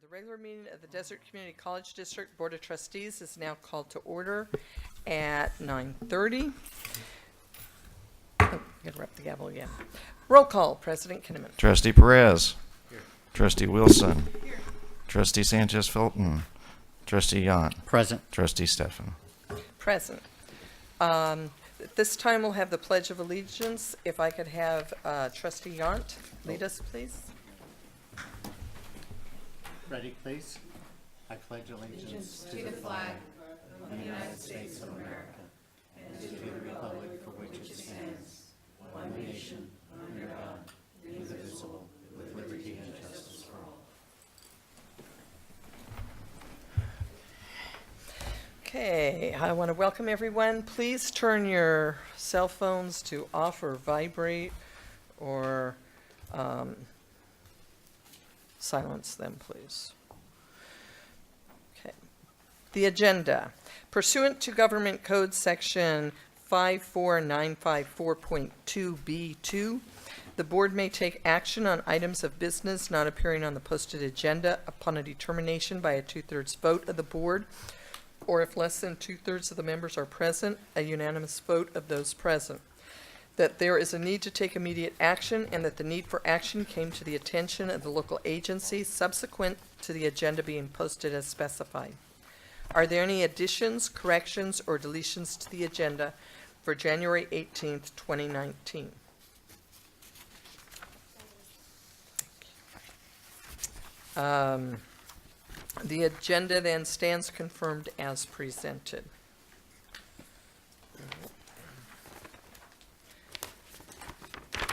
The regular meeting of the Desert Community College District Board of Trustees is now called to order at 9:30. Oh, gotta rub the gavel again. Roll call, President Kinnaman. Trustee Perez. Here. Trustee Wilson. Here. Trustee Sanchez Fulton. Trustee Yant. Present. Trustee Stefan. Present. At this time, we'll have the Pledge of Allegiance. If I could have Trustee Yant lead us, please. Ready, please? I pledge allegiance to the flag of the United States of America and to the republic for which it stands, one nation, under God, indivisible, with liberty and justice for all. Okay, I want to welcome everyone. Please turn your cell phones to off or vibrate or silence them, please. Okay. The agenda. Pursuant to Government Code Section 54954.2B2, the board may take action on items of business not appearing on the posted agenda upon a determination by a 2/3 vote of the board, or if less than 2/3 of the members are present, a unanimous vote of those present. That there is a need to take immediate action and that the need for action came to the attention of the local agency subsequent to the agenda being posted as specified. Are there any additions, corrections, or deletions to the agenda for January 18th, 2019? The agenda then stands confirmed as presented.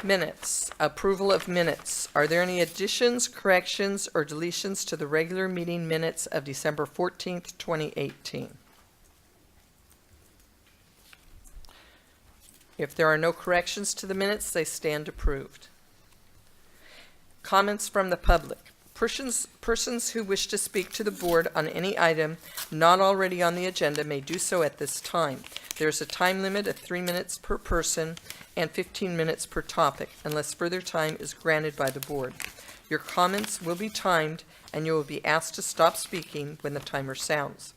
Minutes. Approval of minutes. Are there any additions, corrections, or deletions to the regular meeting minutes of December 14th, 2018? If there are no corrections to the minutes, they stand approved. Comments from the public. Persons who wish to speak to the board on any item not already on the agenda may do so at this time. There is a time limit of 3 minutes per person and 15 minutes per topic, unless further time is granted by the board. Your comments will be timed, and you will be asked to stop speaking when the timer sounds.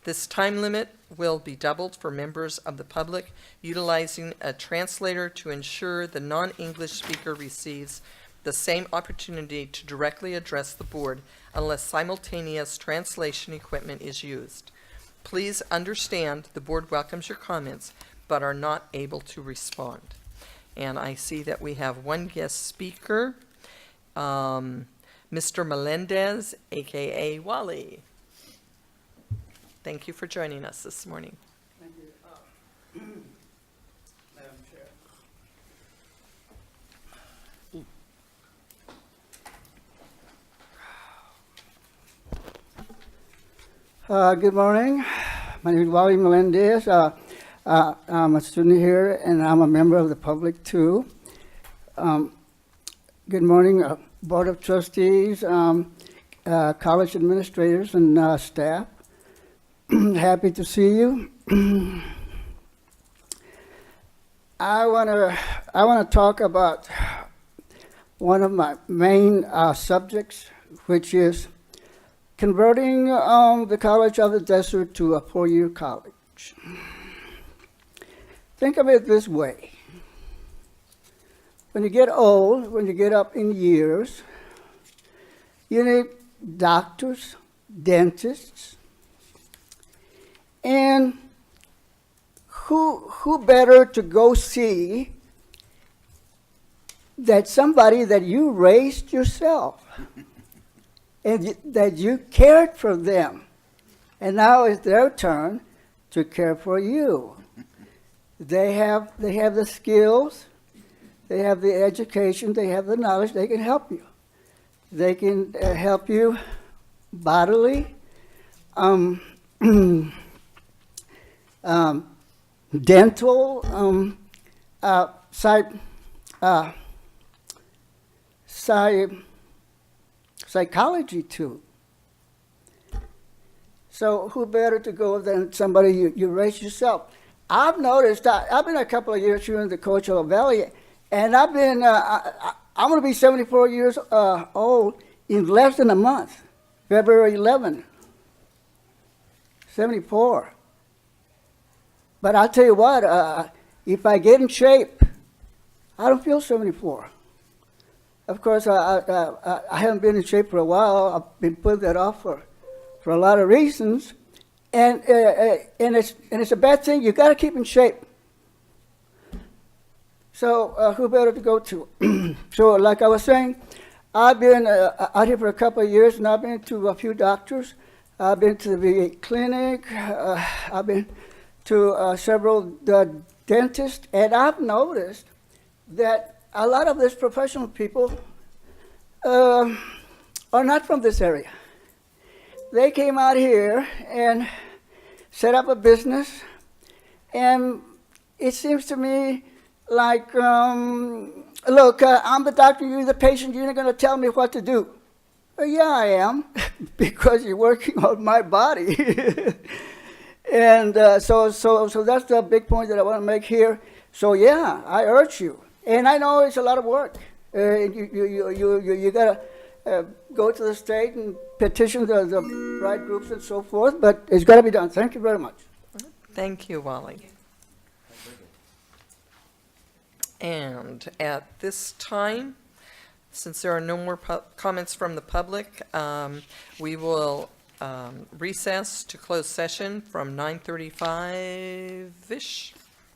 This time limit will be doubled for members of the public, utilizing a translator to ensure the non-English speaker receives the same opportunity to directly address the board unless simultaneous translation equipment is used. Please understand the board welcomes your comments but are not able to respond. And I see that we have one guest speaker, Mr. Melendez, aka Wally. Thank you for joining us this morning. Thank you. Madam Chair. Good morning. My name is Wally Melendez. I'm a student here, and I'm a member of the public, too. Good morning, Board of Trustees, college administrators, and staff. Happy to see you. I want to talk about one of my main subjects, which is converting the College of the Desert to a four-year college. Think of it this way. When you get old, when you get up in years, you need doctors, dentists, and who better to go see that somebody that you raised yourself and that you cared for them, and now it's their turn to care for you. They have the skills, they have the education, they have the knowledge, they can help you. They can help you bodily, dental, psychology too. So who better to go than somebody you raised yourself? I've noticed, I've been a couple of years here in the Coachella Valley, and I've been, I'm going to be 74 years old in less than a month. February 11, 74. But I'll tell you what, if I get in shape, I don't feel 74. Of course, I haven't been in shape for a while. I've been putting that off for a lot of reasons. And it's a bad thing. You got to keep in shape. So who better to go to? So like I was saying, I've been out here for a couple of years, and I've been to a few doctors. I've been to the VA clinic. I've been to several dentists, and I've noticed that a lot of these professional people are not from this area. They came out here and set up a business, and it seems to me like, look, I'm the doctor, you're the patient, you're not going to tell me what to do. Well, yeah, I am, because you're working on my body. And so that's the big point that I want to make here. So yeah, I urge you. And I know it's a lot of work. You got to go to the state and petition the right groups and so forth, but it's got to be done. Thank you very much. Thank you, Wally. And at this time, since there are no more comments from the public, we will recess to close session from 9:35-ish,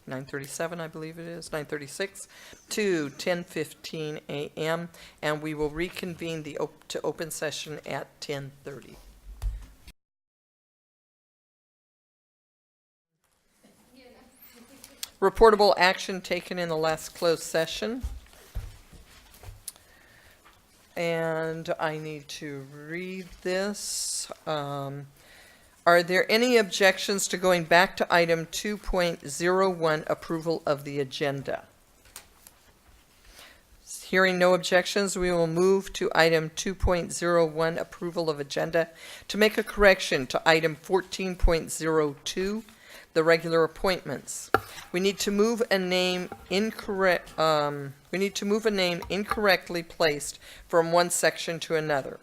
9:37 I believe it is, 9:36 to 10:15 a.m. and we will reconvene to open session at 10:30. Reportable action taken in the last closed session. And I need to read this. Are there any objections to going back to item 2.01, approval of the agenda? Hearing no objections, we will move to item 2.01, approval of agenda, to make a correction to item 14.02, the regular appointments. We need to move a name incorrectly placed from one section to another.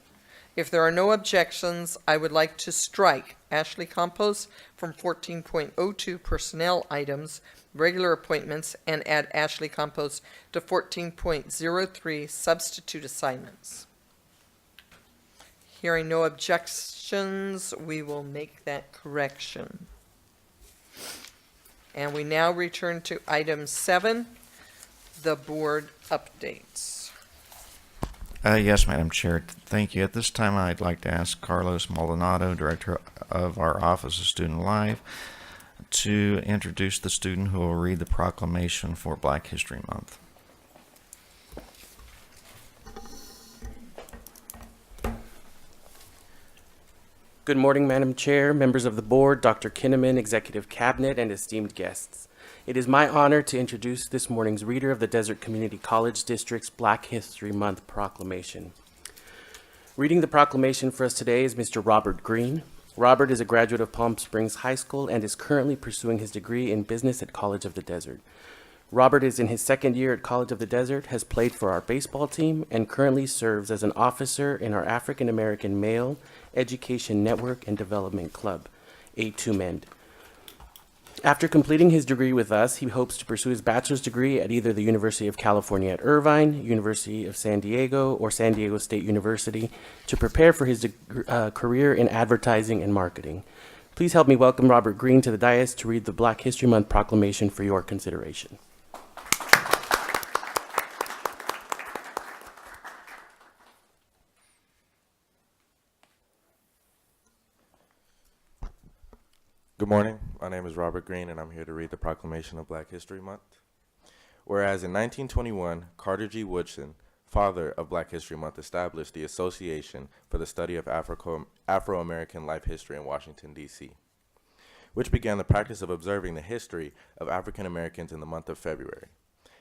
If there are no objections, I would like to strike Ashley Campos from 14.02 personnel items, regular appointments, and add Ashley Campos to 14.03 substitute assignments. Hearing no objections, we will make that correction. And we now return to item 7, the board updates. Yes, Madam Chair. Thank you. At this time, I'd like to ask Carlos Maldonado, Director of our Office of Student Life, to introduce the student who will read the proclamation for Black History Month. Good morning, Madam Chair, members of the board, Dr. Kinnaman, Executive Cabinet, and esteemed guests. It is my honor to introduce this morning's reader of the Desert Community College District's Black History Month proclamation. Reading the proclamation for us today is Mr. Robert Green. Robert is a graduate of Palm Springs High School and is currently pursuing his degree in business at College of the Desert. Robert is in his second year at College of the Desert, has played for our baseball team, and currently serves as an officer in our African American Male Education Network and Development Club, A2MEND. After completing his degree with us, he hopes to pursue his bachelor's degree at either the University of California at Irvine, University of San Diego, or San Diego State University to prepare for his career in advertising and marketing. Please help me welcome Robert Green to the dais to read the Black History Month proclamation for your consideration. Good morning. My name is Robert Green, and I'm here to read the proclamation of Black History Month. Whereas in 1921, Carter G. Woodson, father of Black History Month, established the Association for the Study of Afro-American Life History in Washington, D.C., which began the practice of observing the history of African Americans in the month of February.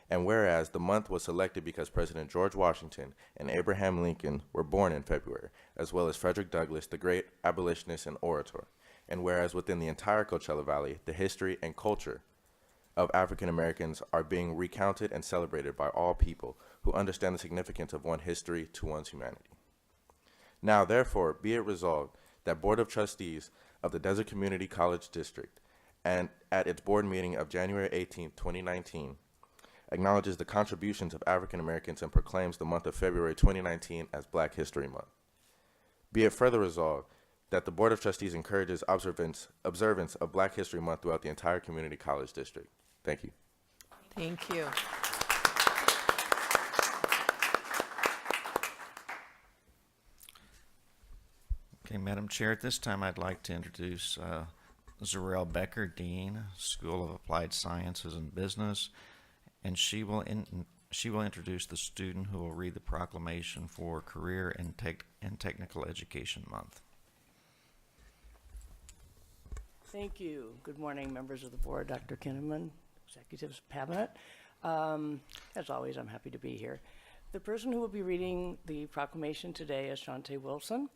And whereas the month was selected because President George Washington and Abraham Lincoln were born in February, as well as Frederick Douglass, the great abolitionist and orator. And whereas within the entire Coachella Valley, the history and culture of African Americans are being recounted and celebrated by all people who understand the significance of one's history to one's humanity. Now, therefore, be it resolved that Board of Trustees of the Desert Community College District, and at its board meeting of January 18, 2019, acknowledges the contributions of African Americans and proclaims the month of February 2019 as Black History Month. Be it further resolved that the Board of Trustees encourages observance of Black History Month throughout the entire Community College District. Thank you. Thank you. Okay, Madam Chair, at this time I'd like to introduce Darrell Becker, Dean, School of Applied Sciences and Business, and she will introduce the student who will read the proclamation for Career and Technical Education Month. Thank you. Good morning, members of the board, Dr. Kinnaman, executives, cabinet. As always, I'm happy to be here. The person who will be reading the proclamation today is Shante Wilson.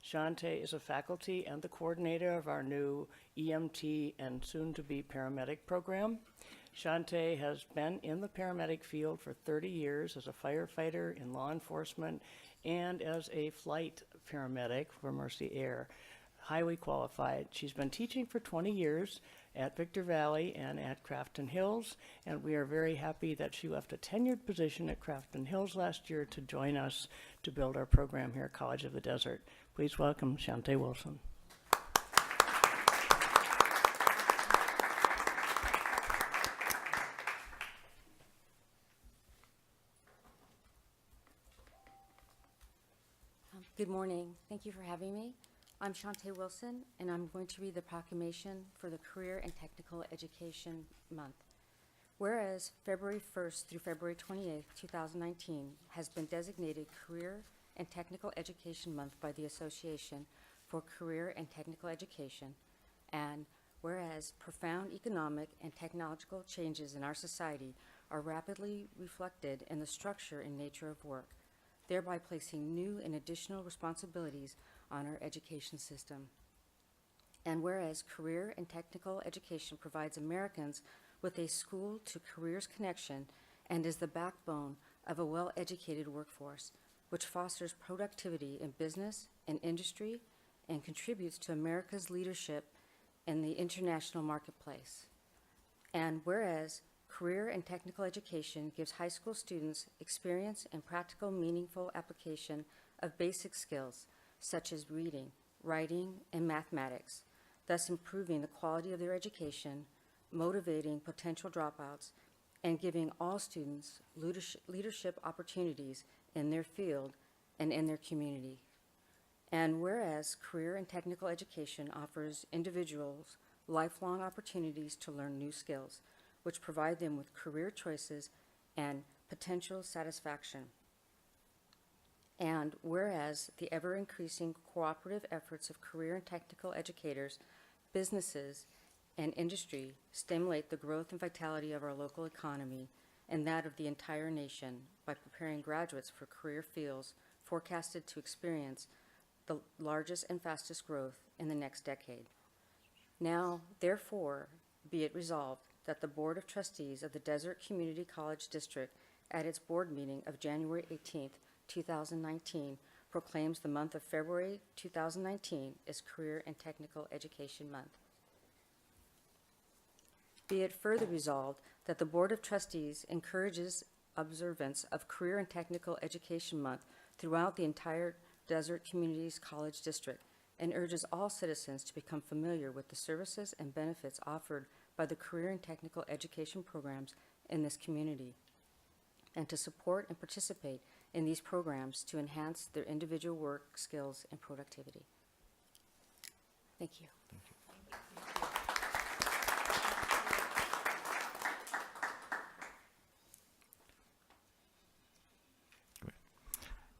Shante is a faculty and the coordinator of our new EMT and soon-to-be paramedic program. Shante has been in the paramedic field for 30 years as a firefighter in law enforcement and as a flight paramedic for Mercy Air. Highly qualified. She's been teaching for 20 years at Victor Valley and at Crafton Hills, and we are very happy that she left a tenured position at Crafton Hills last year to join us to build our program here at College of the Desert. Please welcome Shante Wilson. Good morning. Thank you for having me. I'm Shante Wilson, and I'm going to read the proclamation for the Career and Technical Education Month. Whereas February 1st through February 28th, 2019 has been designated Career and Technical Education Month by the Association for Career and Technical Education, and whereas profound economic and technological changes in our society are rapidly reflected in the structure and nature of work, thereby placing new and additional responsibilities on our education system. And whereas career and technical education provides Americans with a school-to-careers connection and is the backbone of a well-educated workforce, which fosters productivity in business and industry and contributes to America's leadership in the international marketplace. And whereas career and technical education gives high school students experience and practical, meaningful application of basic skills such as reading, writing, and mathematics, thus improving the quality of their education, motivating potential dropouts, and giving all students leadership opportunities in their field and in their community. And whereas career and technical education offers individuals lifelong opportunities to learn new skills, which provide them with career choices and potential satisfaction. And whereas the ever-increasing cooperative efforts of career and technical educators, businesses, and industry stimulate the growth and vitality of our local economy and that of the entire nation by preparing graduates for career fields forecasted to experience the largest and fastest growth in the next decade. Now, therefore, be it resolved that the Board of Trustees of the Desert Community College District at its board meeting of January 18th, 2019, proclaims the month of February 2019 as Career and Technical Education Month. Be it further resolved that the Board of Trustees encourages observance of Career and Technical Education Month throughout the entire Desert Communities College District and urges all citizens to become familiar with the services and benefits offered by the career and technical education programs in this community, and to support and participate in these programs to enhance their individual work skills and productivity. Thank you.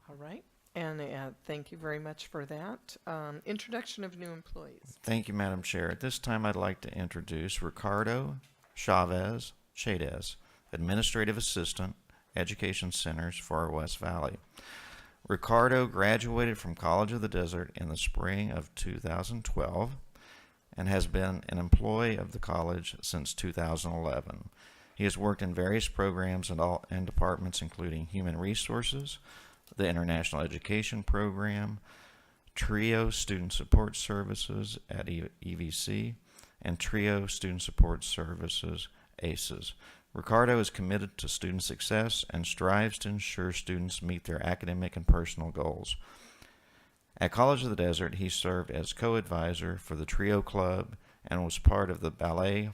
All right. And thank you very much for that. Introduction of new employees. Thank you, Madam Chair. At this time, I'd like to introduce Ricardo Chavez, Administrative Assistant, Education Centers for our West Valley. Ricardo graduated from College of the Desert in the spring of 2012 and has been an employee of the college since 2011. He has worked in various programs and departments, including Human Resources, the International Education Program, Trio Student Support Services at EVC, and Trio Student Support Services, ACES. Ricardo is committed to student success and strives to ensure students meet their academic and personal goals. At College of the Desert, he served as co-advisor for the Trio Club and was part of the Ballet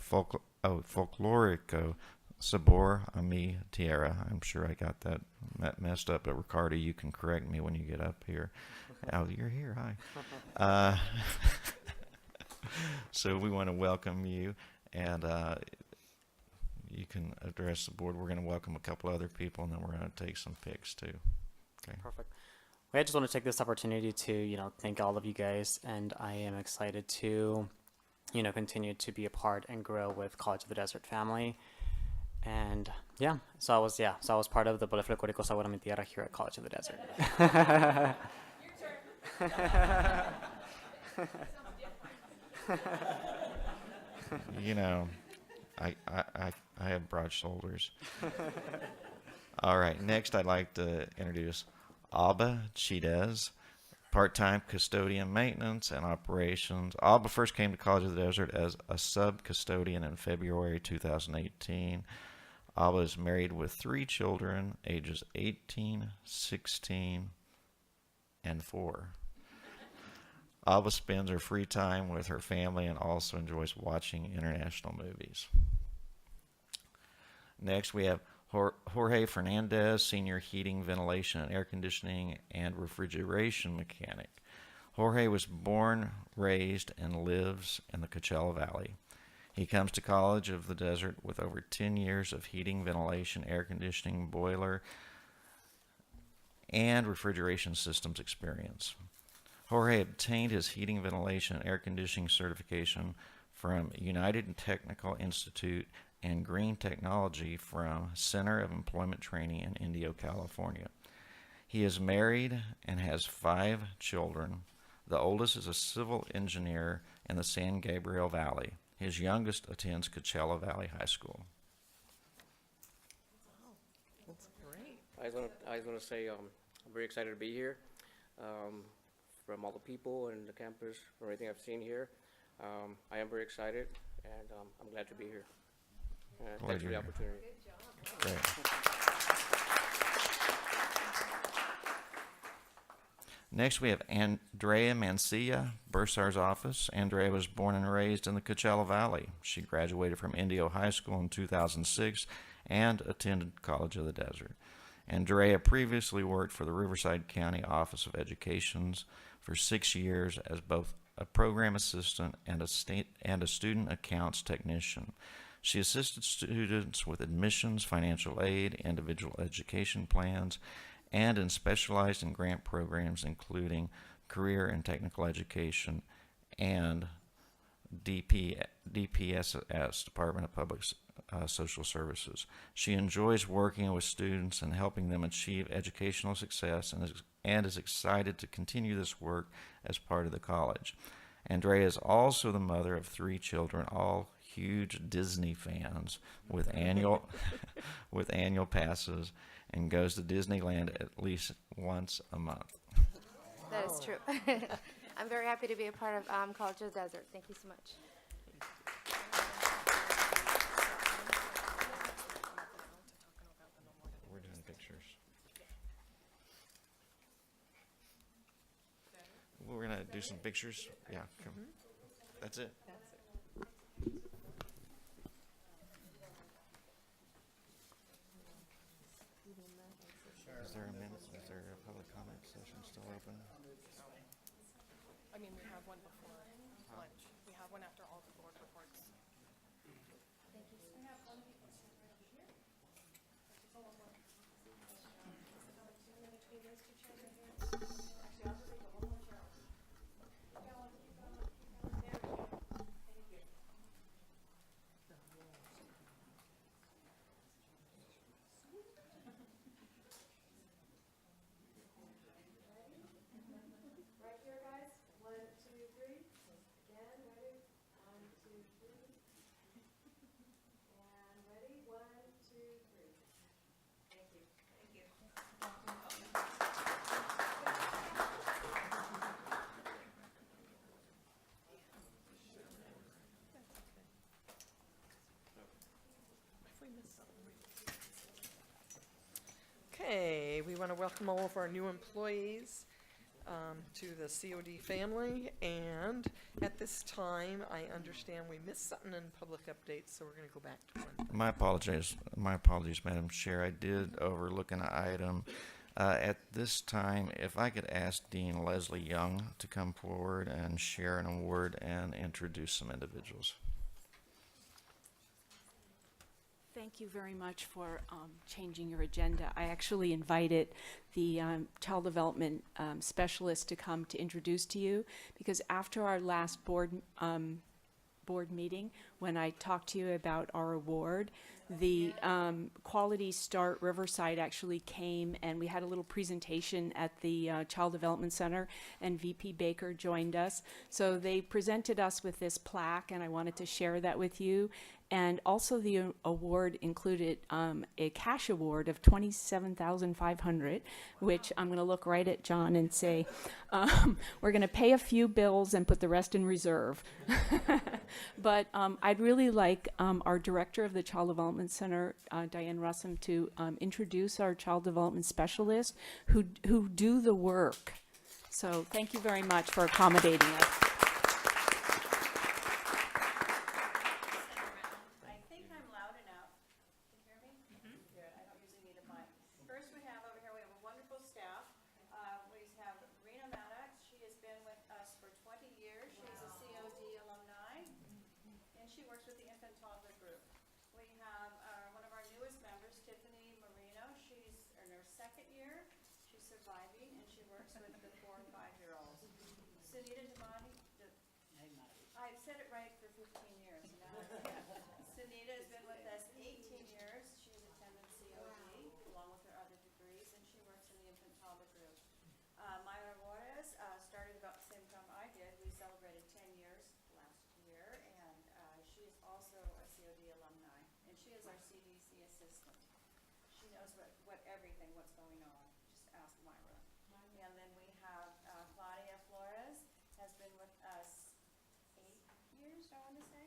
Folklorico Sabor a mi Tierra. I'm sure I got that messed up, but Ricardo, you can correct me when you get up here. Oh, you're here. Hi. So we want to welcome you, and you can address the board. We're going to welcome a couple other people, and then we're going to take some pics too. Okay. Perfect. Well, I just want to take this opportunity to, thank all of you guys, and I am excited to, continue to be a part and grow with College of the Desert family. And so I was part of the Ballet Folklorico Sabor a mi Tierra here at College of the Desert. I have broad shoulders. All right, next I'd like to introduce Alba Chidez, part-time custodian maintenance and operations. Alba first came to College of the Desert as a sub-custodian in February 2018. Alba is married with 3 children, ages 18, 16, and 4. Alba spends her free time with her family and also enjoys watching international movies. Next, we have Jorge Fernandez, senior heating, ventilation, and air conditioning and refrigeration mechanic. Jorge was born, raised, and lives in the Coachella Valley. He comes to College of the Desert with over 10 years of heating, ventilation, air conditioning, boiler, and refrigeration systems experience. Jorge obtained his heating, ventilation, and air conditioning certification from United Technical Institute and Green Technology from Center of Employment Training in Indio, California. He is married and has 5 children. The oldest is a civil engineer in the San Gabriel Valley. His youngest attends Coachella Valley High School. That's great. I just want to say I'm very excited to be here. From all the people and the campus, from everything I've seen here, I am very excited, and I'm glad to be here. Thanks for the opportunity. Great. Next, we have Andrea Mancia, Bursar's office. Andrea was born and raised in the Coachella Valley. She graduated from Indio High School in 2006 and attended College of the Desert. Andrea previously worked for the Riverside County Office of Education for 6 years as both a program assistant and a student accounts technician. She assisted students with admissions, financial aid, individual education plans, and in specialized and grant programs including career and technical education and DPSS, Department of Public Social Services. She enjoys working with students and helping them achieve educational success and is excited to continue this work as part of the college. Andrea is also the mother of 3 children, all huge Disney fans with annual passes, and goes to Disneyland at least once a month. That is true. I'm very happy to be a part of College of the Desert. Thank you so much. We're doing pictures. We're going to do some pictures. Yeah, come. That's it. Is there a minute? Is there a public comment session still open? I mean, we have one before lunch. We have one after all the board reports. Right here, guys. 1, 2, 3. Okay, we want to welcome all of our new employees to the COD family. And at this time, I understand we missed something in public updates, so we're going to go back to one. My apologies, Madam Chair. I did overlook an item. At this time, if I could ask Dean Leslie Young to come forward and share an award and introduce some individuals. Thank you very much for changing your agenda. I actually invited the child development specialist to come to introduce to you, because after our last board meeting, when I talked to you about our award, the Quality Start Riverside actually came and we had a little presentation at the Child Development Center, and VP Baker joined us. So they presented us with this plaque, and I wanted to share that with you. And also the award included a cash award of $27,500, which I'm going to look right at John and say, we're going to pay a few bills and put the rest in reserve. But I'd really like our director of the Child Development Center, Diane Russum, to introduce our child development specialists who do the work. So thank you very much for accommodating us. I've said it right for 15 years now. Sunita has been with us 18 years. She's attended COD along with her other degrees, and she works in the infant toddler group. Myra Juarez started about the same time I did. We celebrated 10 years last year, and she is also a COD alumni, and she is our CDC assistant. She knows what's going on. Just ask Myra. And then we have Claudia Flores has been with us 8 years, I want to say.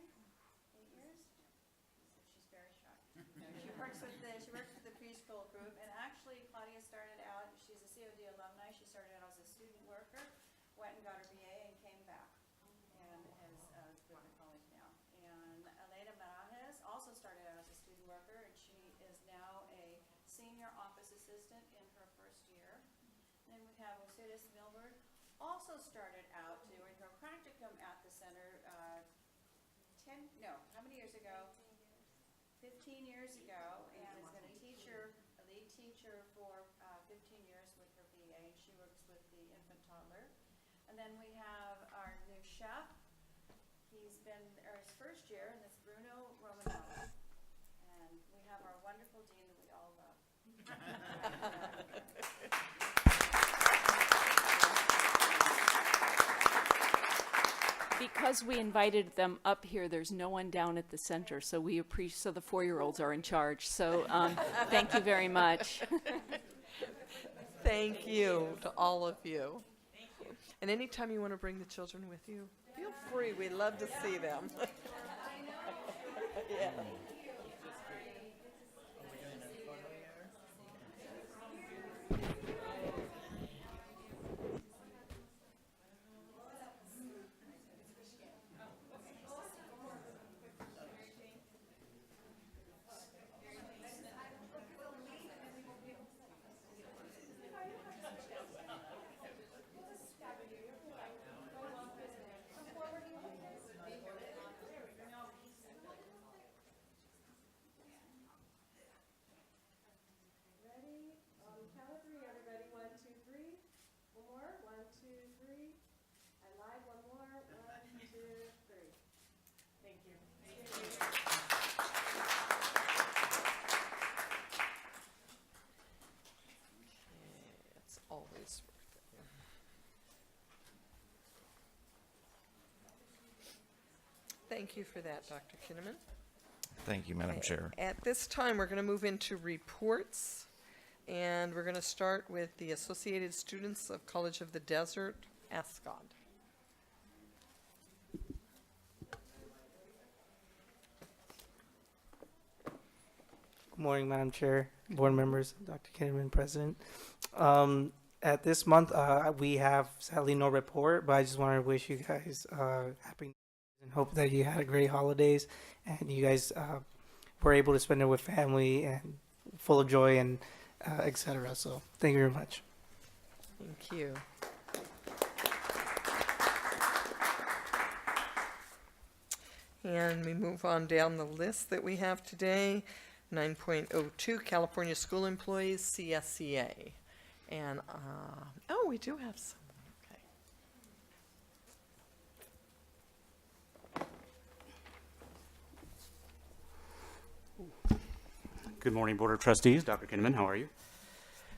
8 years? She's very shy. No, she works with the preschool group, and actually Claudia started out, she's a COD alumni, she started out as a student worker, went and got her BA and came back, and is with the college now. And Elena Marajes also started out as a student worker, and she is now a senior office assistant in her first year. And then we have Osiris Milburn, also started out doing her practicum at the center how many years ago? 15 years ago, and has been a lead teacher for 15 years with her BA, and she works with the infant toddler. And then we have our new chef. He's been his first year, and it's Bruno Romanelli. And we have our wonderful dean that we all love. Because we invited them up here, there's no one down at the center, so we appreciate. So the 4-year-olds are in charge. So thank you very much. Thank you to all of you. And anytime you want to bring the children with you, feel free. We love to see them. Yeah. Always worth it. Thank you for that, Dr. Kinnaman. Thank you, Madam Chair. At this time, we're going to move into reports, and we're going to start with the Associated Students of College of the Desert, ASCOD. Good morning, Madam Chair, board members, Dr. Kinnaman, President. At this month, we have sadly no report, but I just want to wish you guys happy and hope that you had a great holidays and you guys were able to spend it with family and full of joy and etc. So thank you very much. Thank you. And we move on down the list that we have today. 9.02, California School Employees, CSEA. And, oh, we do have some. Okay. Good morning, Board of Trustees. Dr. Kinnaman, how are you?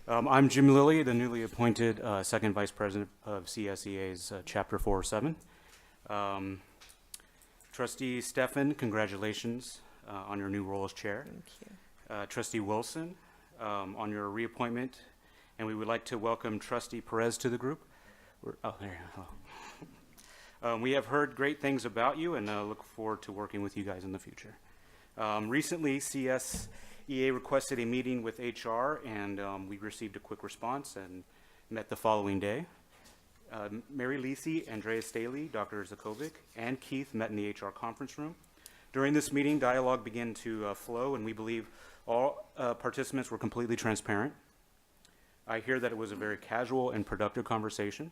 I'm Jim Lilly, the newly appointed Second Vice President of CSEA's Chapter 407. Trustee Stefan, congratulations on your new role as chair. Thank you. Trustee Wilson, on your reappointment, and we would like to welcome Trustee Perez to the group. Oh, there you go. We have heard great things about you and look forward to working with you guys in the future. Recently, CSEA requested a meeting with HR, and we received a quick response and met the following day. Mary Lisi, Andrea Staley, Dr. Zakovic, and Keith met in the HR conference room. During this meeting, dialogue began to flow, and we believe all participants were completely transparent. I hear that it was a very casual and productive conversation.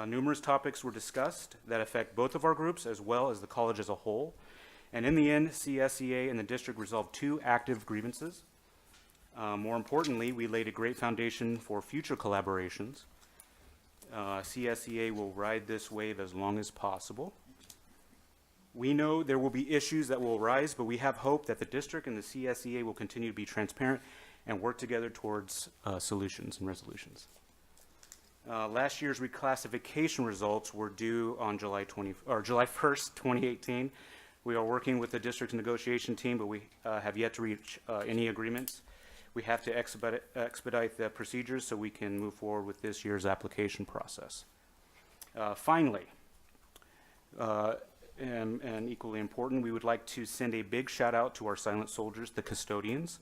Numerous topics were discussed that affect both of our groups as well as the college as a whole. And in the end, CSEA and the district resolved 2 active grievances. More importantly, we laid a great foundation for future collaborations. CSEA will ride this wave as long as possible. We know there will be issues that will arise, but we have hope that the district and the CSEA will continue to be transparent and work together towards solutions and resolutions. Last year's reclassification results were due on July 1st, 2018. We are working with the district's negotiation team, but we have yet to reach any agreements. We have to expedite the procedures so we can move forward with this year's application process. Finally, and equally important, we would like to send a big shout out to our silent soldiers, the custodians.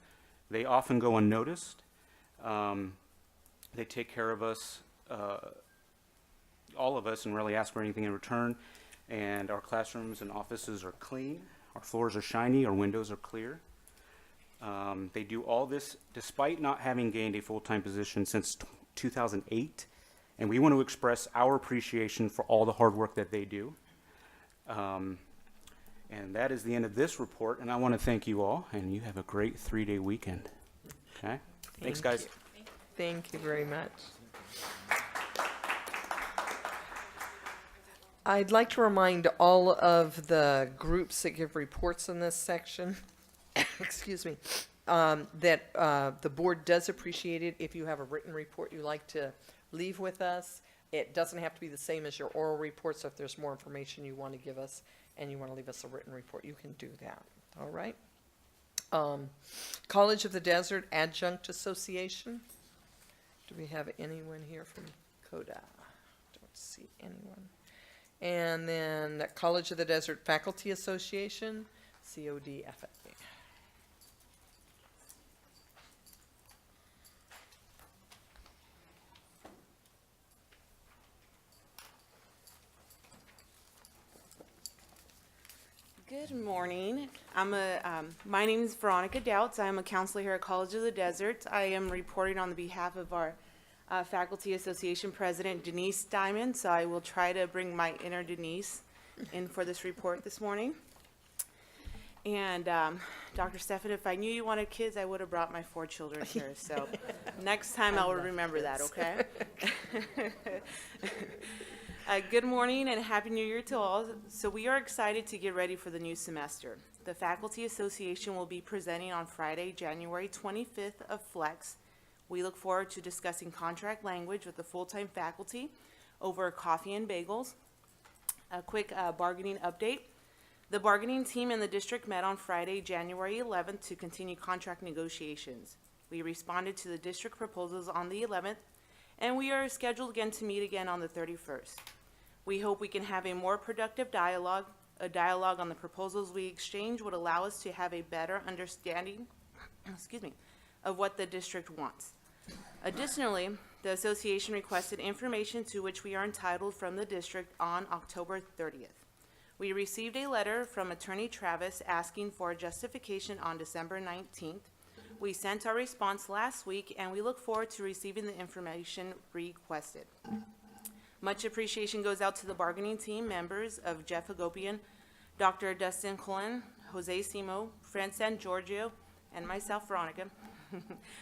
They often go unnoticed. They take care of us, all of us, and rarely ask for anything in return. And our classrooms and offices are clean. Our floors are shiny. Our windows are clear. They do all this despite not having gained a full-time position since 2008. And we want to express our appreciation for all the hard work that they do. And that is the end of this report. And I want to thank you all. And you have a great 3-day weekend. Okay? Thanks, guys. Thank you very much. I'd like to remind all of the groups that give reports in this section, excuse me, that the board does appreciate it if you have a written report you like to leave with us. It doesn't have to be the same as your oral report, so if there's more information you want to give us and you want to leave us a written report, you can do that. All right? College of the Desert Adjunct Association. Do we have anyone here from CODA? Don't see anyone. And then College of the Desert Faculty Association, COD FA. Good morning. My name is Veronica Doubts. I am a counselor here at College of the Desert. I am reporting on the behalf of our Faculty Association President Denise Diamond, so I will try to bring my inner Denise in for this report this morning. And Dr. Stefan, if I knew you wanted kids, I would have brought my 4 children here. So next time I will remember that, okay? Good morning and Happy New Year to all. So we are excited to get ready for the new semester. The Faculty Association will be presenting on Friday, January 25th of Flex. We look forward to discussing contract language with the full-time faculty over coffee and bagels. A quick bargaining update. The bargaining team and the district met on Friday, January 11th to continue contract negotiations. We responded to the district proposals on the 11th, and we are scheduled again to meet again on the 31st. We hope we can have a more productive dialogue. A dialogue on the proposals we exchange would allow us to have a better understanding, excuse me, of what the district wants. Additionally, the association requested information to which we are entitled from the district on October 30th. We received a letter from Attorney Travis asking for a justification on December 19th. We sent our response last week, and we look forward to receiving the information requested. Much appreciation goes out to the bargaining team members of Jeff Hagopian, Dr. Dustin Cullen, Jose Simo, Fran San Giorgio, and myself, Veronica,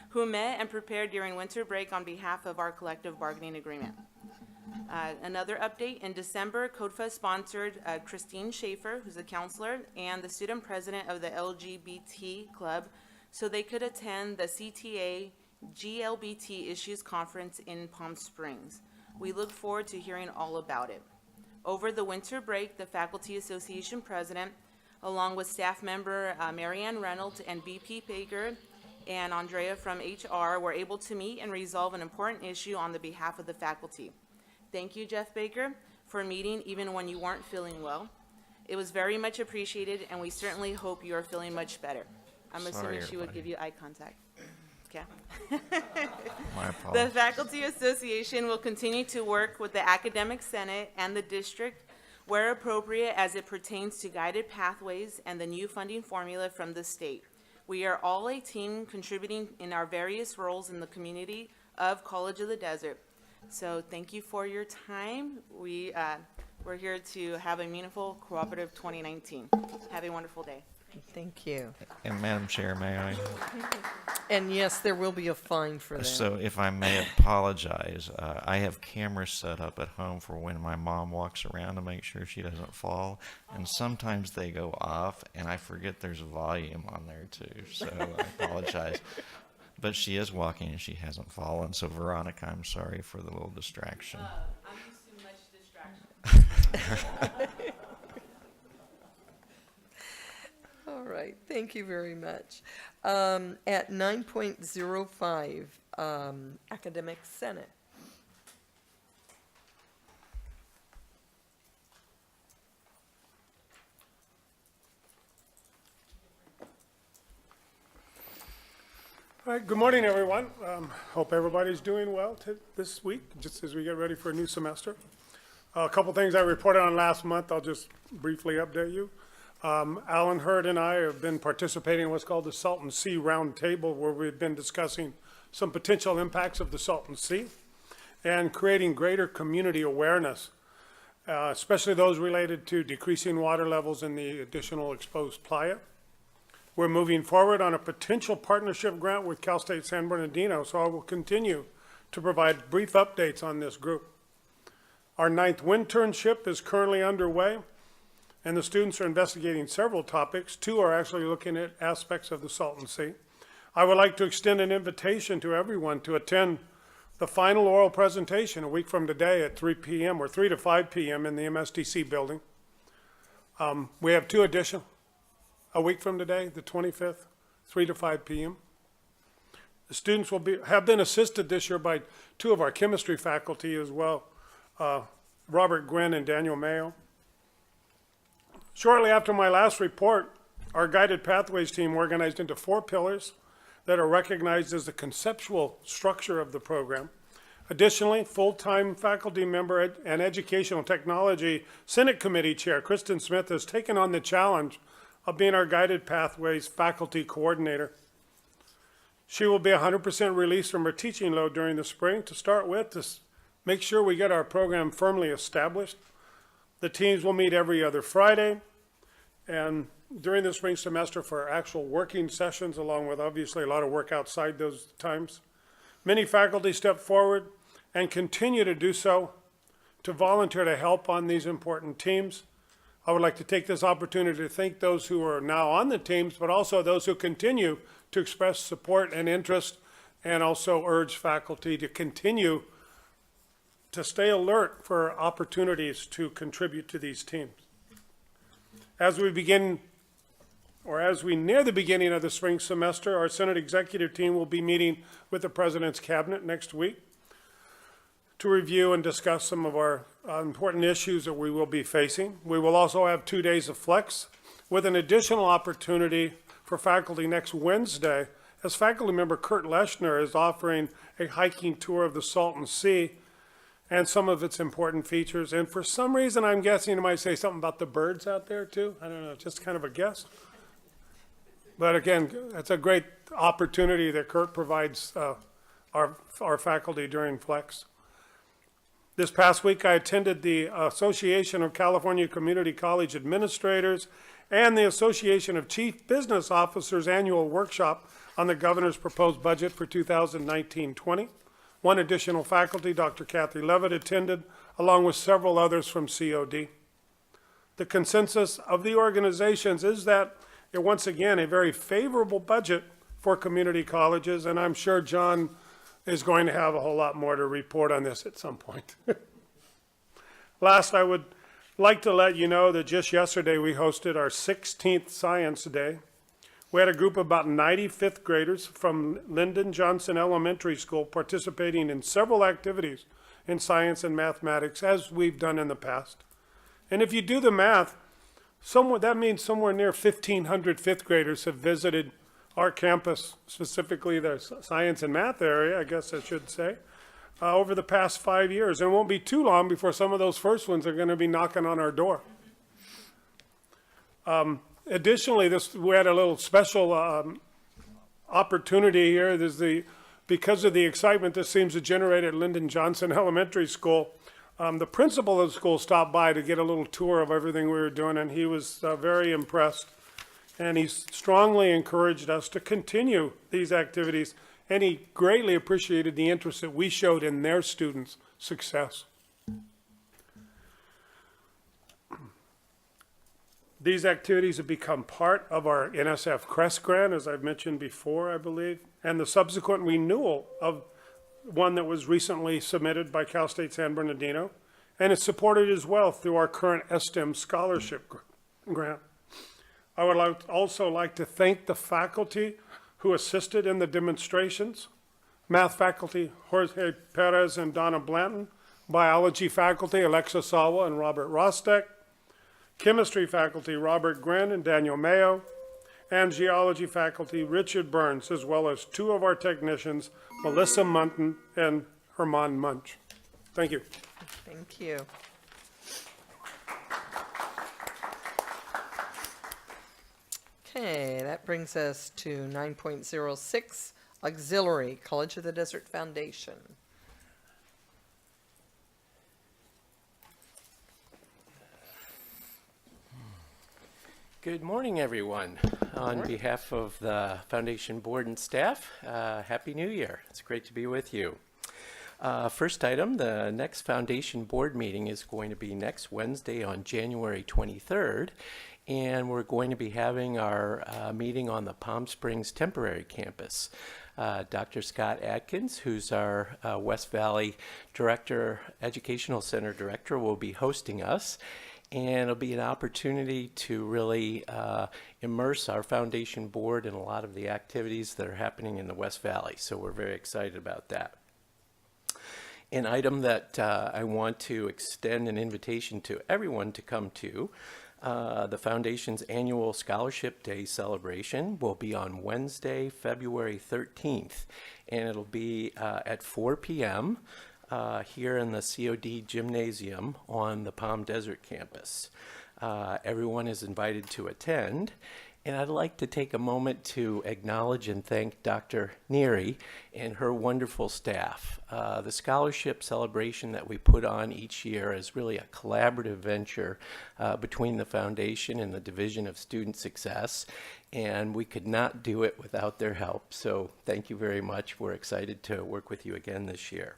who met and prepared during winter break on behalf of our collective bargaining agreement. Another update, in December, CODFA sponsored Christine Schaefer, who's a counselor, and the student president of the LGBT club, so they could attend the CTA GLBT Issues Conference in Palm Springs. We look forward to hearing all about it. Over the winter break, the Faculty Association president, along with staff member Marianne Reynolds and BP Baker and Andrea from HR, were able to meet and resolve an important issue on the behalf of the faculty. Thank you, Jeff Baker, for meeting even when you weren't feeling well. It was very much appreciated, and we certainly hope you are feeling much better. I'm assuming she would give you eye contact. Okay. My apologies. The Faculty Association will continue to work with the Academic Senate and the district where appropriate as it pertains to guided pathways and the new funding formula from the state. We are all a team contributing in our various roles in the community of College of the Desert. So thank you for your time. We're here to have a meaningful, cooperative 2019. Have a wonderful day. Thank you. And Madam Chair, may I? And yes, there will be a fine for that. So if I may apologize, I have cameras set up at home for when my mom walks around to make sure she doesn't fall. And sometimes they go off, and I forget there's a volume on there too. So I apologize. But she is walking and she hasn't fallen. So Veronica, I'm sorry for the little distraction. I'm used to much distraction. All right, thank you very much. At 9.05, Academic Senate. All right, good morning, everyone. Hope everybody's doing well this week, just as we get ready for a new semester. A couple things I reported on last month, I'll just briefly update you. Alan Hurd and I have been participating in what's called the Salton Sea Roundtable, where we've been discussing some potential impacts of the Salton Sea and creating greater community awareness, especially those related to decreasing water levels in the additional exposed playa. We're moving forward on a potential partnership grant with Cal State San Bernardino, so I will continue to provide brief updates on this group. Our 9th winternship is currently underway, and the students are investigating several topics. 2 are actually looking at aspects of the Salton Sea. I would like to extend an invitation to everyone to attend the final oral presentation a week from today at 3 p.m. or 3 to 5 p.m. in the MSDC building. We have 2 additional, a week from today, the 25th, 3 to 5 p.m. The students have been assisted this year by 2 of our chemistry faculty as well, Robert Gwynn and Daniel Mayo. Shortly after my last report, our Guided Pathways team organized into 4 pillars that are recognized as the conceptual structure of the program. Additionally, full-time faculty member and Educational Technology Senate Committee Chair Kristen Smith has taken on the challenge of being our Guided Pathways faculty coordinator. She will be 100% released from her teaching load during the spring to start with, to make sure we get our program firmly established. The teams will meet every other Friday, and during the spring semester for actual working sessions, along with obviously a lot of work outside those times. Many faculty step forward and continue to do so to volunteer to help on these important teams. I would like to take this opportunity to thank those who are now on the teams, but also those who continue to express support and interest, and also urge faculty to continue to stay alert for opportunities to contribute to these teams. As we near the beginning of the spring semester, our Senate executive team will be meeting with the President's Cabinet next week to review and discuss some of our important issues that we will be facing. We will also have 2 days of flex with an additional opportunity for faculty next Wednesday as faculty member Kurt Leschner is offering a hiking tour of the Salton Sea and some of its important features. And for some reason, I'm guessing he might say something about the birds out there too. I don't know, just kind of a guess. But again, it's a great opportunity that Kurt provides our faculty during Flex. This past week, I attended the Association of California Community College Administrators and the Association of Chief Business Officers annual workshop on the governor's proposed budget for 2019-20. One additional faculty, Dr. Kathy Levitt, attended, along with several others from COD. The consensus of the organizations is that once again, a very favorable budget for community colleges, and I'm sure John is going to have a whole lot more to report on this at some point. Last, I would like to let you know that just yesterday we hosted our 16th Science Day. We had a group of about 90 fifth graders from Lyndon Johnson Elementary School participating in several activities in science and mathematics, as we've done in the past. And if you do the math, that means somewhere near 1,500 fifth graders have visited our campus, specifically the science and math area, I guess I should say, over the past 5 years. And it won't be too long before some of those first ones are going to be knocking on our door. Additionally, we had a little special opportunity here. Because of the excitement this seems to generate at Lyndon Johnson Elementary School, the principal of the school stopped by to get a little tour of everything we were doing, and he was very impressed. And he strongly encouraged us to continue these activities, and he greatly appreciated the interest that we showed in their students' success. These activities have become part of our NSF CREST grant, as I've mentioned before, I believe, and the subsequent renewal of one that was recently submitted by Cal State San Bernardino, and it's supported as well through our current STEM scholarship grant. I would also like to thank the faculty who assisted in the demonstrations. Math faculty Jorge Perez and Donna Blanton, biology faculty Alexa Sawa and Robert Rostek, chemistry faculty Robert Grin and Daniel Mayo, and geology faculty Richard Burns, as well as two of our technicians, Melissa Munton and Herman Munch. Thank you. Thank you. Okay, that brings us to 9.06, Auxiliary, College of the Desert Foundation. Good morning, everyone. On behalf of the Foundation Board and staff, Happy New Year. It's great to be with you. First item, the next Foundation Board meeting is going to be next Wednesday on January 23rd, and we're going to be having our meeting on the Palm Springs temporary campus. Dr. Scott Atkins, who's our West Valley Director, Educational Center Director, will be hosting us. And it'll be an opportunity to really immerse our Foundation Board in a lot of the activities that are happening in the West Valley. So we're very excited about that. An item that I want to extend an invitation to everyone to come to, the Foundation's annual Scholarship Day celebration will be on Wednesday, February 13th. And it'll be at 4 p.m. Here in the COD Gymnasium on the Palm Desert campus. Everyone is invited to attend, and I'd like to take a moment to acknowledge and thank Dr. Neary and her wonderful staff. The scholarship celebration that we put on each year is really a collaborative venture between the Foundation and the Division of Student Success, and we could not do it without their help. So thank you very much. We're excited to work with you again this year.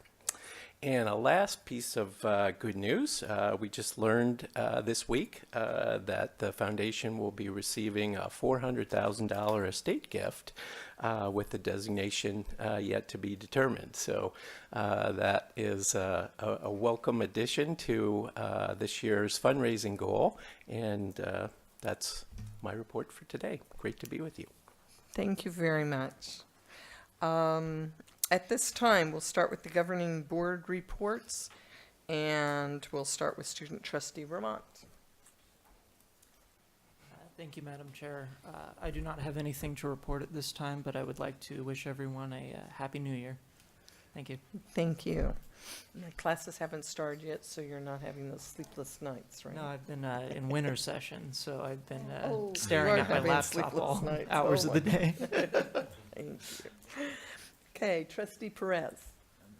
And a last piece of good news, we just learned this week that the Foundation will be receiving a $400,000 estate gift with the designation yet to be determined. So that is a welcome addition to this year's fundraising goal. And that's my report for today. Great to be with you. Thank you very much. At this time, we'll start with the governing board reports, and we'll start with Student Trustee Vermont. Thank you, Madam Chair. I do not have anything to report at this time, but I would like to wish everyone a Happy New Year. Thank you. Thank you. The classes haven't started yet, so you're not having those sleepless nights, right? No, I've been in winter session, so I've been Oh, staring you are at my having laptop sleepless all nights. hours Oh of the my day. Thank you. Okay, Trustee Perez.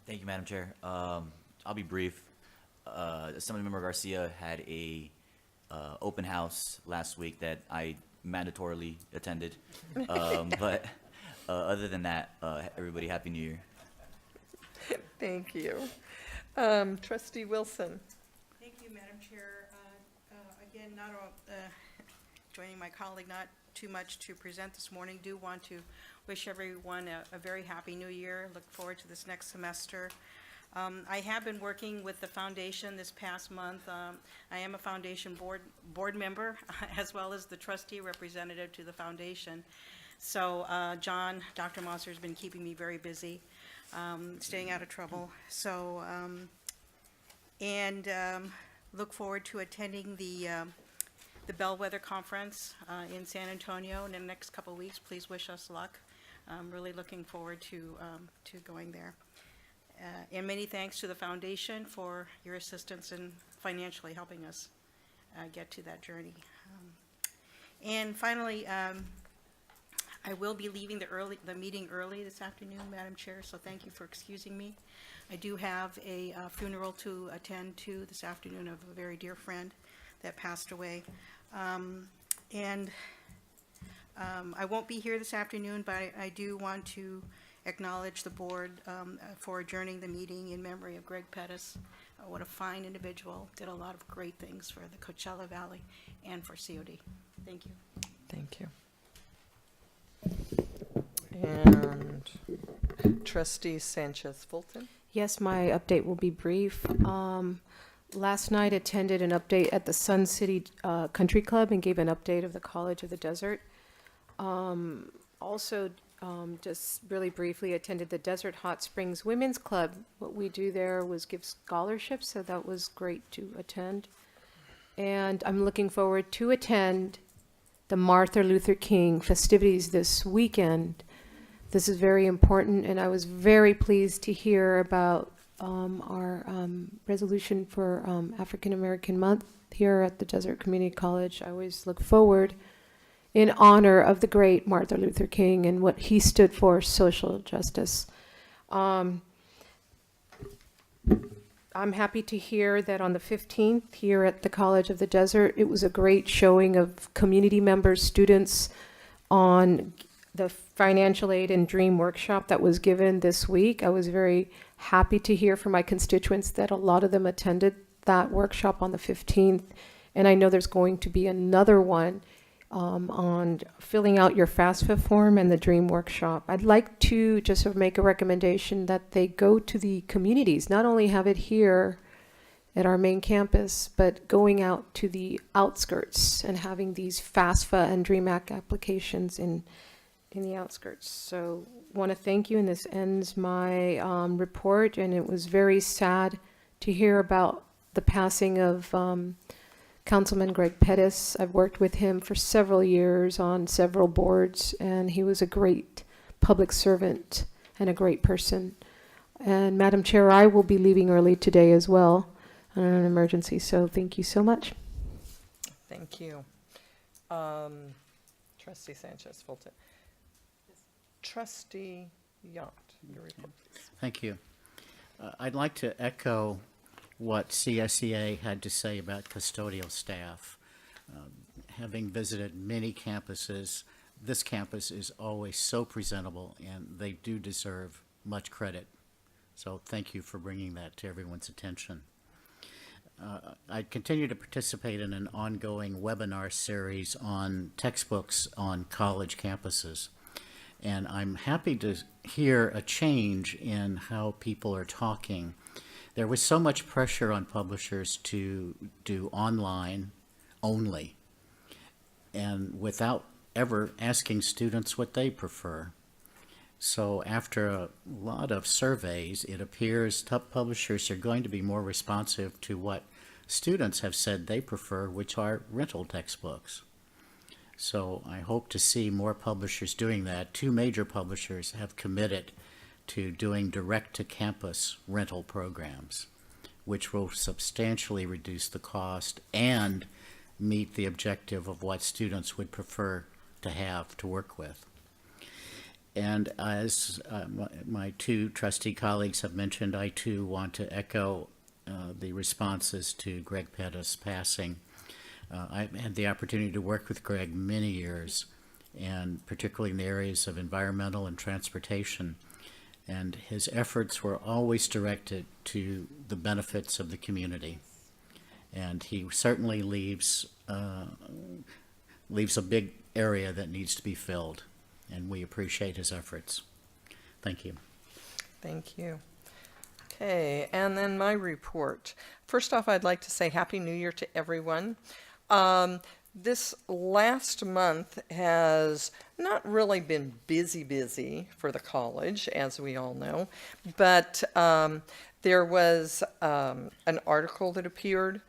Thank you, Madam Chair. I'll be brief. Assemblymember Garcia had a open house last week that I mandatorily attended. But other than that, everybody, Happy New Year. Thank you. Trustee Wilson. Thank you, Madam Chair. Again, joining my colleague, not too much to present this morning. Do want to wish everyone a very happy new year. Look forward to this next semester. I have been working with the foundation this past month. I am a foundation board member as well as the trustee representative to the foundation. So Dr. Mosser has been keeping me very busy, staying out of trouble. So, look forward to attending the Bellwether Conference in San Antonio in the next couple of weeks. Please wish us luck. I'm really looking forward to going there. And many thanks to the foundation for your assistance in financially helping us get to that journey. And finally, I will be leaving the meeting early this afternoon, Madam Chair, so thank you for excusing me. I do have a funeral to attend to this afternoon of a very dear friend that passed away. I won't be here this afternoon, but I do want to acknowledge the board for adjourning the meeting in memory of Greg Pettis. What a fine individual, did a lot of great things for the Coachella Valley and for COD. Thank you. Thank you. And Trustee Sanchez Fulton. Yes, my update will be brief. Last night attended an update at the Sun City Country Club and gave an update of the College of the Desert. Also, just really briefly attended the Desert Hot Springs Women's Club. What we do there was give scholarships, so that was great to attend. And I'm looking forward to attend the Martin Luther King festivities this weekend. This is very important, and I was very pleased to hear about our resolution for African American Month here at the Desert Community College. I always look forward in honor of the great Martin Luther King and what he stood for, social justice. I'm happy to hear that on the 15th here at the College of the Desert, it was a great showing of community members, students on the financial aid and dream workshop that was given this week. I was very happy to hear from my constituents that a lot of them attended that workshop on the 15th. And I know there's going to be another one on filling out your FAFSA form and the dream workshop. I'd like to just make a recommendation that they go to the communities, not only have it here at our main campus, but going out to the outskirts and having these FAFSA and DREAM Act applications in the outskirts. So want to thank you, and this ends my report. And it was very sad to hear about the passing of Councilman Greg Pettis. I've worked with him for several years on several boards, and he was a great public servant and a great person. And Madam Chair, I will be leaving early today as well on an emergency, so thank you so much. Thank you. Trustee Sanchez Fulton. Trustee Yount, your report, please. Thank you. I'd like to echo what CSEA had to say about custodial staff. Having visited many campuses, this campus is always so presentable, and they do deserve much credit. So thank you for bringing that to everyone's attention. I continue to participate in an ongoing webinar series on textbooks on college campuses. And I'm happy to hear a change in how people are talking. There was so much pressure on publishers to do online only, and without ever asking students what they prefer. So after a lot of surveys, it appears top publishers are going to be more responsive to what students have said they prefer, which are rental textbooks. So I hope to see more publishers doing that. 2 major publishers have committed to doing direct-to-campus rental programs, which will substantially reduce the cost and meet the objective of what students would prefer to have to work with. And as my 2 trustee colleagues have mentioned, I too want to echo the responses to Greg Pettis' passing. I had the opportunity to work with Greg many years, and particularly in the areas of environmental and transportation. And his efforts were always directed to the benefits of the community. And he certainly leaves a big area that needs to be filled, and we appreciate his efforts. Thank you. Thank you. Okay, and then my report. First off, I'd like to say Happy New Year to everyone. This last month has not really been busy for the college, as we all know, but there was an article that appeared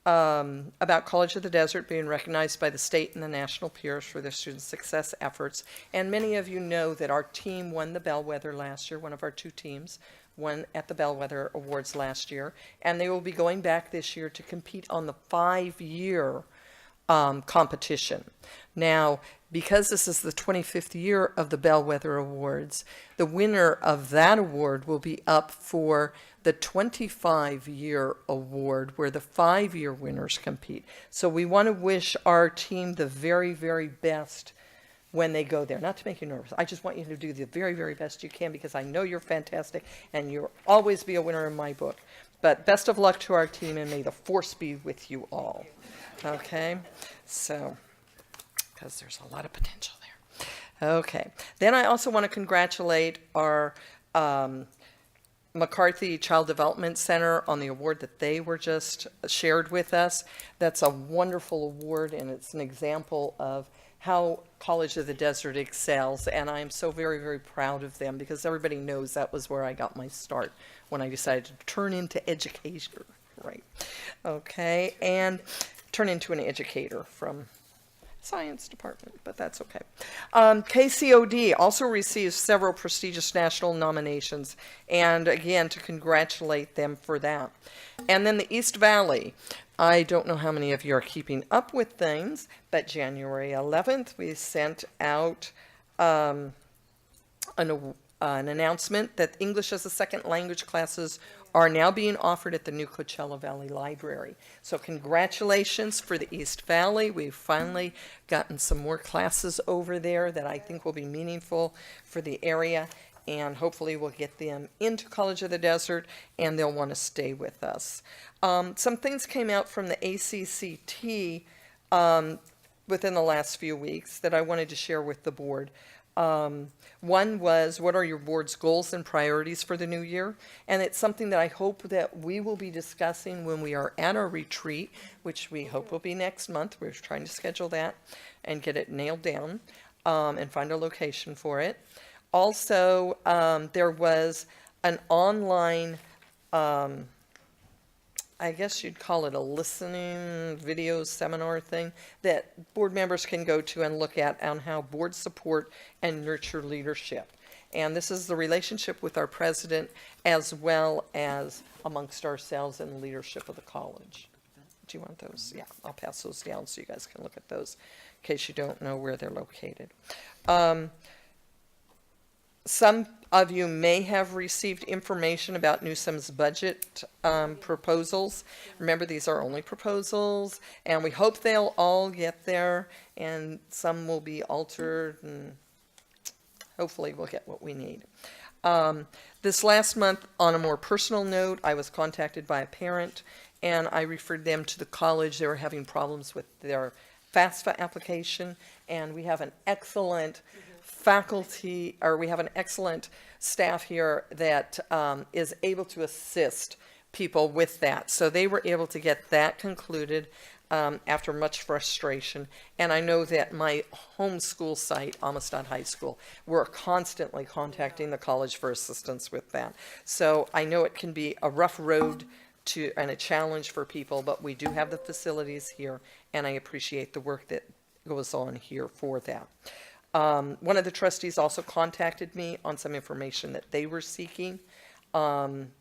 about College of the Desert being recognized by the state and the national peers for their student success efforts. And many of you know that our team won the Bellwether last year. One of our 2 teams won at the Bellwether Awards last year. And they will be going back this year to compete on the 5-year competition. Now, because this is the 25th year of the Bellwether Awards, the winner of that award will be up for the 25-year award, where the 5-year winners compete. So we want to wish our team the very, very best when they go there. Not to make you nervous. I just want you to do the very, very best you can, because I know you're fantastic and you'll always be a winner in my book. But best of luck to our team, and may the force be with you all. Okay? So, because there's a lot of potential there. Okay. Then I also want to congratulate our McCarthy Child Development Center on the award that they were just shared with us. That's a wonderful award, and it's an example of how College of the Desert excels, and I am so very, very proud of them, because everybody knows that was where I got my start when I decided to turn into educator, right? Okay, and turn into an educator from science department, but that's okay. KCOD also receives several prestigious national nominations, and again, to congratulate them for that. And then the East Valley. I don't know how many of you are keeping up with things, but January 11th, we sent out an announcement that English as a second language classes are now being offered at the new Coachella Valley Library. So congratulations for the East Valley. We've finally gotten some more classes over there that I think will be meaningful for the area, and hopefully we'll get them into College of the Desert, and they'll want to stay with us. Some things came out from the ACCT within the last few weeks that I wanted to share with the board. One was, what are your board's goals and priorities for the new year? And it's something that I hope that we will be discussing when we are at our retreat, which we hope will be next month. We're trying to schedule that and get it nailed down and find a location for it. Also, there was an online, I guess you'd call it a listening video seminar thing that board members can go to and look at on how boards support and nurture leadership. And this is the relationship with our president as well as amongst ourselves and the leadership of the college. Do you want those? Yeah, I'll pass those down so you guys can look at those in case you don't know where they're located. Some of you may have received information about Newsom's budget proposals. Remember, these are only proposals, and we hope they'll all get there, and some will be altered, and hopefully we'll get what we need. This last month, on a more personal note, I was contacted by a parent, and I referred them to the college. They were having problems with their FAFSA application, and we have an excellent faculty, or we have an excellent staff here that is able to assist people with that. So they were able to get that concluded after much frustration. And I know that my home school site, Amistad High School, we're constantly contacting the college for assistance with that. So I know it can be a rough road and a challenge for people, but we do have the facilities here, and I appreciate the work that goes on here for that. One of the trustees also contacted me on some information that they were seeking on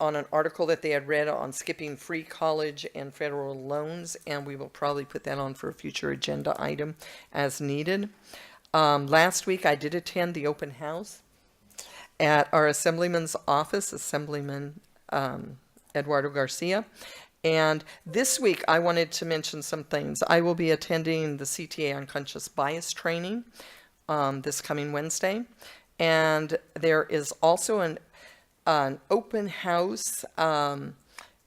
an article that they had read on skipping free college and federal loans, and we will probably put that on for a future agenda item as needed. Last week, I did attend the open house at our Assemblyman's office, Assemblyman Eduardo Garcia. And this week, I wanted to mention some things. I will be attending the CTA Unconscious Bias training this coming Wednesday. And there is also an open house and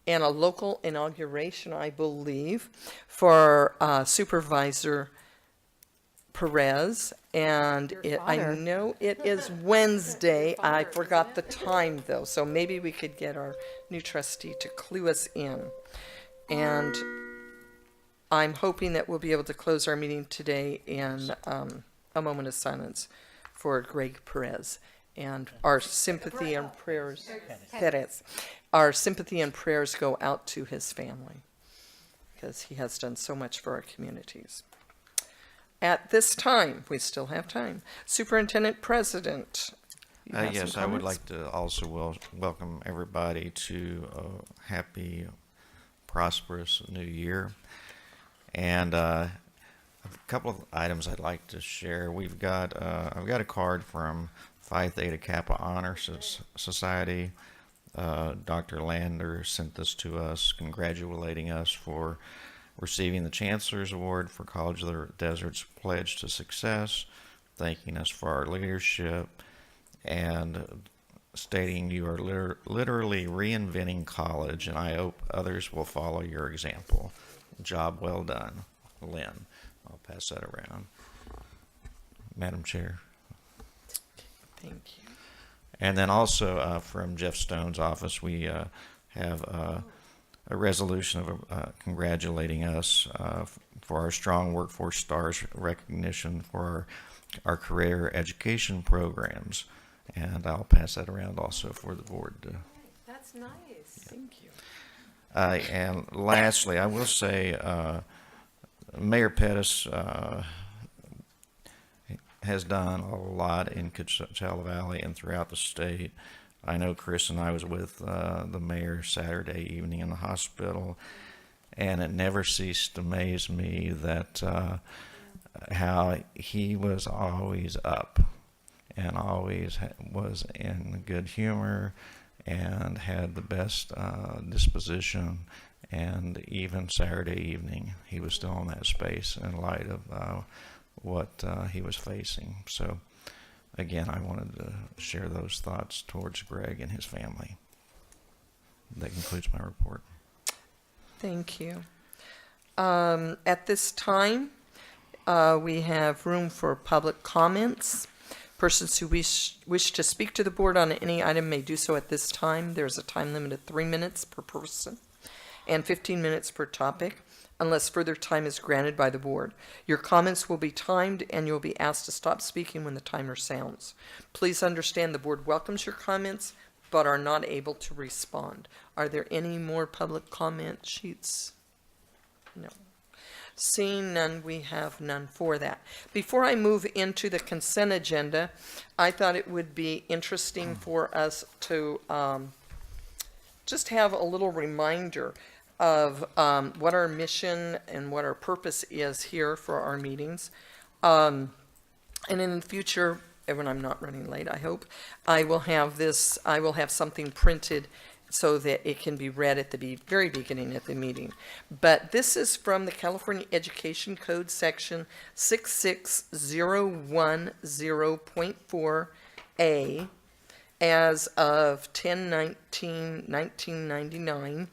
a local inauguration, I believe, for Supervisor Perez. And I know it is Wednesday. I forgot the time, though, so maybe we could get our new trustee to clue us in. And I'm hoping that we'll be able to close our meeting today in a moment of silence for Greg Perez. And our sympathy and prayers, Perez, our sympathy and prayers go out to his family because he has done so much for our communities. At this time, we still have time. Superintendent President. you have some Yes, I would comments? like to also welcome everybody to a happy, prosperous new year. And a couple of items I'd like to share. I've got a card from Phi Theta Kappa Honor Society. Dr. Lander sent this to us, congratulating us for receiving the Chancellor's Award for College of the Desert's Pledge to Success, thanking us for our leadership, and stating you are literally reinventing college, and I hope others will follow your example. Job well done, Lynn. I'll pass that around. Madam Chair. Thank you. And then also from Jeff Stone's office, we have a resolution of congratulating us for our strong workforce stars recognition for our career education programs. And I'll pass that around also for the board to. That's nice. Thank you. And lastly, I will say Mayor Pettis has done a lot in Coachella Valley and throughout the state. I know Chris and I was with the mayor Saturday evening in the hospital, and it never ceased to amaze me that how he was always up and always was in good humor and had the best disposition. And even Saturday evening, he was still in that space in light of what he was facing. So, again, I wanted to share those thoughts towards Greg and his family. That concludes my report. Thank you. At this time, we have room for public comments. Persons who wish to speak to the board on any item may do so at this time. There's a time limit of 3 minutes per person and 15 minutes per topic, unless further time is granted by the board. Your comments will be timed, and you'll be asked to stop speaking when the timer sounds. Please understand the board welcomes your comments, but are not able to respond. Are there any more public comment sheets? No. Seeing none, we have none for that. Before I move into the consent agenda, I thought it would be interesting for us to just have a little reminder of what our mission and what our purpose is here for our meetings. And in the future, when I'm not running late, I hope, I will have something printed so that it can be read at the very beginning of the meeting. But this is from the California Education Code section 66010.4A as of 10/19/1999.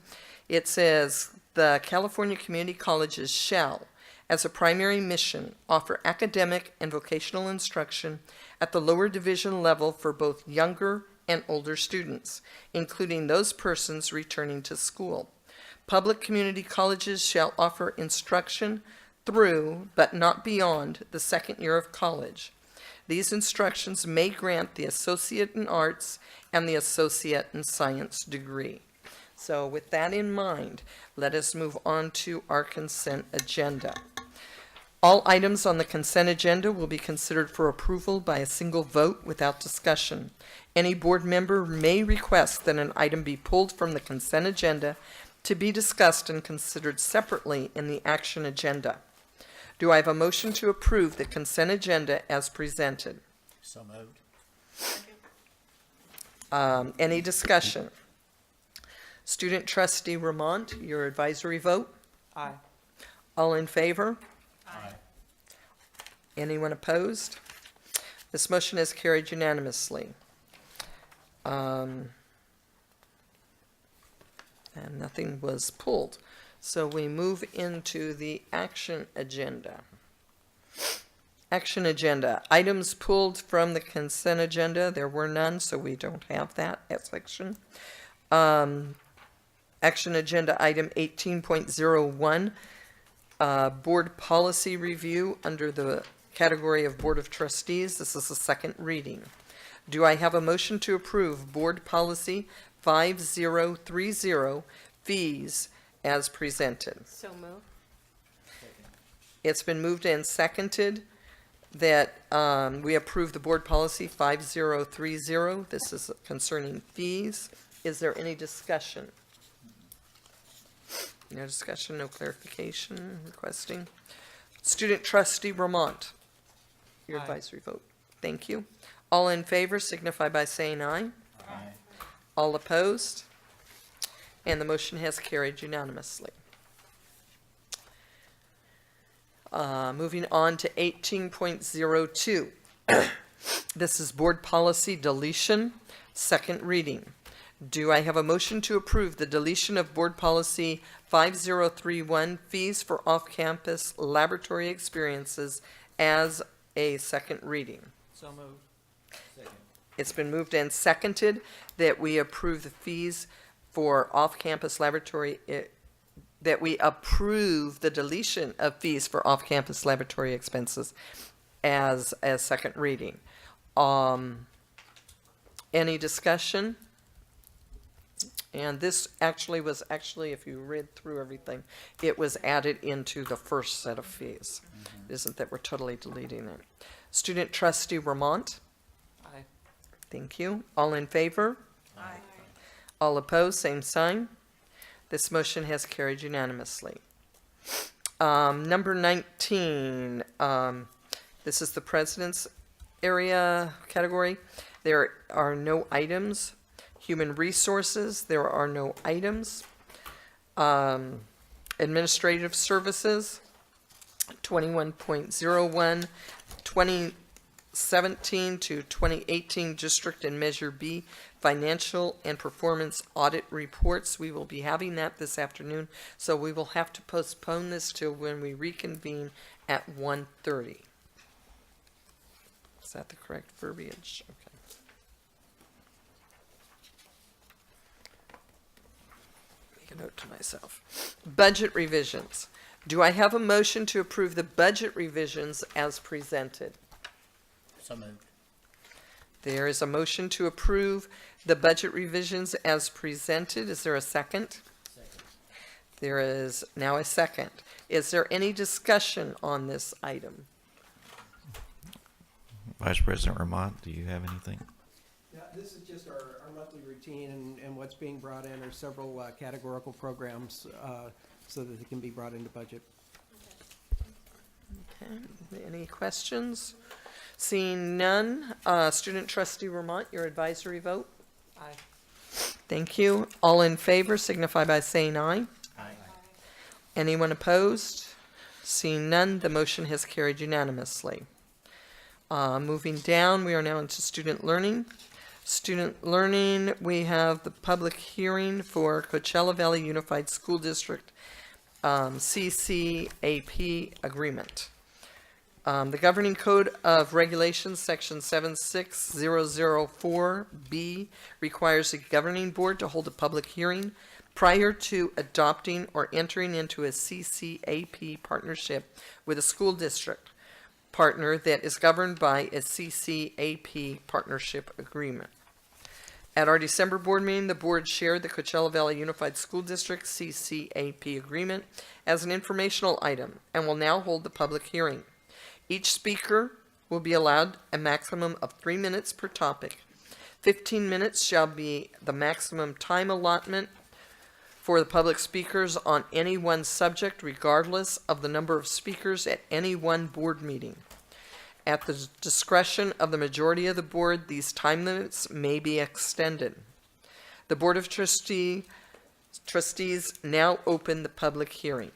It says, the California community colleges shall, as a primary mission, offer academic and vocational instruction at the lower division level for both younger and older students, including those persons returning to school. Public community colleges shall offer instruction through, but not beyond, the second year of college. These instructions may grant the Associate in Arts and the Associate in Science degree. So with that in mind, let us move on to our consent agenda. All items on the consent agenda will be considered for approval by a single vote without discussion. Any board member may request that an item be pulled from the consent agenda to be discussed and considered separately in the action agenda. Do I have a motion to approve the consent agenda as presented? So moved. Any discussion? Student Trustee Ramont, your advisory vote? Aye. All in favor? Aye. Anyone opposed? This motion is carried unanimously. And nothing was pulled. So we move into the action agenda. Action agenda. Items pulled from the consent agenda. There were none, so we don't have that section. Action agenda item 18.01, board policy review under the category of Board of Trustees. This is the second reading. Do I have a motion to approve Board Policy 5030, fees, as presented? So moved. It's been moved and seconded that we approve the Board Policy 5030. This is concerning fees. Is there any discussion? No discussion, no clarification, requesting. Student Trustee Ramont, your Aye. advisory vote. Thank you. All in favor signify by saying aye. Aye. All opposed? And the motion has carried unanimously. Moving on to 18.02. This is Board Policy Deletion, second reading. Do I have a motion to approve the deletion of Board Policy 5031, fees for off-campus laboratory experiences, as a second reading? So moved. It's been moved and seconded that we approve the fees for off-campus laboratory, that we approve the deletion of fees for off-campus laboratory expenses as a second reading. Any discussion? And this was actually, if you read through everything, it was added into the first set of fees. It isn't that we're totally deleting it. Student Trustee Ramont? Aye. Thank you. All in favor? Aye. All opposed, same sign. This motion has carried unanimously. Number 19, this is the President's area category. There are no items. Human Resources, there are no items. Administrative Services, 21.01, 2017 to 2018 District and Measure B Financial and Performance Audit Reports. We will be having that this afternoon, so we will have to postpone this till when we reconvene at 1:30. Is that the correct verbiage? Okay. Make a note to myself. Budget revisions. Do I have a motion to approve the budget revisions as presented? So moved. There is a motion to approve the budget revisions as presented. Is there a second? Second. There is now a second. Is there any discussion on this item? Vice President Ramont, do you have anything? Yeah, this is just our monthly routine, and what's being brought in are several categorical programs so that they can be brought into budget. Okay, any questions? Seeing none, Student Trustee Ramont, your advisory vote? Aye. Thank you. All in favor signify by saying aye. Aye. Anyone opposed? Seeing none, the motion has carried unanimously. Moving down, we are now into student learning. Student learning, we have the public hearing for Coachella Valley Unified School District CCAP agreement. The Governing Code of Regulations, Section 76004B, requires the governing board to hold a public hearing prior to adopting or entering into a CCAP partnership with a school district partner that is governed by a CCAP partnership agreement. At our December board meeting, the board shared the Coachella Valley Unified School District CCAP agreement as an informational item and will now hold the public hearing. Each speaker will be allowed a maximum of 3 minutes per topic. 15 minutes shall be the maximum time allotment for the public speakers on any one subject, regardless of the number of speakers at any one board meeting. At the discretion of the majority of the board, these time limits may be extended. The Board of Trustees now open the public hearing.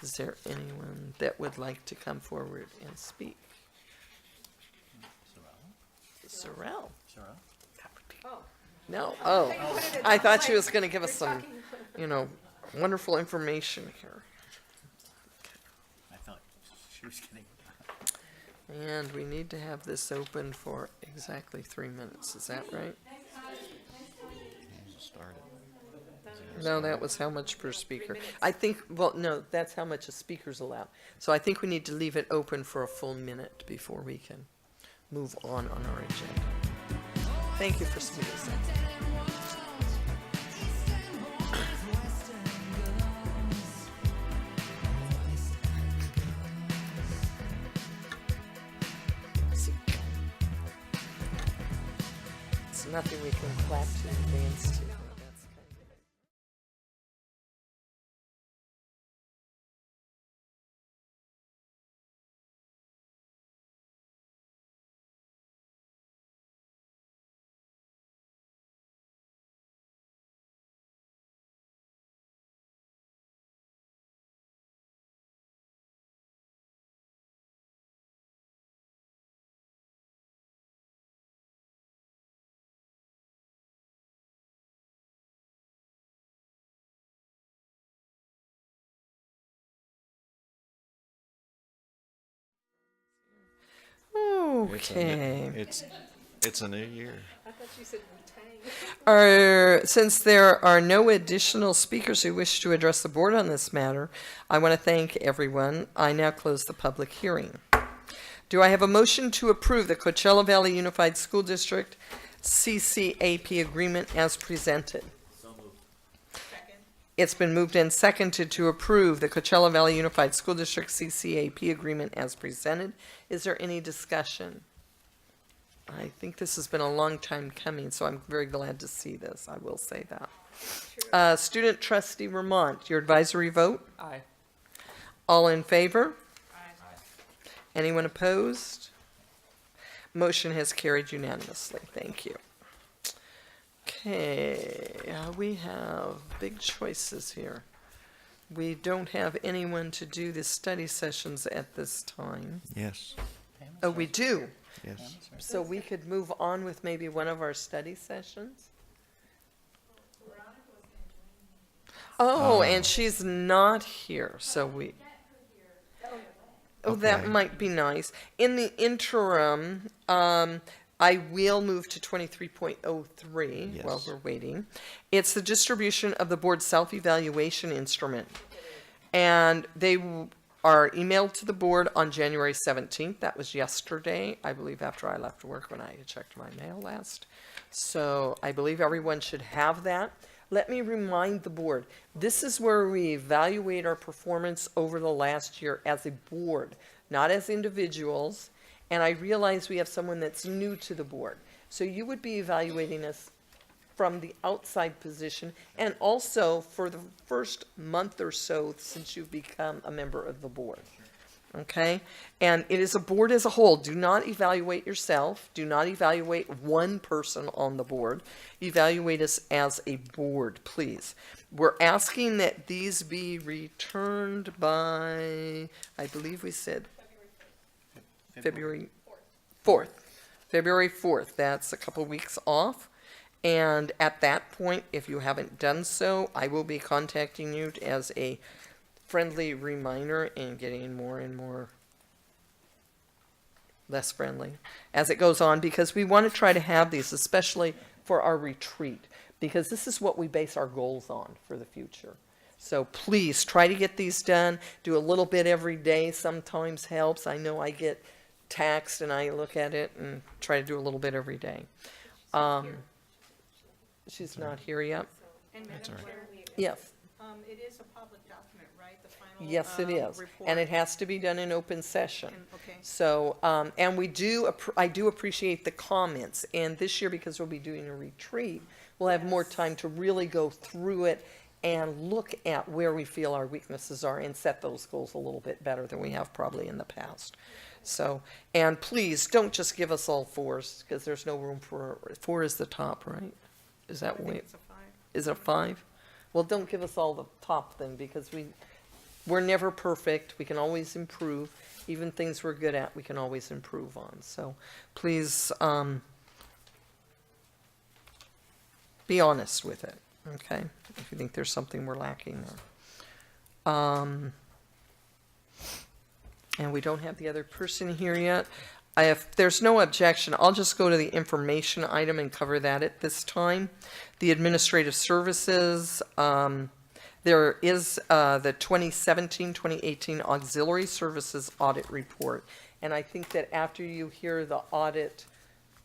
Is there anyone that would like to come forward and speak? Sorrel. No, oh, I thought she was gonna give us some, wonderful information here. I thought she was getting. And we need to have this open for exactly 3 minutes, is that right? No, that was how much per speaker. I think, no, that's how much a speaker's allowed. So I think we need to leave it open for a full minute before we can move on our agenda. Thank you for speaking. It's nothing we can clap to and dance to. Okay. It's a new year. I thought you said Wu-Tang. Since there are no additional speakers who wish to address the board on this matter, I want to thank everyone. I now close the public hearing. Do I have a motion to approve the Coachella Valley Unified School District CCAP agreement as presented? So moved. Second. It's been moved and seconded to approve the Coachella Valley Unified School District CCAP agreement as presented. Is there any discussion? I think this has been a long time coming, so I'm very glad to see this. I will say that. Student Trustee Vermont, your advisory vote? Aye. All in favor? Aye. Anyone opposed? Motion has carried unanimously. Thank you. Okay, we have big choices here. We don't have anyone to do the study sessions at this time. Yes. Oh, we do? Yes. So we could move on with maybe one of our study sessions? Oh, and she's not here, so we... Oh, that Okay. might be nice. In the interim, I will move to 23.03 while Yes. we're waiting. It's the distribution of the board's self-evaluation instrument. And they are emailed to the board on January 17th. That was yesterday, I believe, after I left work when I checked my mail last. So I believe everyone should have that. Let me remind the board, this is where we evaluate our performance over the last year as a board, not as individuals. And I realize we have someone that's new to the board. So you would be evaluating us from the outside position and also for the first month or so since you've become a member of the board. Okay? And it is a board as a whole. Do not evaluate yourself. Do not evaluate one person on the board. Evaluate us as a board, please. We're asking that these be returned by, I believe we said February 4th. February 4th. That's a couple weeks off. And at that point, if you haven't done so, I will be contacting you as a friendly reminder and getting more and more less friendly as it goes on, because we want to try to have these, especially for our retreat, because this is what we base our goals on for the future. So please try to get these done. Do a little bit every day. Sometimes helps. I know I get taxed and I look at it and try to do a little bit every day. She's not here yet. And That's Madam all right. Chair, Yes. it is a public document, right? The final Yes, it is. report. And it has to be done in open session. Okay. So, and I do appreciate the comments. And this year, because we'll be doing a retreat, we'll have more time to really go through it and look at where we feel our weaknesses are and set those goals a little bit better than we have probably in the past. So, and please don't just give us all 4s, because there's no room for, 4 is the top, right? Is that way? It's a 5. Is it a 5? Well, don't give us all the top thing, because we're never perfect. We can always improve. Even things we're good at, we can always improve on. So please be honest with it, okay? If you think there's something we're lacking there. And we don't have the other person here yet. If there's no objection, I'll just go to the information item and cover that at this time. The administrative services, there is the 2017-2018 auxiliary services audit report. And I think that after you hear the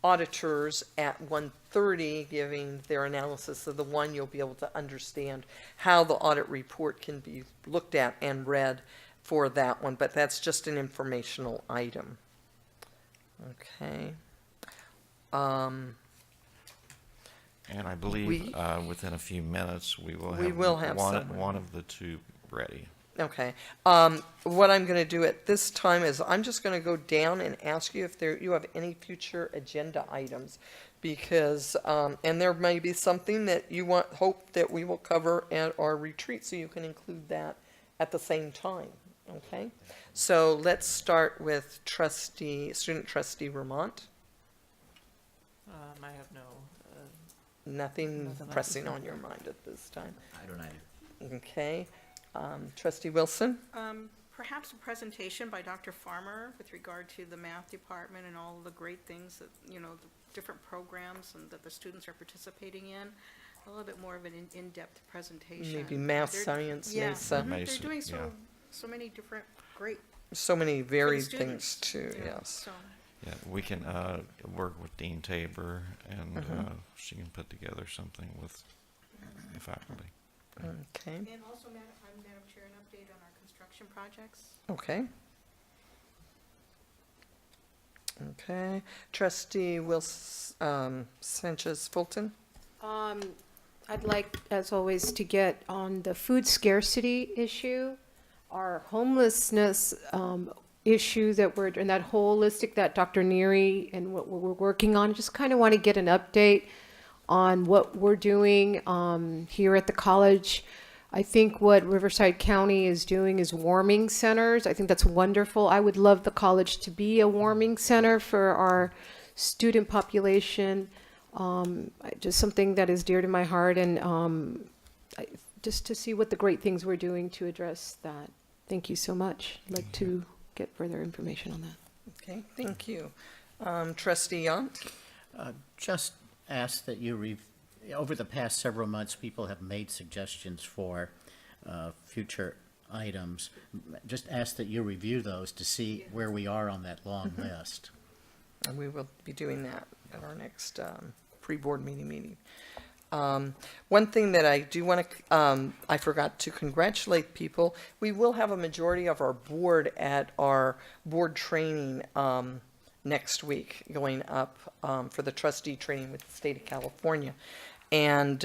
auditors at 1:30 giving their analysis of the one, you'll be able to understand how the audit report can be looked at and read for that one. But that's just an informational item. Okay. And I believe within a few minutes, we will have one of the 2 ready. Okay. What I'm going to do at this time is I'm just going to go down and ask you if you have any future agenda items, because and there may be something that you hope that we will cover at our retreat, so you can include that at the same time. Okay. So let's start with student trustee Vermont. I have Nothing pressing on your mind at this time. I don't either. Okay. Trustee Wilson? Perhaps a presentation by Dr. Farmer with regard to the math department and all the great things that, the different programs and that the students are participating in. A little bit more of an in-depth presentation. Maybe math, science, MESA. They're doing so many different great. So many varied students. things too, Yeah, yes. so. Yeah, we can work with Dean Tabor, and she can put together something with the faculty. Okay. And also, Madam Chair, an update on our construction projects. Okay. Okay. Trustee Wilson, Sanchez Fulton? I'd like, as always, to get on the food scarcity issue, our homelessness issue and that holistic that Dr. Neary and what we're working on. Just kind of want to get an update on what we're doing here at the college. I think what Riverside County is doing is warming centers. I think that's wonderful. I would love the college to be a warming center for our student population. Just something that is dear to my heart, and just to see what the great things we're doing to address that. Thank you so much. I'd like to get further information on that. Okay, thank you. Trustee Yant? Just ask that you over the past several months, people have made suggestions for future items. Just ask that you review those to see where we are on that long list. And we will be doing that at our next pre-board meeting. One thing that I do want to, I forgot to congratulate people. We will have a majority of our board at our board training next week, going up for the trustee training with the state of California. And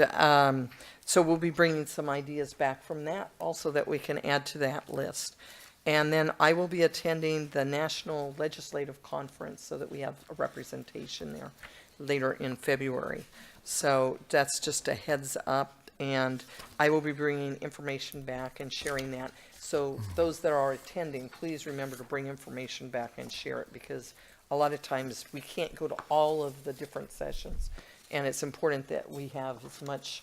so we'll be bringing some ideas back from that also that we can add to that list. And then I will be attending the National Legislative Conference so that we have a representation there later in February. So that's just a heads up, and I will be bringing information back and sharing that. So those that are attending, please remember to bring information back and share it, because a lot of times we can't go to all of the different sessions, and it's important that we have as much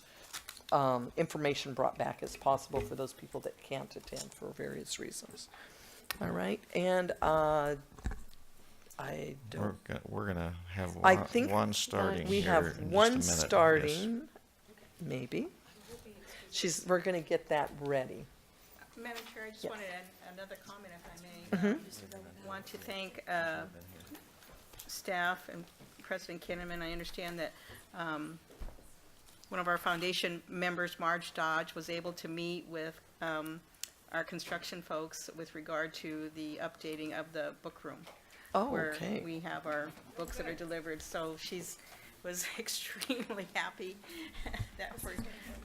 information brought back as possible for those people that can't attend for various reasons. All right, and I don't. We're gonna have I one, think one starting we here have in one just a minute. starting, maybe. We're going to get that ready. Madam Chair, I just Yes. wanted another comment, if I may. Want to thank staff and President Kinnaman, I understand that one of our foundation members, Marge Dodge, was able to meet with our construction folks with regard to the updating of the book room. Oh, where okay. we have our books that are delivered. So was extremely happy that we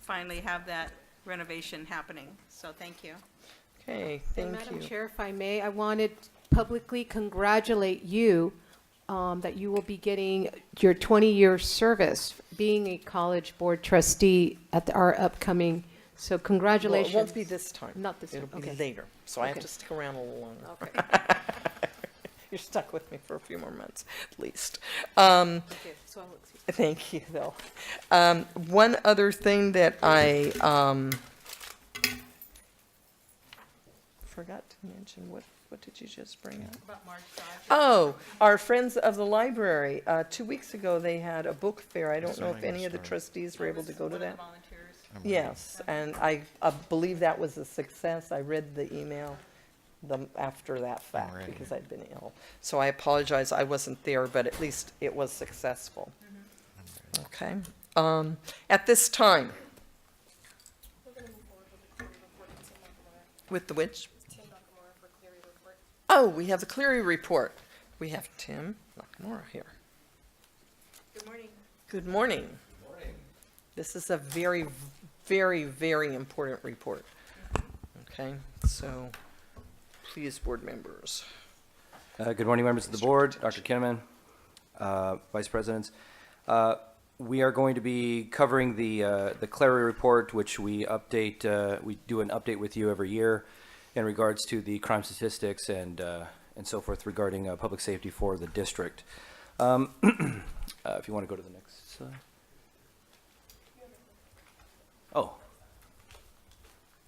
finally have that renovation happening. So thank you. Okay, And thank Madam you. Chair, if I may, I wanted to publicly congratulate you that you will be getting your 20-year service being a college board trustee at our upcoming, so congratulations. Well, it won't be this time. Not this It'll time, be okay. later, so I have Okay. to stick around a little longer. Okay. You're stuck with me for a few more months, at least. Okay, so I'll excuse. Thank you, though. One other thing that I forgot to mention, what did you just bring up? About Marge Dodge. Oh, our friends of the library. 2 weeks ago, they had a book fair. I don't know if any of the trustees were able to go to that. Yes, and I believe that was a success. I read the email after that fact ready. because I'd been ill. So I apologize, I wasn't there, but at least it was successful. Okay. At this time. With the which? Oh, we have the Cleary report. We have Tim Nakamura here. Good morning. Good morning. This is a very, very, very important report. Okay, so please, board members. Good morning, members of the board, Dr. Kinnaman, vice presidents. We are going to be covering the Cleary report, which we update. We do an update with you every year in regards to the crime statistics and so forth regarding public safety for the district. If you want to go to the next slide. Oh.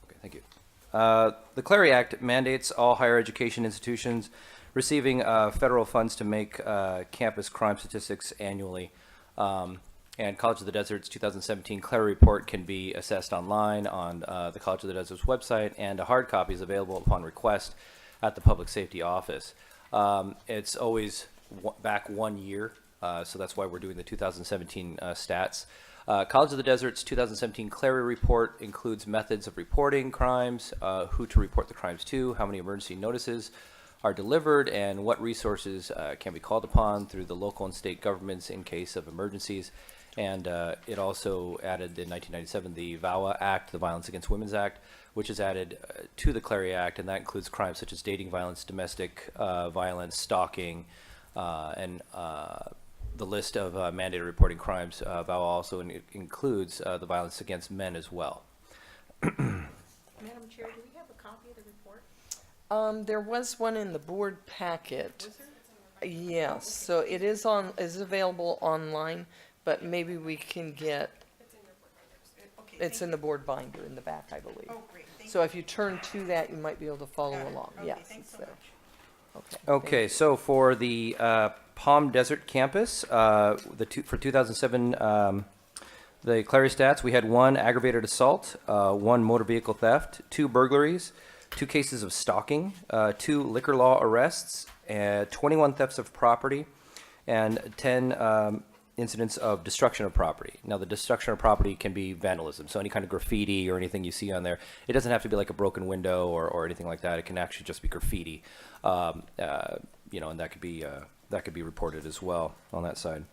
Okay, thank you. The Cleary Act mandates all higher education institutions receiving federal funds to make campus crime statistics annually. And College of the Desert's 2017 Cleary report can be assessed online on the College of the Desert's website, and a hard copy is available upon request at the Public Safety Office. It's always back 1 year, so that's why we're doing the 2017 stats. College of the Desert's 2017 Cleary report includes methods of reporting crimes, who to report the crimes to, how many emergency notices are delivered, and what resources can be called upon through the local and state governments in case of emergencies. And it also added in 1997 the VAWA Act, the Violence Against Women's Act, which is added to the Cleary Act, and that includes crimes such as dating violence, domestic violence, stalking, and the list of mandated reporting crimes. VAWA also includes the violence against men as well. Madam Chair, do we have a copy of the report? There was one in the board packet. Yes, so it is available online, but maybe we can get, it's in the board binder in the back, I believe. Oh, great. Thank So if you turn to that, you might be able to follow along. Okay, Yes, thanks it's so there. much. Okay. Okay, so for the Palm Desert campus, for 2007, the Cleary stats, we had 1 aggravated assault, 1 motor vehicle theft, 2 burglaries, 2 cases of stalking, 2 liquor law arrests, 21 thefts of property, and 10 incidents of destruction of property. Now, the destruction of property can be vandalism, so any kind of graffiti or anything you see on there. It doesn't have to be like a broken window or anything like that. It can actually just be graffiti, and that could be reported as well on that side.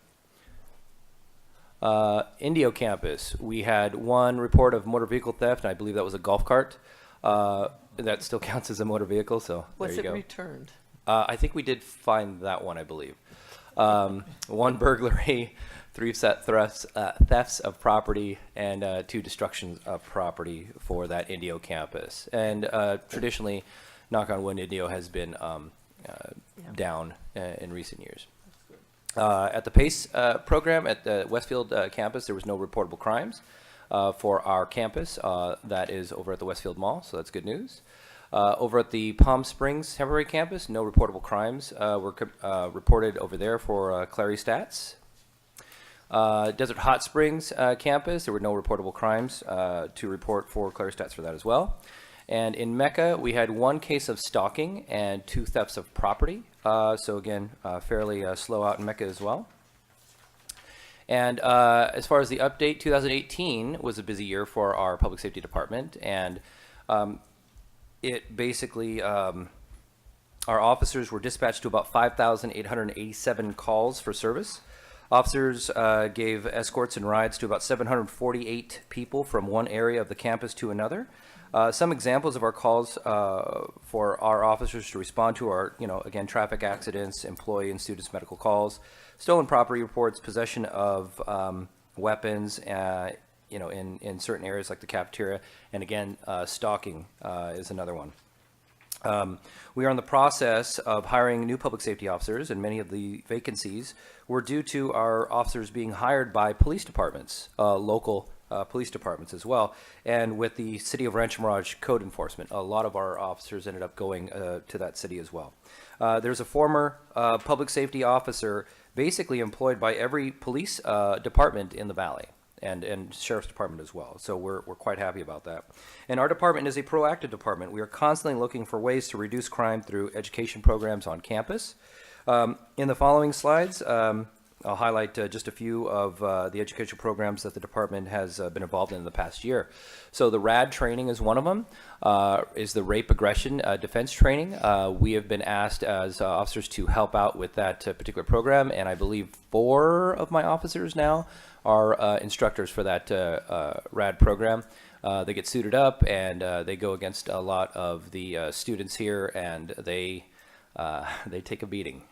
Indio campus, we had 1 report of motor vehicle theft, and I believe that was a golf cart. That still counts as a motor vehicle, so there Was you it go. returned? I think we did find that one, I believe. 1 burglary, 3 thefts of property, and 2 destructions of property for that Indio campus. And traditionally, knock on wood, Indio has been down in recent years. At the PACE program at the Westfield campus, there was no reportable crimes for our campus. That is over at the Westfield Mall, so that's good news. Over at the Palm Springs temporary campus, no reportable crimes were reported over there for Cleary stats. Desert Hot Springs campus, there were no reportable crimes to report for Cleary stats for that as well. And in Mecca, we had 1 case of stalking and 2 thefts of property. So again, fairly slow out in Mecca as well. And as far as the update, 2018 was a busy year for our public safety department, and it basically, our officers were dispatched to about 5,887 calls for service. Officers gave escorts and rides to about 748 people from one area of the campus to another. Some examples of our calls for our officers to respond to are, again, traffic accidents, employee and students medical calls, stolen property reports, possession of weapons, in certain areas like the cafeteria, and again, stalking is another one. We are in the process of hiring new public safety officers, and many of the vacancies were due to our officers being hired by police departments, local police departments as well. And with the city of Rancho Mirage code enforcement, a lot of our officers ended up going to that city as well. There's a former public safety officer basically employed by every police department in the valley, and sheriff's department as well. So we're quite happy about that. And our department is a proactive department. We are constantly looking for ways to reduce crime through education programs on campus. In the following slides, I'll highlight just a few of the educational programs that the department has been involved in the past year. So the RAD training is one of them, is the rape aggression defense training. We have been asked as officers to help out with that particular program, and I believe 4 of my officers now are instructors for that RAD program. They get suited up and they go against a lot of the students here, and they take a beating.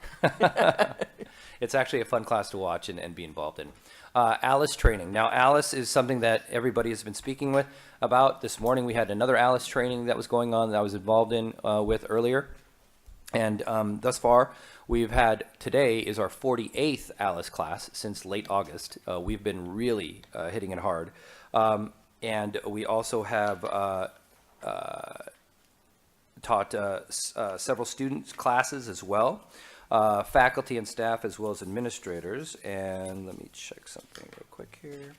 It's actually a fun class to watch and be involved in. ALICE training. Now, ALICE is something that everybody has been speaking with about. This morning we had another ALICE training that was going on that I was involved in with earlier. And thus far, we've had, today is our 48th ALICE class since late August. We've been really hitting it hard. And we also have taught several students classes as well, faculty and staff as well as administrators. And let me check something real quick here.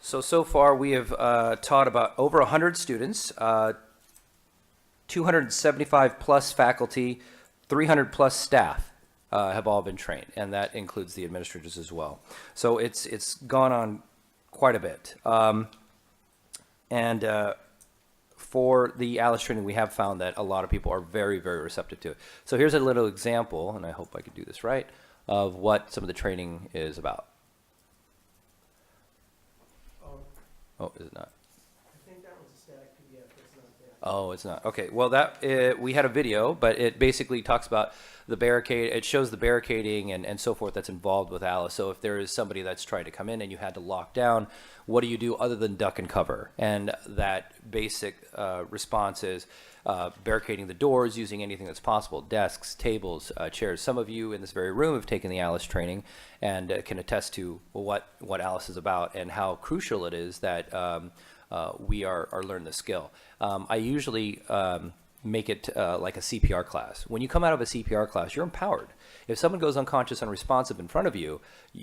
So far we have taught about over 100 students, 275 plus faculty, 300 plus staff have all been trained, and that includes the administrators as well. So it's gone on quite a bit. For the ALICE training, we have found that a lot of people are very, very receptive to it. So here's a little example, and I hope I can do this right, of what some of the training is about. Oh, is it not? I think that was a static PDF. It's not there. Oh, it's not. Okay. Well, that we had a video, but it basically talks about the barricade. It shows the barricading and so forth that's involved with ALICE. So if there is somebody that's trying to come in and you had to lock down, what do you do other than duck and cover? And that basic response is barricading the doors using anything that's possible, desks, tables, chairs. Some of you in this very room have taken the ALICE training and can attest to what ALICE is about and how crucial it is that we are learning the skill. I usually make it like a CPR class. When you come out of a CPR class, you're empowered. If someone goes unconscious, unresponsive in front of you,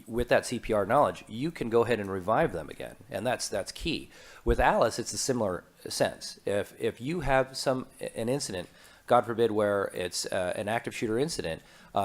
with that CPR knowledge, you can go ahead and revive them again, and that's key. With ALICE, it's a similar sense. If you have an incident, God forbid, where it's an active shooter incident,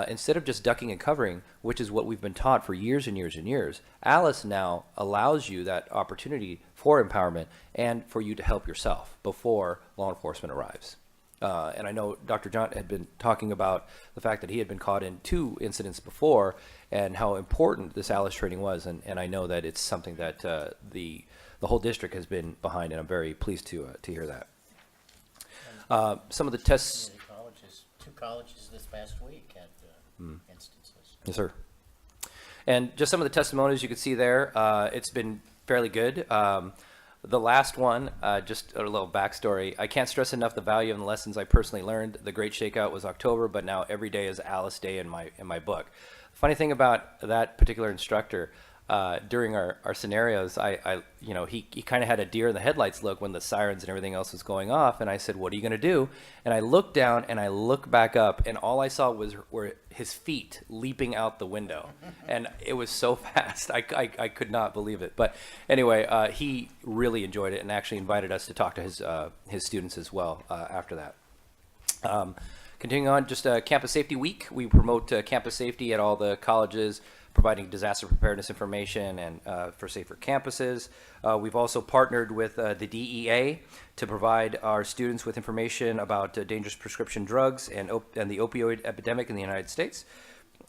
instead of just ducking and covering, which is what we've been taught for years and years and years, ALICE now allows you that opportunity for empowerment and for you to help yourself before law enforcement arrives. And I know Dr. John had been talking about the fact that he had been caught in 2 incidents before and how important this ALICE training was. And I know that it's something that the whole district has been behind, and I'm very pleased to hear that. Some of the tests. Two colleges this past week had instances. Yes, sir. And just some of the testimonies you can see there. It's been fairly good. The last one, just a little backstory. I can't stress enough the value of the lessons I personally learned. The Great Shakeout was October, but now every day is ALICE Day in my book. Funny thing about that particular instructor, during our scenarios, he kind of had a deer in the headlights look when the sirens and everything else was going off, and I said, "What are you going to do?" And I looked down and I looked back up, and all I saw were his feet leaping out the window, and it was so fast. I could not believe it. But anyway, he really enjoyed it and actually invited us to talk to his students as well after that. Continuing on, just Campus Safety Week. We promote campus safety at all the colleges, providing disaster preparedness information and for safer campuses. We've also partnered with the DEA to provide our students with information about dangerous prescription drugs and the opioid epidemic in the United States.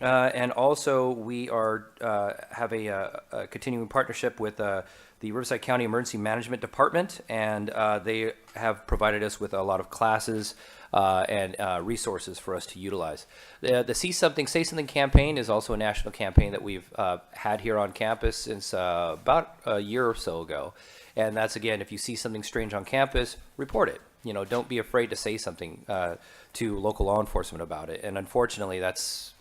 And also, we have a continuing partnership with the Riverside County Emergency Management Department, and they have provided us with a lot of classes and resources for us to utilize. The See Something, Say Something campaign is also a national campaign that we've had here on campus since about a year or so ago. And that's, again, if you see something strange on campus, report it. You know, don't be afraid to say something to local law enforcement about it. And unfortunately, that's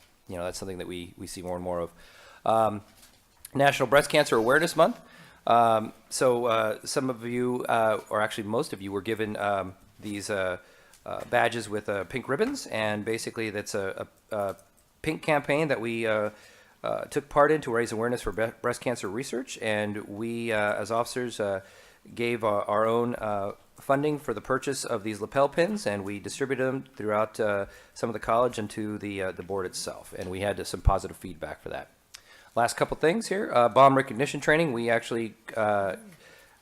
something that we see more and more of. National Breast Cancer Awareness Month. So some of you, or actually most of you, were given these badges with pink ribbons, and basically that's a pink campaign that we took part in to raise awareness for breast cancer research, and we, as officers, gave our own funding for the purchase of these lapel pins, and we distributed them throughout some of the college and to the board itself, and we had some positive feedback for that. Last couple things here, bomb recognition training. We actually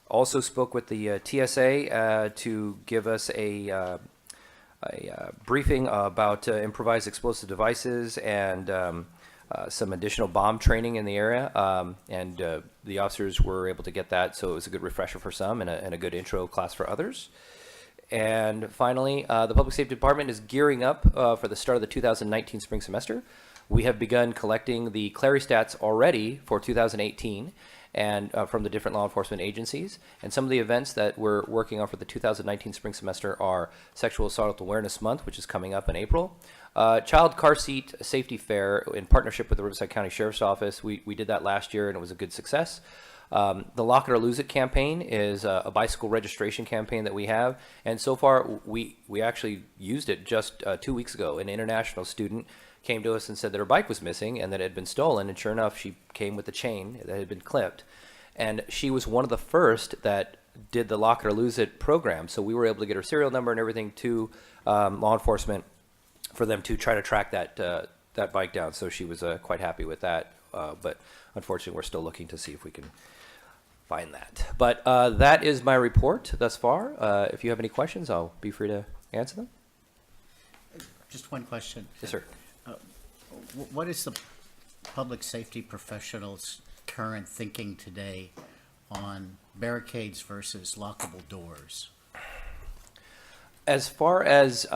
also spoke with the TSA to give us a briefing about improvised explosive devices and some additional bomb training in the area, and the officers were able to get that, so it was a good refresher for some and a good intro class for others. And finally, the Public Safety Department is gearing up for the start of the 2019 spring semester. We have begun collecting the Clary stats already for 2018 and from the different law enforcement agencies. And some of the events that we're working on for the 2019 spring semester are Sexual Assault Awareness Month, which is coming up in April. Child Car Seat Safety Fair in partnership with the Riverside County Sheriff's Office. We did that last year and it was a good success. The Lock It or Lose It campaign is a bicycle registration campaign that we have. And so far, we actually used it just 2 weeks ago. An international student came to us and said that her bike was missing and that it had been stolen, and sure enough, she came with a chain that had been clipped. And she was one of the first that did the Lock It or Lose It program, so we were able to get her serial number and everything to law enforcement for them to try to track that bike down. So she was quite happy with that, but unfortunately, we're still looking to see if we can find that. But that is my report thus far. If you have any questions, I'll be free to answer them. Just one question. Yes, sir. What is the public safety professionals' current thinking today on barricades versus lockable doors? As far as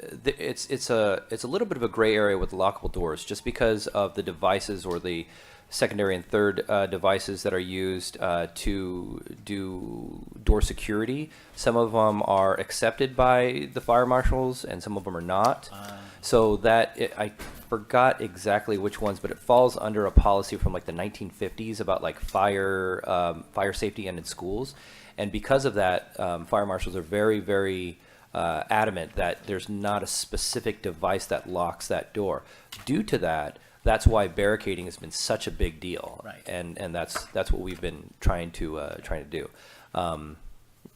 it's a little bit of a gray area with the lockable doors, just because of the devices or the secondary and third devices that are used to do door security. Some of them are accepted by the fire marshals and some of them are not. So I forgot exactly which ones, but it falls under a policy from like the 1950s about like fire safety and in schools. And because of that, fire marshals are very, very adamant that there's not a specific device that locks that door. Due to that, that's why barricading has been such a big deal, right? And that's what we've been trying to do.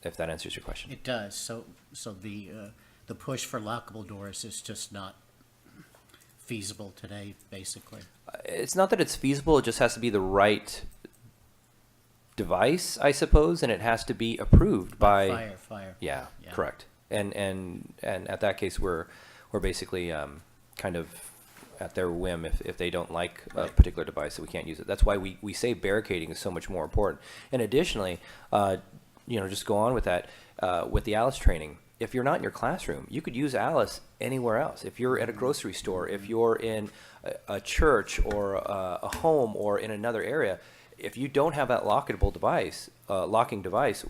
If that answers your question. It does. So the push for lockable doors is just not feasible today, basically. It's not that it's feasible; it just has to be the right device, I suppose, and it has to be approved by fire. Yeah, correct. And at that case, we're basically kind of at their whim if they don't like a particular device that we can't use it. That's why we say barricading is so much more important. And additionally, just go on with that, with the Alice training, if you're not in your classroom, you could use Alice anywhere else. If you're at a grocery store, if you're in a church or a home or in another area, if you don't have that locking device,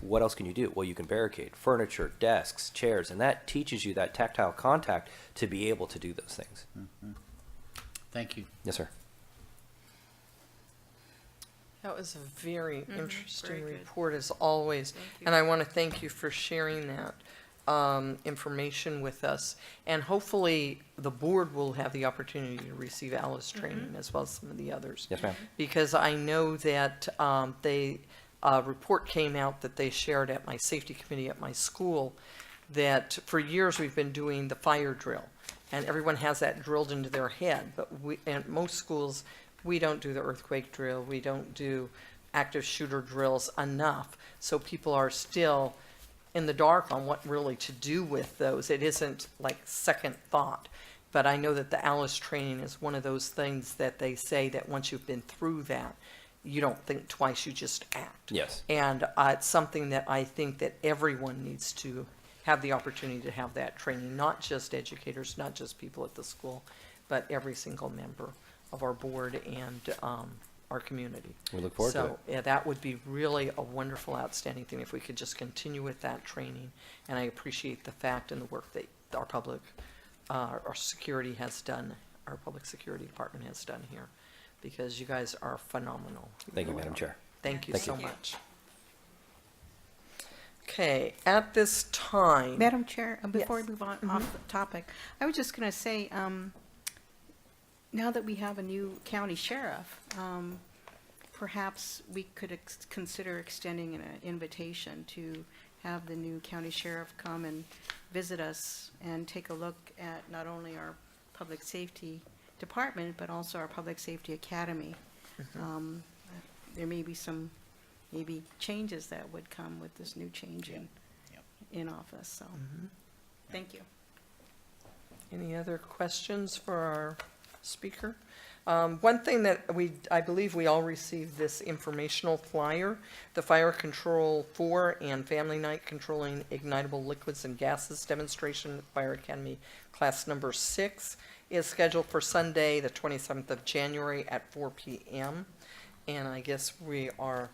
what else can you do? Well, you can barricade furniture, desks, chairs, and that teaches you that tactile contact to be able to do those things. Mm-hmm. Thank you. Yes, sir. That was a very interesting report, as always, and I want to thank you for sharing that information with us. And hopefully, the board will have the opportunity to receive Alice training as well as some of the others. Yes, ma'am. Because I know that report came out that they shared at my safety committee at my school that for years we've been doing the fire drill, and everyone has that drilled into their head, but and most schools, we don't do the earthquake drill, we don't do active shooter drills enough, so people are still in the dark on what really to do with those. It isn't like second thought. But I know that the ALICE training is one of those things that they say that once you've been through that, you don't think twice, you just act. Yes. And it's something that I think that everyone needs to have the opportunity to have that training, not just educators, not just people at the school, but every single member of our board and our community. We look forward to it. So yeah, that would be really a wonderful, outstanding thing if we could just continue with that training. And I appreciate the fact and the work that our public our security has done, our public security department has done here, because you guys are phenomenal. Thank you, Madam Chair. Thank you Thank so you. much. Okay, at this time. Madam Chair, before Yes. we move on off the topic, I was just going to say, now that we have a new county sheriff, perhaps we could consider extending an invitation to have the new county sheriff come and visit us and take a look at not only our public safety department, but also our public safety academy. There may be some changes that would come with this new change in office, so, thank you. Any other questions for our speaker? One thing that I believe we all received this informational flyer, the Fire Control 4 and Family Night Controlling Ignitable Liquids and Gases demonstration at Fire Academy class number 6 is scheduled for Sunday, the 27th of January at 4 p.m. And I guess we are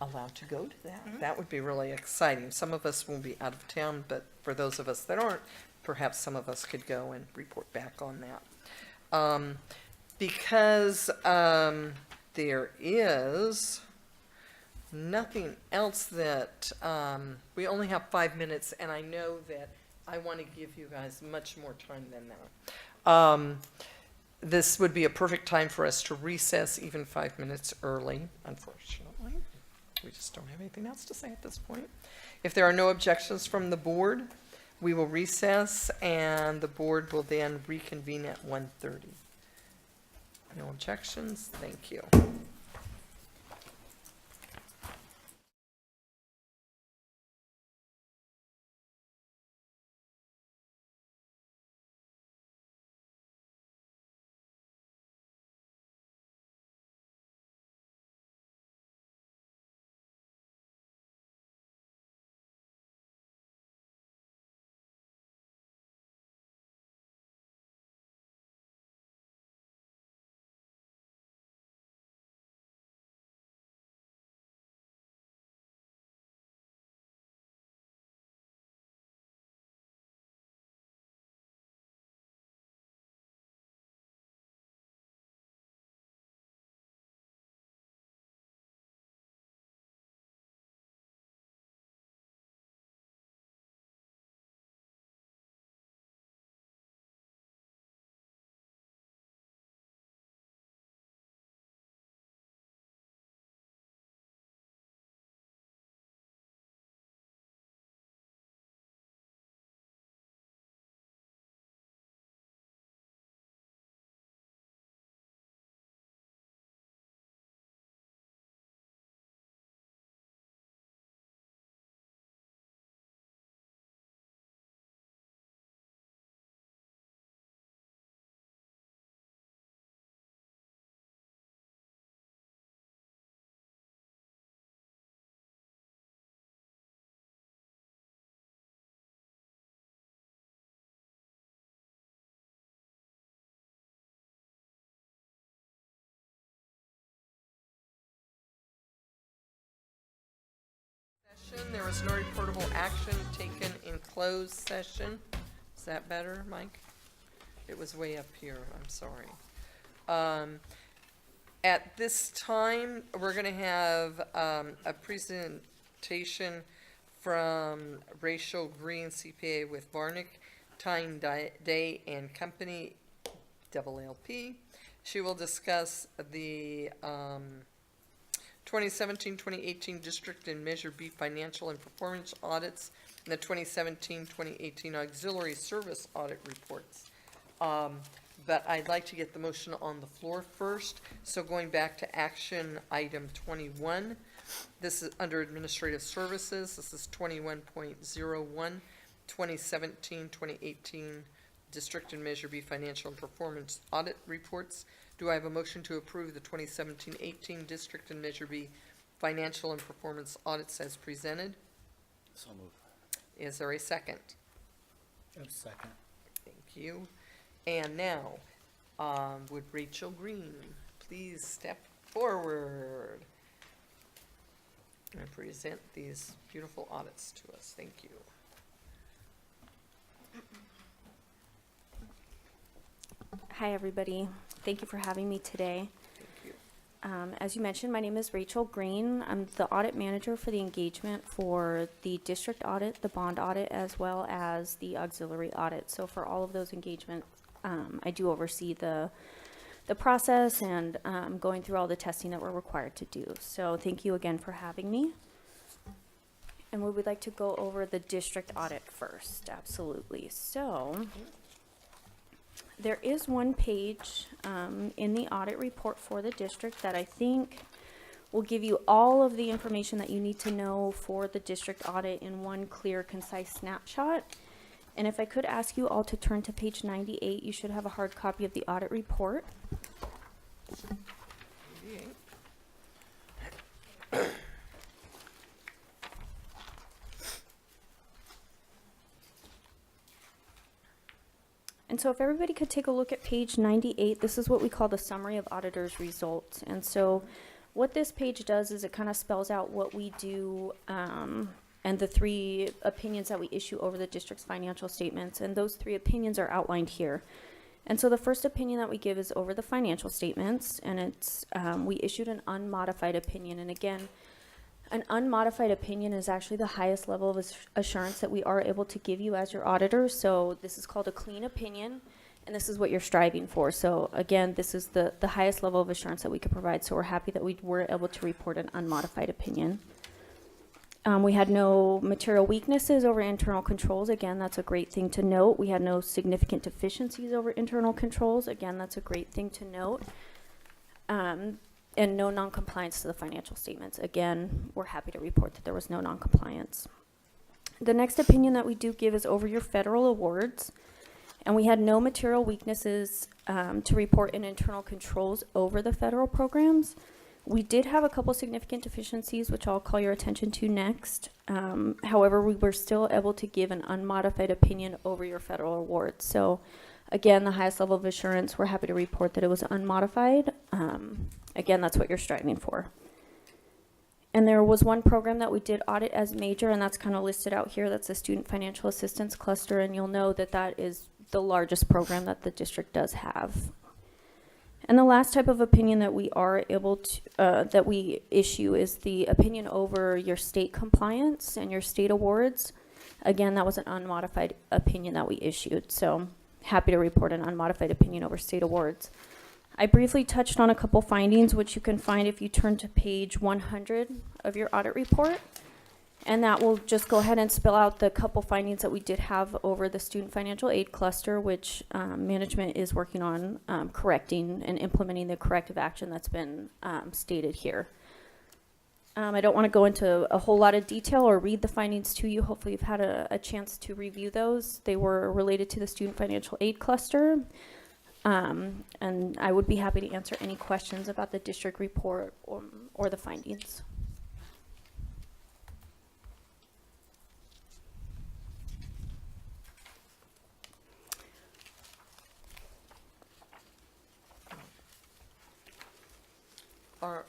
allowed to go to that. That would be really exciting. Some of us will be out of town, but for those of us that aren't, perhaps some of us could go and report back on that. Because there is nothing else that, we only have 5 minutes, and I know that I want to give you guys much more time than that. This would be a perfect time for us to recess even 5 minutes early, unfortunately. We just don't have anything else to say at this point. If there are no objections from the board, we will recess, and the board will then reconvene at 1:30. No objections? Thank you. There was no reportable action taken in closed session. Is that better, Mike? It was way up here, I'm sorry. At this time, we're gonna have a presentation from Rachel Green, CPA with Varnick, Time Day and Company, LLP. She will discuss the 2017-2018 District and Measure B Financial and Performance Audits, and the 2017-2018 Auxiliary Service Audit Reports. But I'd like to get the motion on the floor first. So going back to action item 21, this is under Administrative Services. This is 21.01, 2017-2018 District and Measure B Financial and Performance Audit Reports. Do I have a motion to approve the 2017-18 District and Measure B Financial and Performance Audits as presented? So moved. Is there a second? Second. Thank you. And now, would Rachel Green please step forward and present these beautiful audits to us? Thank you. Hi, everybody. Thank you for having me today. Thank you. As you mentioned, my name is Rachel Green. I'm the audit manager for the engagement for the district audit, the bond audit, as well as the auxiliary audit. So for all of those engagements, I do oversee the process and going through all the testing that we're required to do. So thank you again for having me. And we would like to go over the district audit first. Absolutely. So there is one page in the audit report for the district that I think will give you all of the information that you need to know for the district audit in one clear, concise snapshot. And if I could ask you all to turn to page 98, you should have a hard copy of the audit report. And so if everybody could take a look at page 98, this is what we call the summary of auditor's results. And so what this page does is it kind of spells out what we do and the 3 opinions that we issue over the district's financial statements. And those 3 opinions are outlined here. And so the first opinion that we give is over the financial statements, and it's we issued an unmodified opinion. And again, an unmodified opinion is actually the highest level of assurance that we are able to give you as your auditor. So this is called a clean opinion, and this is what you're striving for. So again, this is the highest level of assurance that we could provide. So we're happy that we were able to report an unmodified opinion. We had no material weaknesses over internal controls. Again, that's a great thing to note. We had no significant deficiencies over internal controls. Again, that's a great thing to note. And no non-compliance to the financial statements. Again, we're happy to report that there was no non-compliance. The next opinion that we do give is over your federal awards. And we had no material weaknesses to report in internal controls over the federal programs. We did have a couple significant deficiencies, which I'll call your attention to next. However, we were still able to give an unmodified opinion over your federal awards. So again, the highest level of assurance, we're happy to report that it was unmodified. Again, that's what you're striving for. And there was one program that we did audit as major, and that's kind of listed out here. That's the Student Financial Assistance Cluster, and you'll know that that is the largest program that the district does have. And the last type of opinion that we are able to, that we issue is the opinion over your state compliance and your state awards. Again, that was an unmodified opinion that we issued. So happy to report an unmodified opinion over state awards. I briefly touched on a couple findings, which you can find if you turn to page 100 of your audit report. And that will just go ahead and spell out the couple findings that we did have over the student financial aid cluster, which management is working on correcting and implementing the corrective action that's been stated here. I don't want to go into a whole lot of detail or read the findings to you. Hopefully you've had a chance to review those. They were related to the student financial aid cluster. And I would be happy to answer any questions about the district report or the findings. Are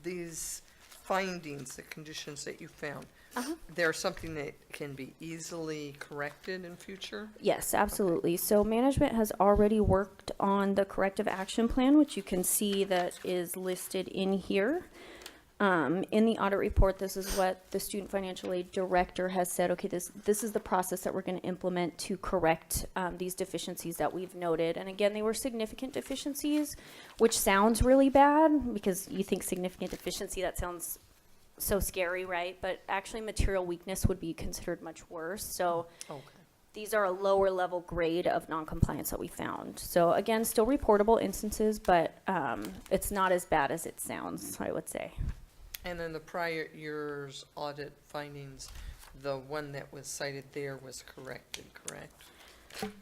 these findings, the conditions that you found, they're something that can be easily corrected in future? Yes, absolutely. So management has already worked on the corrective action plan, which you can see that is listed in here. In the audit report, this is what the student financial aid director has said, okay, this is the process that we're going to implement to correct these deficiencies that we've noted. And again, they were significant deficiencies, which sounds really bad because you think significant deficiency, that sounds so scary, right? But actually material weakness would be considered much worse. So these are a lower level grade of noncompliance that we found. So again, still reportable instances, but it's not as bad as it sounds, I would say. And then the prior year's audit findings, the one that was cited there was corrected, correct?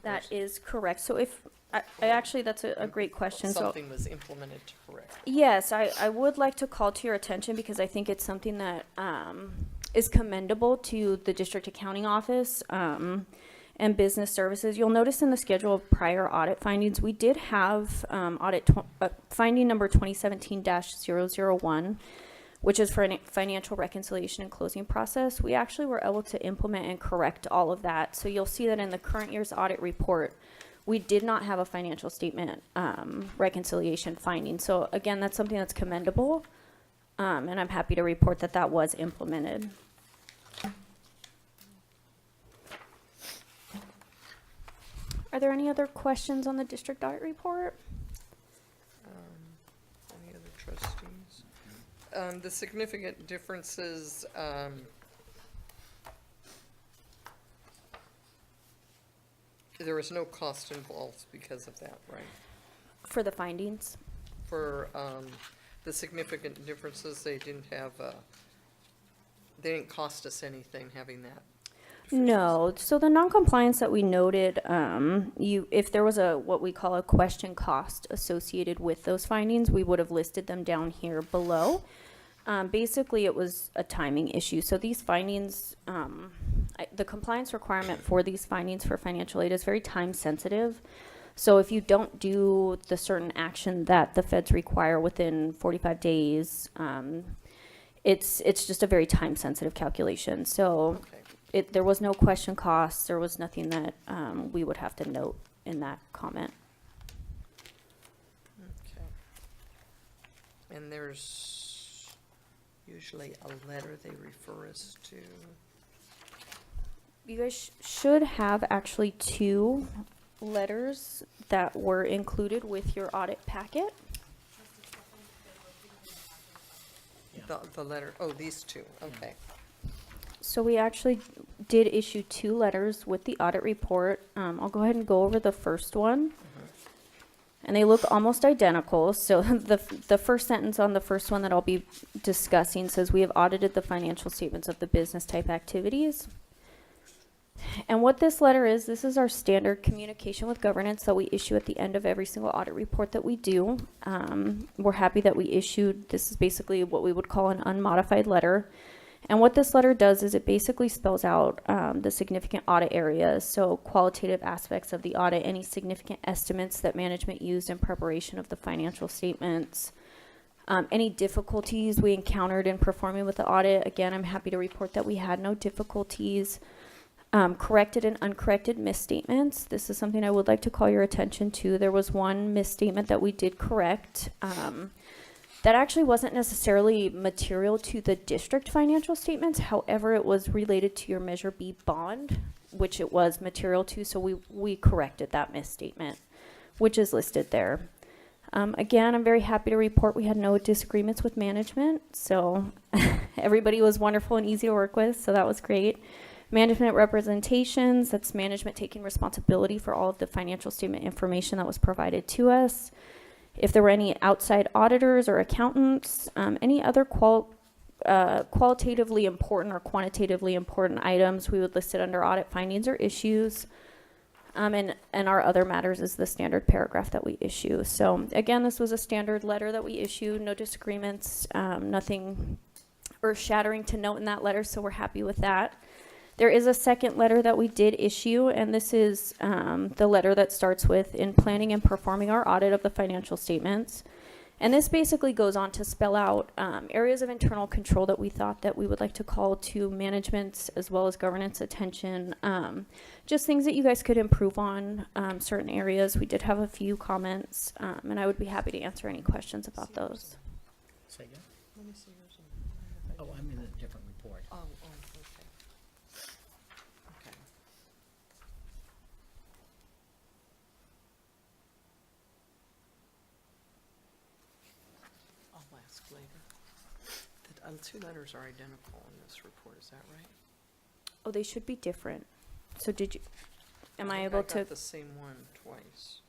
That is correct. So if, I actually, that's a great question. Something was implemented to correct. Yes, I would like to call to your attention because I think it's something that is commendable to the district accounting office and business services. You'll notice in the schedule of prior audit findings, we did have finding number 2017-001, which is for a financial reconciliation and closing process. We actually were able to implement and correct all of that. So you'll see that in the current year's audit report, we did not have a financial statement reconciliation finding. So again, that's something that's commendable, and I'm happy to report that that was implemented. Are there any other questions on the district audit report? Any other trustees? The significant differences, there was no cost involved because of that, right? For the findings? For the significant differences, they didn't have, they didn't cost us anything having that. No. So the noncompliance that we noted, if there was what we call a question cost associated with those findings, we would have listed them down here below. Basically, it was a timing issue. So these findings, the compliance requirement for these findings for financial aid is very time sensitive. So if you don't do the certain action that the feds require within 45 days, it's just a very time sensitive calculation. So there was no question costs. There was nothing that we would have to note in that comment. Okay. And there's usually a letter they refer us to. You guys should have actually 2 letters that were included with your audit packet. The letter, oh, these 2, okay. So we actually did issue 2 letters with the audit report. I'll go ahead and go over the first one. And they look almost identical. So the first sentence on the first one that I'll be discussing says, we have audited the financial statements of the business type activities. And what this letter is, this is our standard communication with governance that we issue at the end of every single audit report that we do. We're happy that we issued, this is basically what we would call an unmodified letter. And what this letter does is it basically spells out the significant audit areas, so qualitative aspects of the audit, any significant estimates that management used in preparation of the financial statements, any difficulties we encountered in performing with the audit. Again, I'm happy to report that we had no difficulties. Corrected and uncorrected misstatements. This is something I would like to call your attention to. There was one misstatement that we did correct. That actually wasn't necessarily material to the district financial statements. However, it was related to your Measure B bond, which it was material to, so we corrected that misstatement, which is listed there. Again, I'm very happy to report we had no disagreements with management, so everybody was wonderful and easy to work with, so that was great. Management representations, that's management taking responsibility for all of the financial statement information that was provided to us. If there were any outside auditors or accountants, any other qualitatively important or quantitatively important items, we would list it under audit findings or issues. And our other matters is the standard paragraph that we issue. So again, this was a standard letter that we issued, no disagreements, nothing earth-shattering to note in that letter, so we're happy with that. There is a second letter that we did issue, and this is the letter that starts with, in planning and performing our audit of the financial statements. And this basically goes on to spell out areas of internal control that we thought that we would like to call to management's as well as governance attention. Just things that you guys could improve on, certain areas. We did have a few comments, and I would be happy to answer any questions about those. Say again? Let me see yours. Oh, I'm in a different report. Oh, okay. Okay. I'll ask later. The two letters are identical in this report, is that right? Oh, they should be different. So did you, am I think able to? got the same one twice.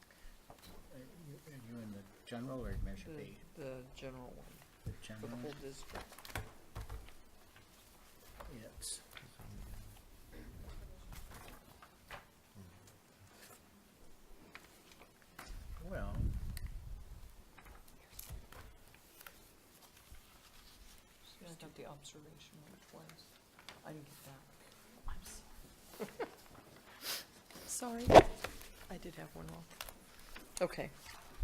Are you in the general or Measure B? The general one, The for general, the whole district. it's, well, See, I got the observation one twice. I didn't get that. I'm sorry. Sorry. I did have one wrong. Okay.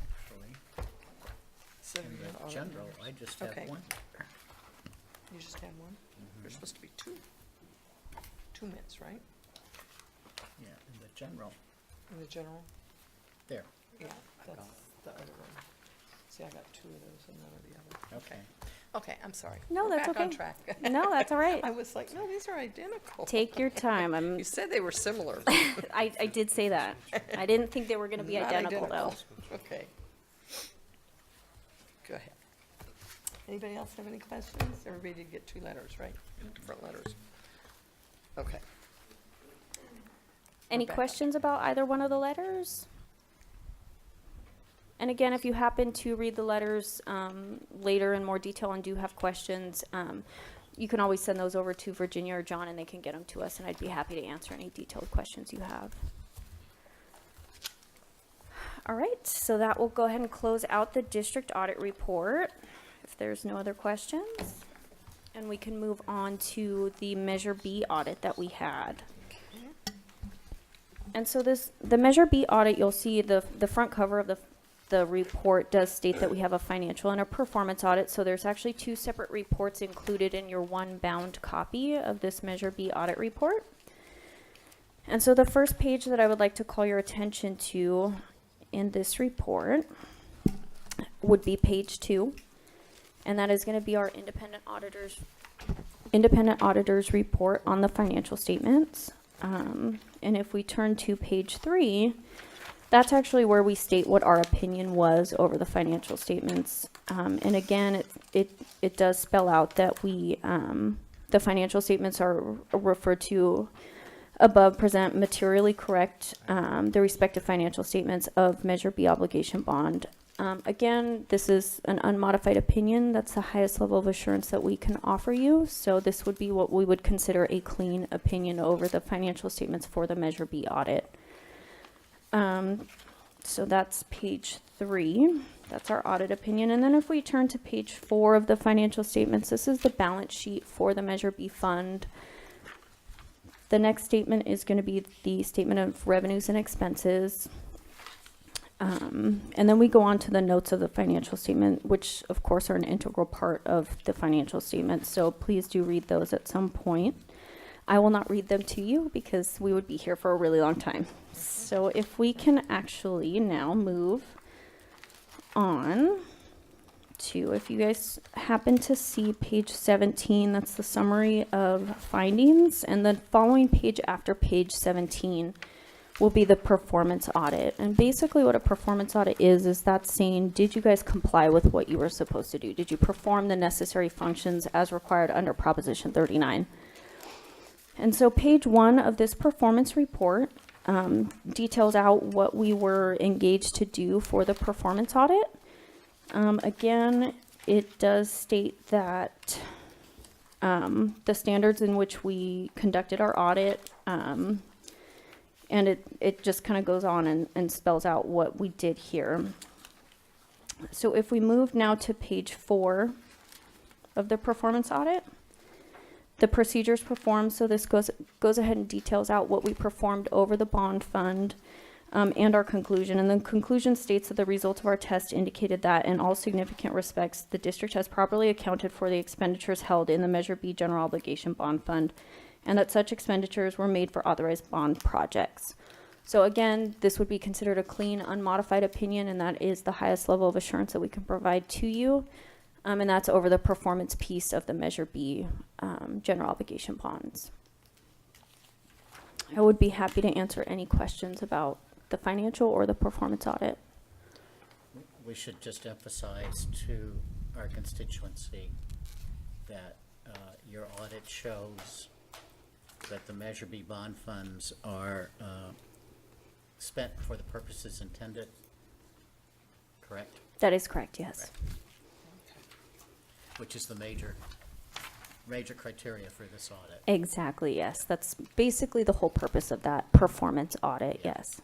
actually, So in we got the audit general, matters. I just have Okay. one. You just had one? There's supposed to be two. 2 minutes, right? Yeah, in the general, In the general? there. Yeah, that's the other one. See, I got two of those and none of the other. Okay. Okay, I'm sorry. No, We're that's back on okay. track. No, that's all right. I was like, no, these are identical. Take your time. You said they were similar. I did say that. I didn't think they were going to be Not identical, though. Okay. Go ahead. Anybody else have any questions? Everybody did get 2 letters, right? Different letters. Okay. Any Rebecca. questions about either one of the letters? And again, if you happen to read the letters later in more detail and do have questions, you can always send those over to Virginia or John and they can get them to us, and I'd be happy to answer any detailed questions you have. All right, so that will go ahead and close out the district audit report, if there's no other questions. And we can move on to the Measure B audit that we had. And so the Measure B audit, you'll see the front cover of the report does state that we have a financial and a performance audit. So there's actually 2 separate reports included in your one bound copy of this Measure B audit report. And so the first page that I would like to call your attention to in this report would be page 2. And that is going to be our independent auditors report on the financial statements. And if we turn to page 3, that's actually where we state what our opinion was over the financial statements. And again, it does spell out that we, the financial statements are referred to above present materially correct the respective financial statements of Measure B obligation bond. Again, this is an unmodified opinion. That's the highest level of assurance that we can offer you. So this would be what we would consider a clean opinion over the financial statements for the Measure B audit. So that's page 3. That's our audit opinion. And then if we turn to page 4 of the financial statements, this is the balance sheet for the Measure B fund. The next statement is going to be the statement of revenues and expenses. And then we go on to the notes of the financial statement, which of course are an integral part of the financial statement. So please do read those at some point. I will not read them to you because we would be here for a really long time. So if we can actually now move on to, if you guys happen to see page 17, that's the summary of findings, and the following page after page 17 will be the performance audit. And basically what a performance audit is that saying, did you guys comply with what you were supposed to do? Did you perform the necessary functions as required under Proposition 39? And so page 1 of this performance report details out what we were engaged to do for the performance audit. Again, it does state that the standards in which we conducted our audit, and it just kind of goes on and spells out what we did here. So if we move now to page 4 of the performance audit, the procedures performed, so this goes ahead and details out what we performed over the bond fund and our conclusion. And the conclusion states that the result of our test indicated that in all significant respects, the district has properly accounted for the expenditures held in the Measure B General Obligation Bond Fund, and that such expenditures were made for authorized bond projects. So again, this would be considered a clean, unmodified opinion, and that is the highest level of assurance that we can provide to you. And that's over the performance piece of the Measure B general obligation bonds. I would be happy to answer any questions about the financial or the performance audit. We should just emphasize to our constituency that your audit shows that the Measure B bond funds are spent for the purposes intended, correct? That is correct, yes. Which is the major criteria for this audit. Exactly, yes. That's basically the whole purpose of that performance audit, yes.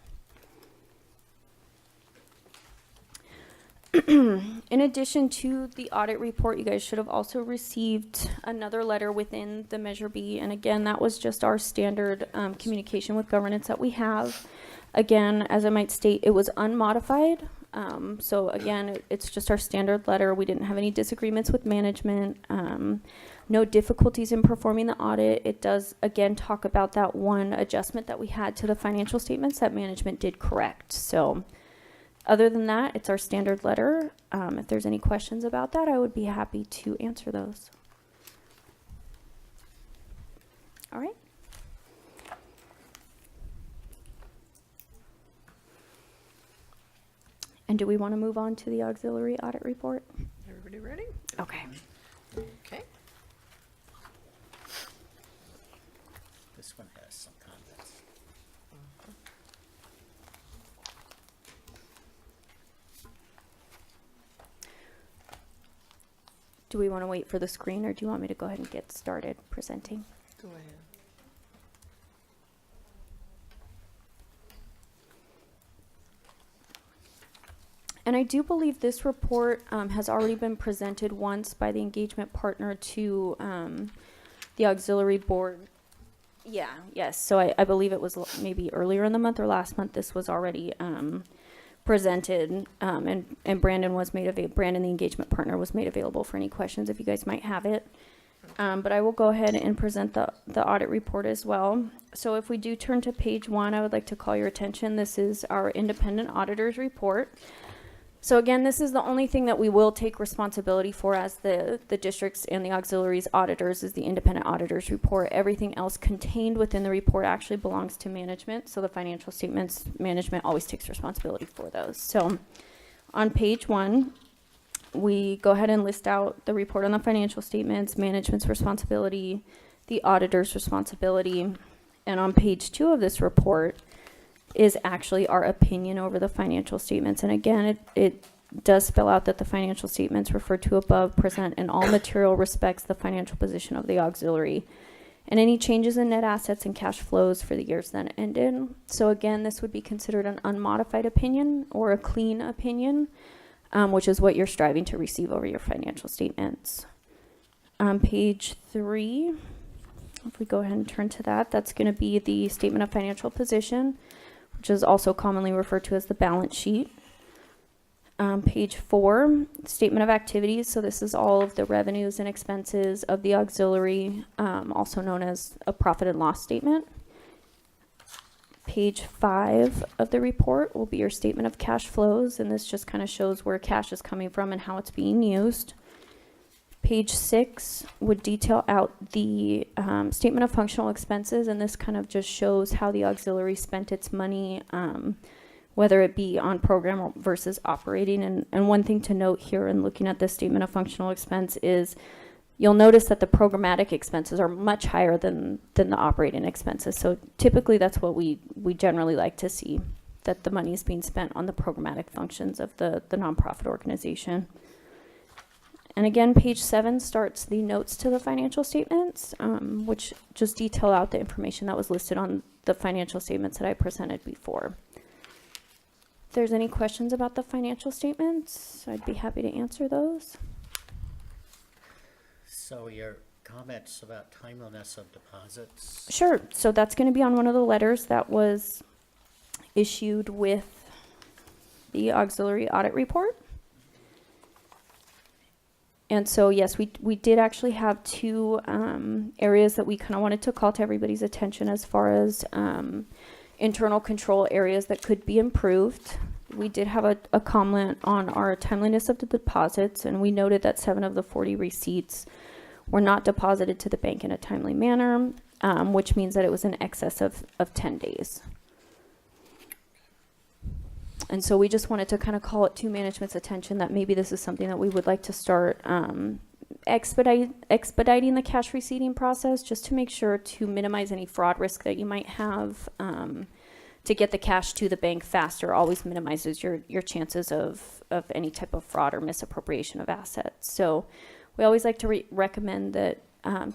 In addition to the audit report, you guys should have also received another letter within the Measure B. And again, that was just our standard communication with governance that we have. Again, as I might state, it was unmodified. So again, it's just our standard letter. We didn't have any disagreements with management. No difficulties in performing the audit. It does, again, talk about that one adjustment that we had to the financial statements that management did correct. So other than that, it's our standard letter. If there's any questions about that, I would be happy to answer those. All right. And do we want to move on to the auxiliary audit report? Everybody ready? Okay. Okay. This one has some comments. Do we want to wait for the screen, or do you want me to go ahead and get started presenting? Go ahead. And I do believe this report has already been presented once by the engagement partner to the auxiliary board. Yeah, yes. So I believe it was maybe earlier in the month or last month. This was already presented, and Brandon was made available. Brandon, the engagement partner, was made available for any questions if you guys might have it. But I will go ahead and present the audit report as well. So if we do turn to page 1, I would like to call your attention. This is our independent auditor's report. So again, this is the only thing that we will take responsibility for as the districts and the auxiliaries auditors is the independent auditor's report. Everything else contained within the report actually belongs to management. So the financial statements, management always takes responsibility for those. So on page 1, we go ahead and list out the report on the financial statements, management's responsibility, the auditor's responsibility. And on page 2 of this report is actually our opinion over the financial statements. And again, it does spell out that the financial statements referred to above present in all material respects the financial position of the auxiliary and any changes in net assets and cash flows for the years then ended. So again, this would be considered an unmodified opinion or a clean opinion, which is what you're striving to receive over your financial statements. On page 3, if we go ahead and turn to that, that's going to be the statement of financial position, which is also commonly referred to as the balance sheet. Page 4, statement of activities. So this is all of the revenues and expenses of the auxiliary, also known as a profit and loss statement. Page 5 of the report will be your statement of cash flows, and this just kind of shows where cash is coming from and how it's being used. Page 6 would detail out the statement of functional expenses, and this kind of just shows how the auxiliary spent its money, whether it be on program versus operating. And one thing to note here in looking at this statement of functional expense is you'll notice that the programmatic expenses are much higher than the operating expenses. So typically that's what we generally like to see, that the money is being spent on the programmatic functions of the nonprofit organization. And again, page 7 starts the notes to the financial statements, which just detail out the information that was listed on the financial statements that I presented before. If there's any questions about the financial statements, I'd be happy to answer those. So your comments about timeliness of deposits? Sure. So that's going to be on one of the letters that was issued with the auxiliary audit report. And so, yes, we did actually have 2 areas that we kind of wanted to call to everybody's attention as far as internal control areas that could be improved. we did have a comment on our timeliness of the deposits, and we noted that 7 of the 40 receipts were not deposited to the bank in a timely manner, which means that it was in excess of 10 days. And so we just wanted to kind of call it to management's attention that maybe this is something that we would like to start expediting the cash receipting process, just to make sure to minimize any fraud risk that you might have. To get the cash to the bank faster always minimizes your chances of any type of fraud or misappropriation of assets. So we always like to recommend that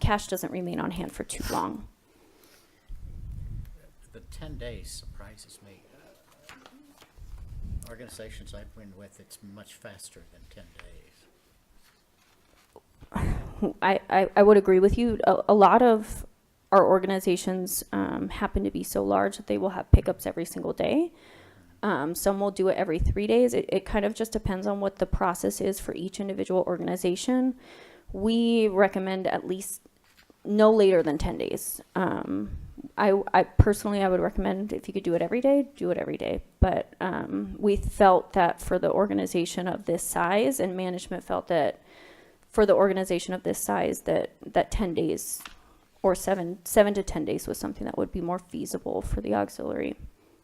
cash doesn't remain on hand for too long. The 10 days surprises me. Organizations I've been with, it's much faster than 10 days. I would agree with you. A lot of our organizations happen to be so large that they will have pickups every single day. Some will do it every 3 days. It kind of just depends on what the process is for each individual organization. We recommend at least no later than 10 days. I personally, I would recommend if you could do it every day, do it every day. But we felt that for the organization of this size, and management felt that for the organization of this size, that 10 days or 7 to 10 days was something that would be more feasible for the auxiliary.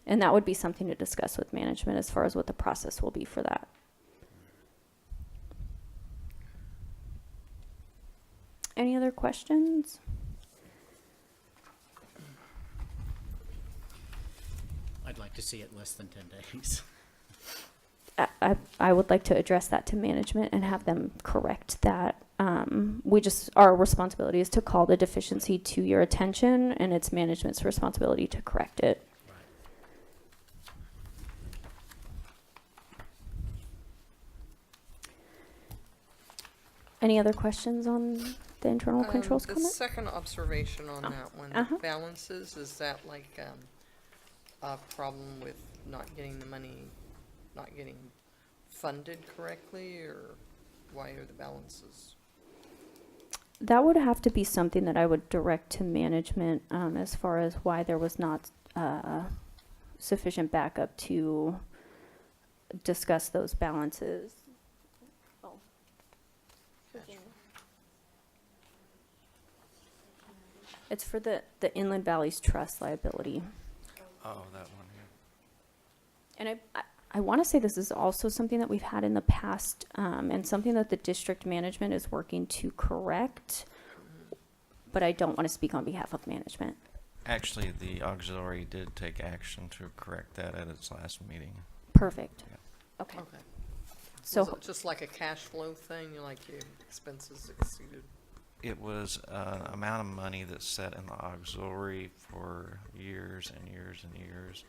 And that would be something to discuss with management as far as what the process will be for that. Any other questions? I'd like to see it less than 10 days. I would like to address that to management and have them correct that. Our responsibility is to call the deficiency to your attention, and it's management's responsibility to correct it. Any other questions on the internal controls The comment? second observation on that one, Uh-huh. balances, is that like a problem with not getting the money, not getting funded correctly, or why are the balances? That would have to be something that I would direct to management as far as why there was not sufficient backup to discuss those balances. Oh. It's for the Inland Valleys Trust liability. Oh, that one, yeah. And I want to say this is also something that we've had in the past, and something that the district management is working to correct, but I don't want to speak on behalf of management. Actually, the auxiliary did take action to correct that at its last meeting. Perfect. Yeah. Okay. So So was it just like a cash flow thing, like your expenses exceeded? It was an amount of money that's set in the auxiliary for years and years and years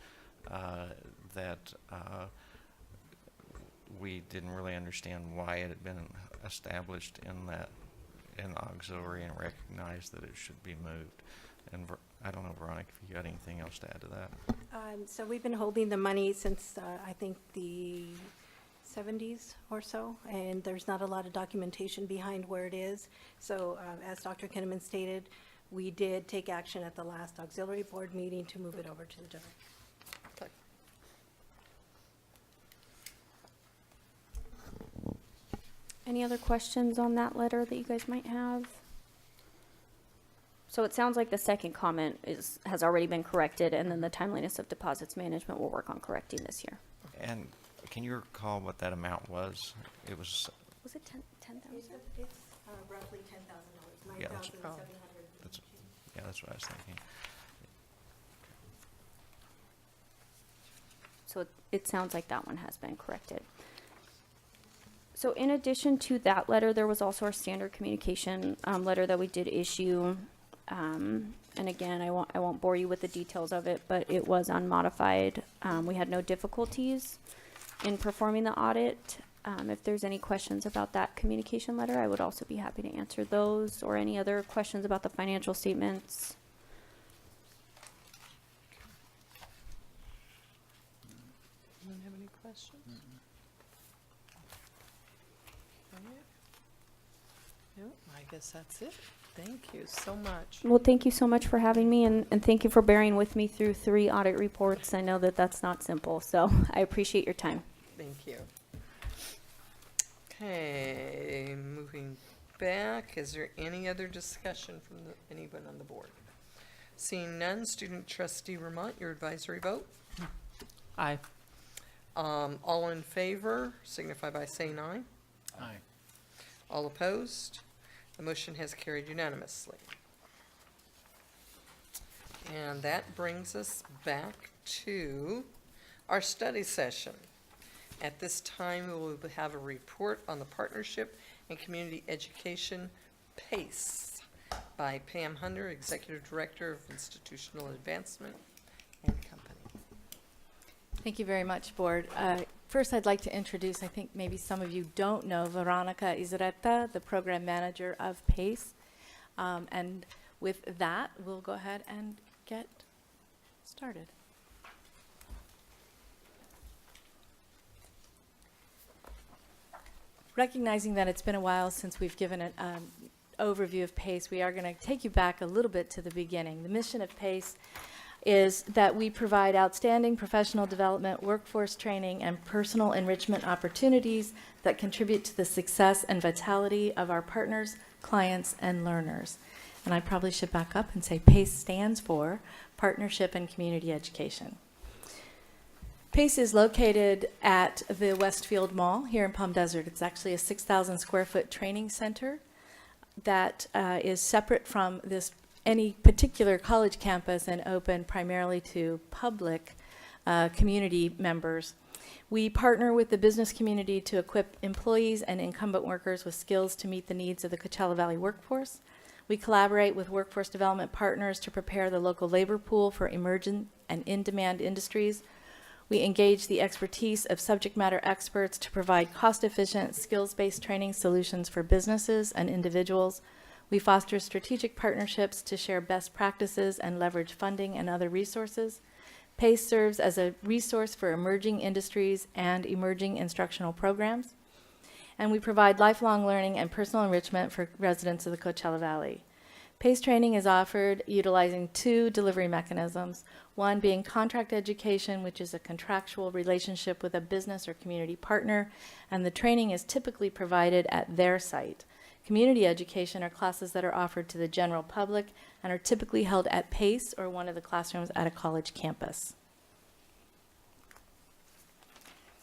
that we didn't really understand why it had been established in auxiliary, and recognized that it should be moved. And I don't know, Veronica, if you got anything else to add to that? So we've been holding the money since I think the 70s or so, and there's not a lot of documentation behind where it is. So as Dr. Kinnaman stated, we did take action at the last auxiliary board meeting to move it over to the general. Okay. any other questions on that letter that you guys might have? So it sounds like the second comment has already been corrected, and then the timeliness of deposits management will work on correcting this year. And can you recall what that amount was? It was. Was it 10,000? It's roughly $10,000, Yeah, $9,700. That's what I was thinking. So it sounds like that one has been corrected. So in addition to that letter, there was also our standard communication letter that we did issue. And again, I won't bore you with the details of it, but it was unmodified. We had no difficulties in performing the audit. If there's any questions about that communication letter, I would also be happy to answer those, or any other questions about the financial statements. Anyone have any questions? Yep, I guess that's it. Thank you so much. Well, thank you so much for having me, and thank you for bearing with me through 3 audit reports. I know that that's not simple, so I appreciate your time. Thank you. Okay, moving back, is there any other discussion from anyone on the board? Seeing none, Student Trustee Vermont, your advisory vote? Aye. All in favor, signify by saying aye. Aye. All opposed? The motion has carried unanimously. And that brings us back to our study session. At this time, we will have a report on the Partnership and Community Education PACE by Pam Hunter, Executive Director of Institutional Advancement and Company. Thank you very much, Board. First, I'd like to introduce, I think maybe some of you don't know, Veronica Izareta, the Program Manager of PACE. And with that, we'll go ahead and get started. Recognizing that it's been a while since we've given an overview of PACE, we are going to take you back a little bit to the beginning. The mission of PACE is that we provide outstanding professional development, workforce training, and personal enrichment opportunities that contribute to the success and vitality of our partners, clients, and learners. And I probably should back up and say PACE stands for Partnership and Community Education. PACE is located at the Westfield Mall here in Palm Desert. It's actually a 6,000 square foot training center that is separate from any particular college campus and open primarily to public community members. We partner with the business community to equip employees and incumbent workers with skills to meet the needs of the Coachella Valley workforce. We collaborate with workforce development partners to prepare the local labor pool for emergent and in-demand industries. We engage the expertise of subject matter experts to provide cost-efficient, skills-based training solutions for businesses and individuals. We foster strategic partnerships to share best practices and leverage funding and other resources. PACE serves as a resource for emerging industries and emerging instructional programs. And we provide lifelong learning and personal enrichment for residents of the Coachella Valley. PACE training is offered utilizing 2 delivery mechanisms, one being contract education, which is a contractual relationship with a business or community partner, and the training is typically provided at their site. Community education are classes that are offered to the general public and are typically held at PACE or one of the classrooms at a college campus.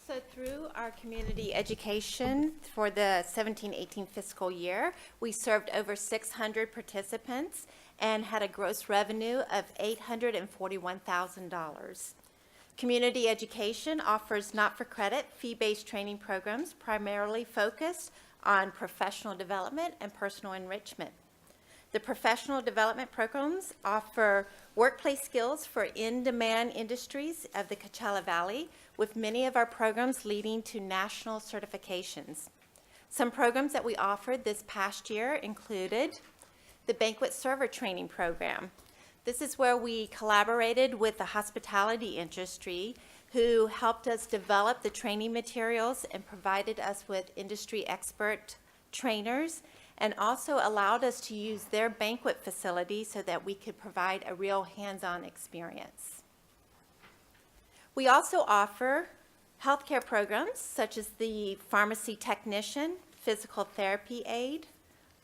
So through our community education for the 17-18 fiscal year, we served over 600 participants and had a gross revenue of $841,000. Community education offers not-for-credit, fee-based training programs primarily focused on professional development and personal enrichment. The professional development programs offer workplace skills for in-demand industries of the Coachella Valley, with many of our programs leading to national certifications. Some programs that we offered this past year included the Banquet Server Training Program. This is where we collaborated with the hospitality industry, who helped us develop the training materials and provided us with industry expert trainers, and also allowed us to use their banquet facility so that we could provide a real hands-on experience. We also offer healthcare programs such as the pharmacy technician, physical therapy aide,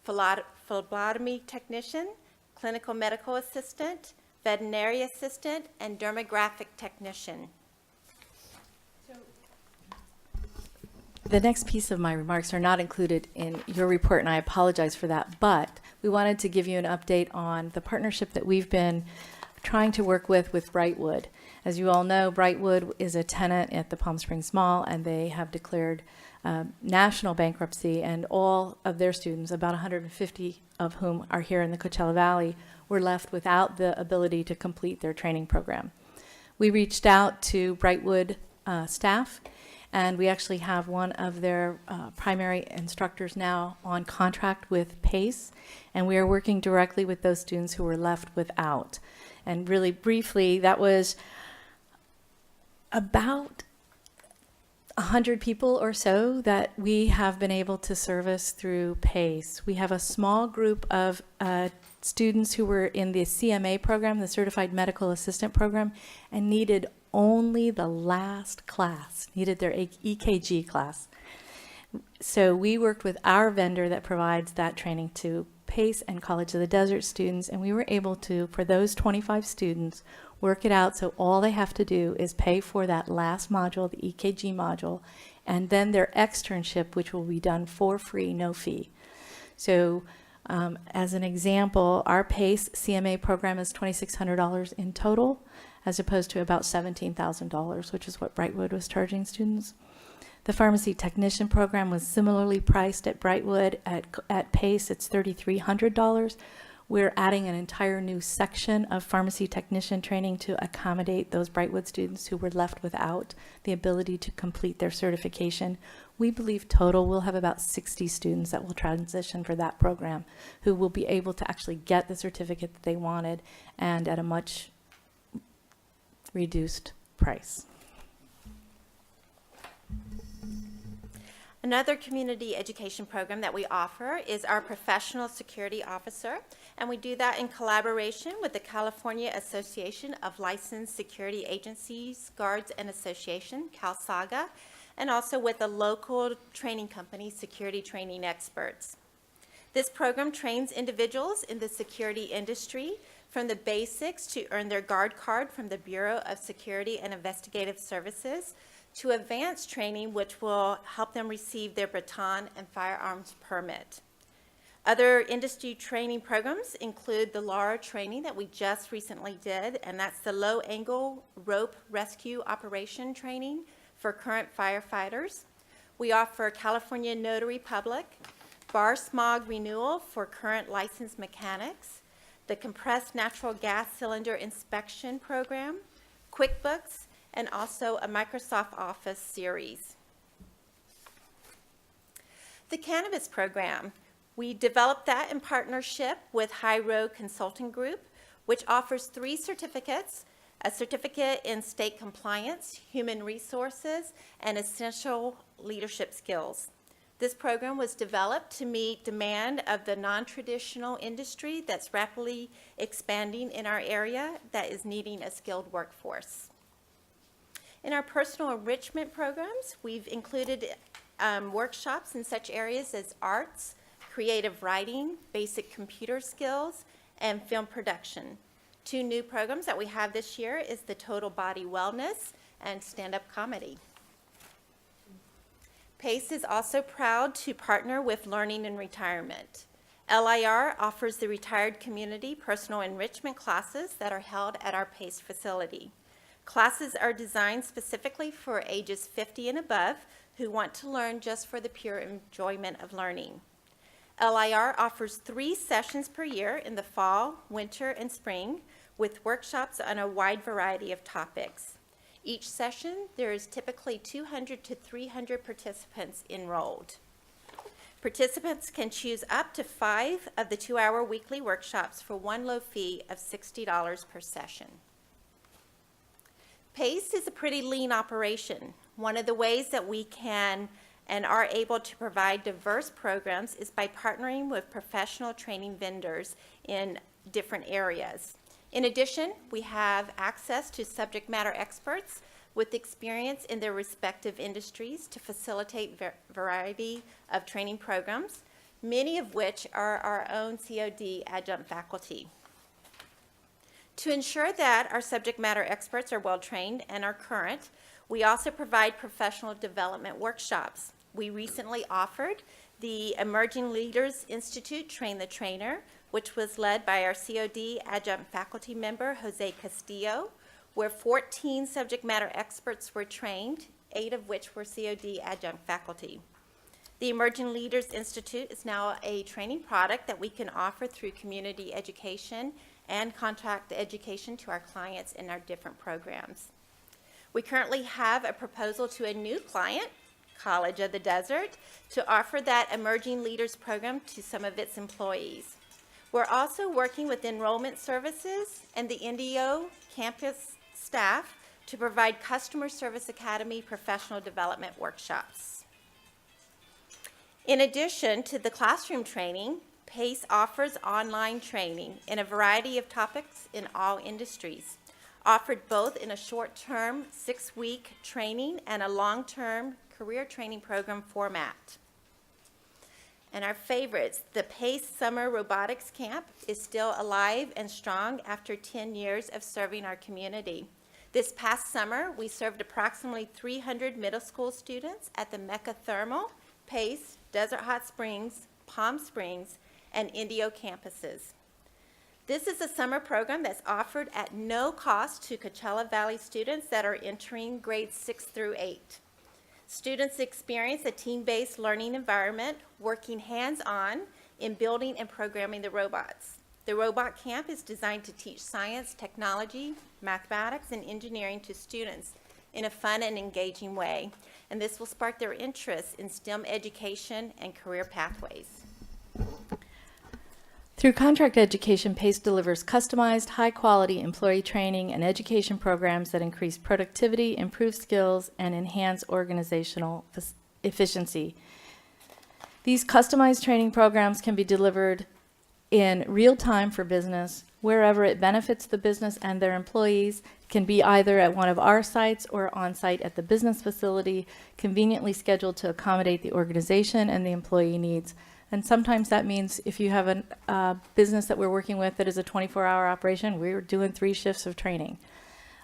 phlebotomy technician, clinical medical assistant, veterinary assistant, and dermographic technician. The next piece of my remarks are not included in your report, and I apologize for that, but we wanted to give you an update on the partnership that we've been trying to work with Brightwood. As you all know, Brightwood is a tenant at the Palm Springs Mall, and they have declared national bankruptcy, and all of their students, about 150 of whom are here in the Coachella Valley, were left without the ability to complete their training program. We reached out to Brightwood staff, and we actually have one of their primary instructors now on contract with PACE, and we are working directly with those students who were left without. And really briefly, that was about 100 people or so that we have been able to service through PACE. We have a small group of students who were in the CMA program, the Certified Medical Assistant program, and needed only the last class, needed their EKG class. So we worked with our vendor that provides that training to PACE and College of the Desert students, and we were able to, for those 25 students, work it out so all they have to do is pay for that last module, the EKG module, and then their externship, which will be done for free, no fee. So as an example, our PACE CMA program is $2,600 in total, as opposed to about $17,000, which is what Brightwood was charging students. The pharmacy technician program was similarly priced at Brightwood. At PACE, it's $3,300. We're adding an entire new section of pharmacy technician training to accommodate those Brightwood students who were left without the ability to complete their certification. We believe total we'll have about 60 students that will transition for that program who will be able to actually get the certificate that they wanted and at a much reduced price. Another community education program that we offer is our Professional Security Officer, and we do that in collaboration with the California Association of Licensed Security Agencies, Guards, and Association, CalSAGA, and also with a local training company, Security Training Experts. This program trains individuals in the security industry from the basics to earn their guard card from the Bureau of Security and Investigative Services to advanced training, which will help them receive their baton and firearms permit. Other industry training programs include the LARA training that we just recently did, and that's the low angle rope rescue operation training for current firefighters. We offer California Notary Public, bar smog renewal for current licensed mechanics, the compressed natural gas cylinder inspection program, QuickBooks, and also a Microsoft Office series. The cannabis program, we developed that in partnership with High Road Consulting Group, which offers 3 certificates, a certificate in state compliance, human resources, and essential leadership skills. This program was developed to meet demand of the non-traditional industry that's rapidly expanding in our area that is needing a skilled workforce. In our personal enrichment programs, we've included workshops in such areas as arts, creative writing, basic computer skills, and film production. 2 new programs that we have this year is the Total Body Wellness and stand-up comedy. PACE is also proud to partner with Learning in Retirement. LIR offers the retired community personal enrichment classes that are held at our PACE facility. Classes are designed specifically for ages 50 and above who want to learn just for the pure enjoyment of learning. LIR offers 3 sessions per year in the fall, winter, and spring with workshops on a wide variety of topics. Each session, there is typically 200 to 300 participants enrolled. Participants can choose up to 5 of the 2-hour weekly workshops for one low fee of $60 per session. PACE is a pretty lean operation. One of the ways that we can and are able to provide diverse programs is by partnering with professional training vendors in different areas. In addition, we have access to subject matter experts with experience in their respective industries to facilitate variety of training programs, many of which are our own COD adjunct faculty. To ensure that our subject matter experts are well trained and are current, we also provide professional development workshops. We recently offered the Emerging Leaders Institute Train the Trainer, which was led by our COD adjunct faculty member, Jose Castillo, where 14 subject matter experts were trained, 8 of which were COD adjunct faculty. The Emerging Leaders Institute is now a training product that we can offer through community education and contract education to our clients in our different programs. We currently have a proposal to a new client, College of the Desert, to offer that Emerging Leaders program to some of its employees. We're also working with enrollment services and the NDO campus staff to provide Customer Service Academy professional development workshops. In addition to the classroom training, PACE offers online training in a variety of topics in all industries, offered both in a short-term 6-week training and a long-term career training program format. And our favorites, the PACE Summer Robotics Camp is still alive and strong after 10 years of serving our community. This past summer, we served approximately 300 middle school students at the Mecca Thermal, PACE, Desert Hot Springs, Palm Springs, and Indio campuses. This is a summer program that's offered at no cost to Coachella Valley students that are entering grades 6 through 8. Students experience a team-based learning environment, working hands-on in building and programming the robots. The robot camp is designed to teach science, technology, mathematics, and engineering to students in a fun and engaging way, and this will spark their interest in STEM education and career pathways. Through contract education, PACE delivers customized, high-quality employee training and education programs that increase productivity, improve skills, and enhance organizational efficiency. These customized training programs can be delivered in real time for business, wherever it benefits the business and their employees. It can be either at one of our sites or on-site at the business facility, conveniently scheduled to accommodate the organization and the employee needs. And sometimes that means if you have a business that we're working with that is a 24-hour operation, we're doing 3 shifts of training.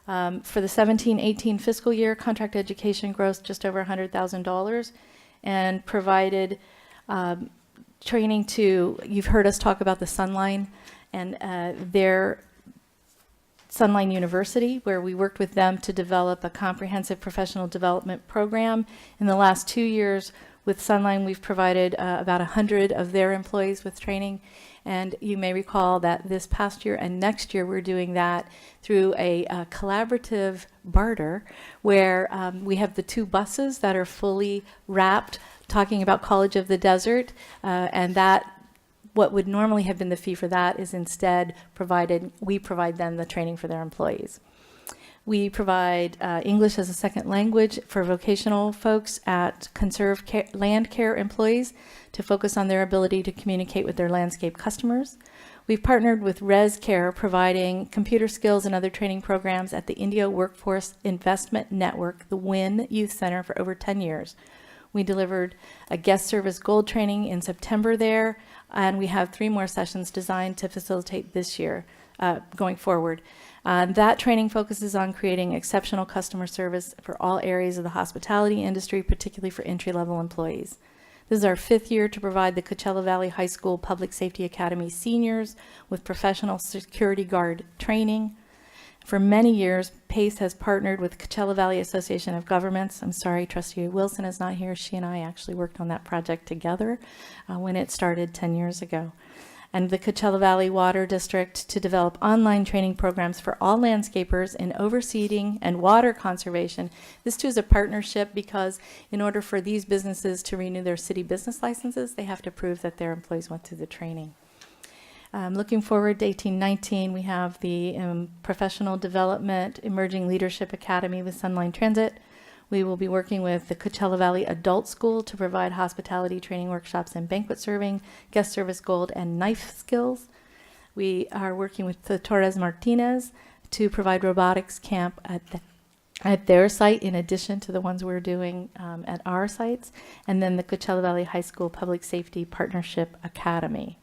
For the 17-18 fiscal year, contract education grossed just over $100,000 and provided training to, you've heard us talk about the Sunline and their Sunline University, where we worked with them to develop a comprehensive professional development program. In the last 2 years, with Sunline, we've provided about 100 of their employees with training, and you may recall that this past year and next year we're doing that through a collaborative barter where we have the 2 buses that are fully wrapped talking about College of the Desert, and that what would normally have been the fee for that is instead we provide them the training for their employees. We provide English as a second language for vocational folks at land care employees to focus on their ability to communicate with their landscape customers. We've partnered with Res Care, providing computer skills and other training programs at the Indio Workforce Investment Network, the WIN Youth Center, for over 10 years. We delivered a guest service gold training in September there, and we have 3 more sessions designed to facilitate this year going forward. That training focuses on creating exceptional customer service for all areas of the hospitality industry, particularly for entry-level employees. This is our 5th year to provide the Coachella Valley High School Public Safety Academy seniors with professional security guard training. For many years, PACE has partnered with Coachella Valley Association of Governments. I'm sorry, Trustee Wilson is not here. She and I actually worked on that project together when it started 10 years ago. And the Coachella Valley Water District to develop online training programs for all landscapers in overseeding and water conservation. This too is a partnership because in order for these businesses to renew their city business licenses, they have to prove that their employees went through the training. Looking forward to 18-19, we have the Professional Development Emerging Leadership Academy with Sunline Transit. We will be working with the Coachella Valley Adult School to provide hospitality training workshops in banquet serving, guest service gold, and knife skills. We are working with the Torres Martinez to provide robotics camp at their site in addition to the ones we're doing at our sites. And then the Coachella Valley High School Public Safety Partnership Academy.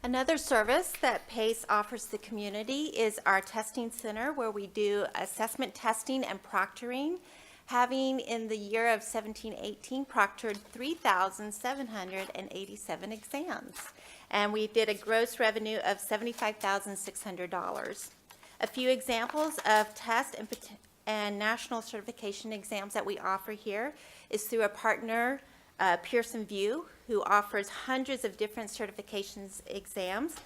Another service that PACE offers the community is our testing center, where we do assessment testing and proctoring, having in the year of 17-18 proctored 3,787 exams. And we did a gross revenue of $75,600. A few examples of test and national certification exams that we offer here is through a partner, Pearson VUE, who offers hundreds of different certifications exams.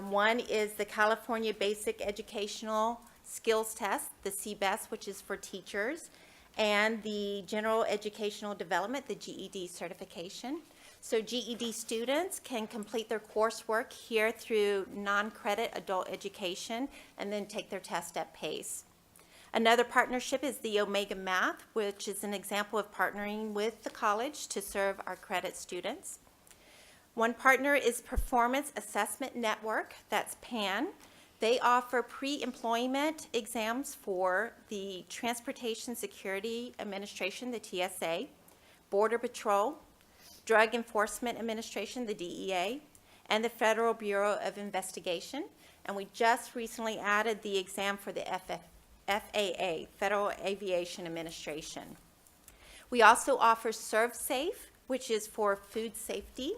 One is the California Basic Educational Skills Test, the CBEST, which is for teachers, and the General Educational Development, the GED certification. So GED students can complete their coursework here through non-credit adult education and then take their test at PACE. Another partnership is the Omega Math, which is an example of partnering with the college to serve our credit students. One partner is Performance Assessment Network, that's PAN. They offer pre-employment exams for the Transportation Security Administration, the TSA, Border Patrol, Drug Enforcement Administration, the DEA, and the Federal Bureau of Investigation. And we just recently added the exam for the FAA, Federal Aviation Administration. We also offer ServSafe, which is for food safety,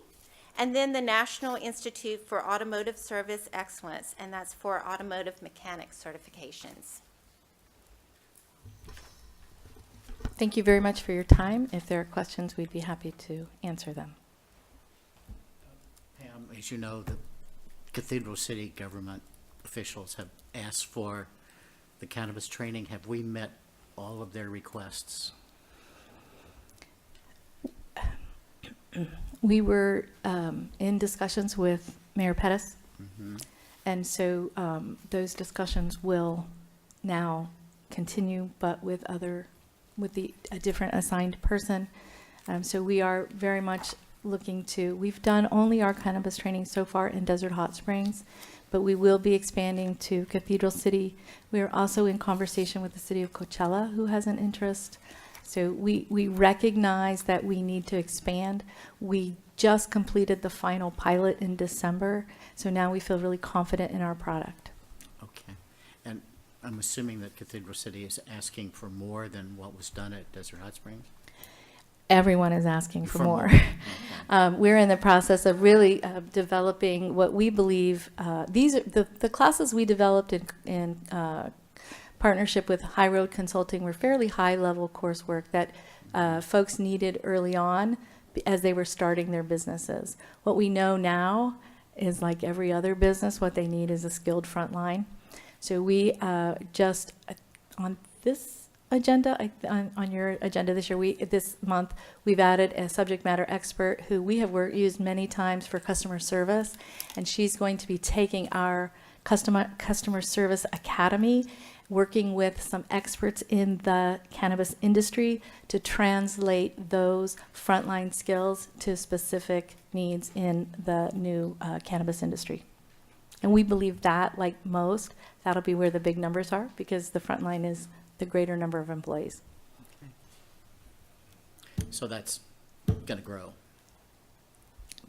and then the National Institute for Automotive Service Excellence, and that's for automotive mechanic certifications. Thank you very much for your time. If there are questions, we'd be happy to answer them. Pam, as you know, the Cathedral City government officials have asked for the cannabis training. Have we met all of their requests? We were in discussions with Mayor Pettis, and so those discussions will now continue, but with a different assigned person. So we are very much looking to, we've done only our cannabis training so far in Desert Hot Springs, but we will be expanding to Cathedral City. We are also in conversation with the city of Coachella, who has an interest. So we recognize that we need to expand. We just completed the final pilot in December, so now we feel really confident in our product. Okay. And I'm assuming that Cathedral City is asking for more than what was done at Desert Hot Springs? Everyone is asking for more. Okay. We're in the process of really developing what we believe, these are the classes we developed in partnership with High Road Consulting were fairly high-level coursework that folks needed early on as they were starting their businesses. What we know now is, like every other business, what they need is a skilled frontline. So we just, on this agenda, on your agenda this year, this month, we've added a subject matter expert who we have used many times for customer service, and she's going to be taking our customer service academy, working with some experts in the cannabis industry to translate those frontline skills to specific needs in the new cannabis industry. And we believe that, like most, that'll be where the big numbers are, because the frontline is the greater number of employees. So that's going to grow.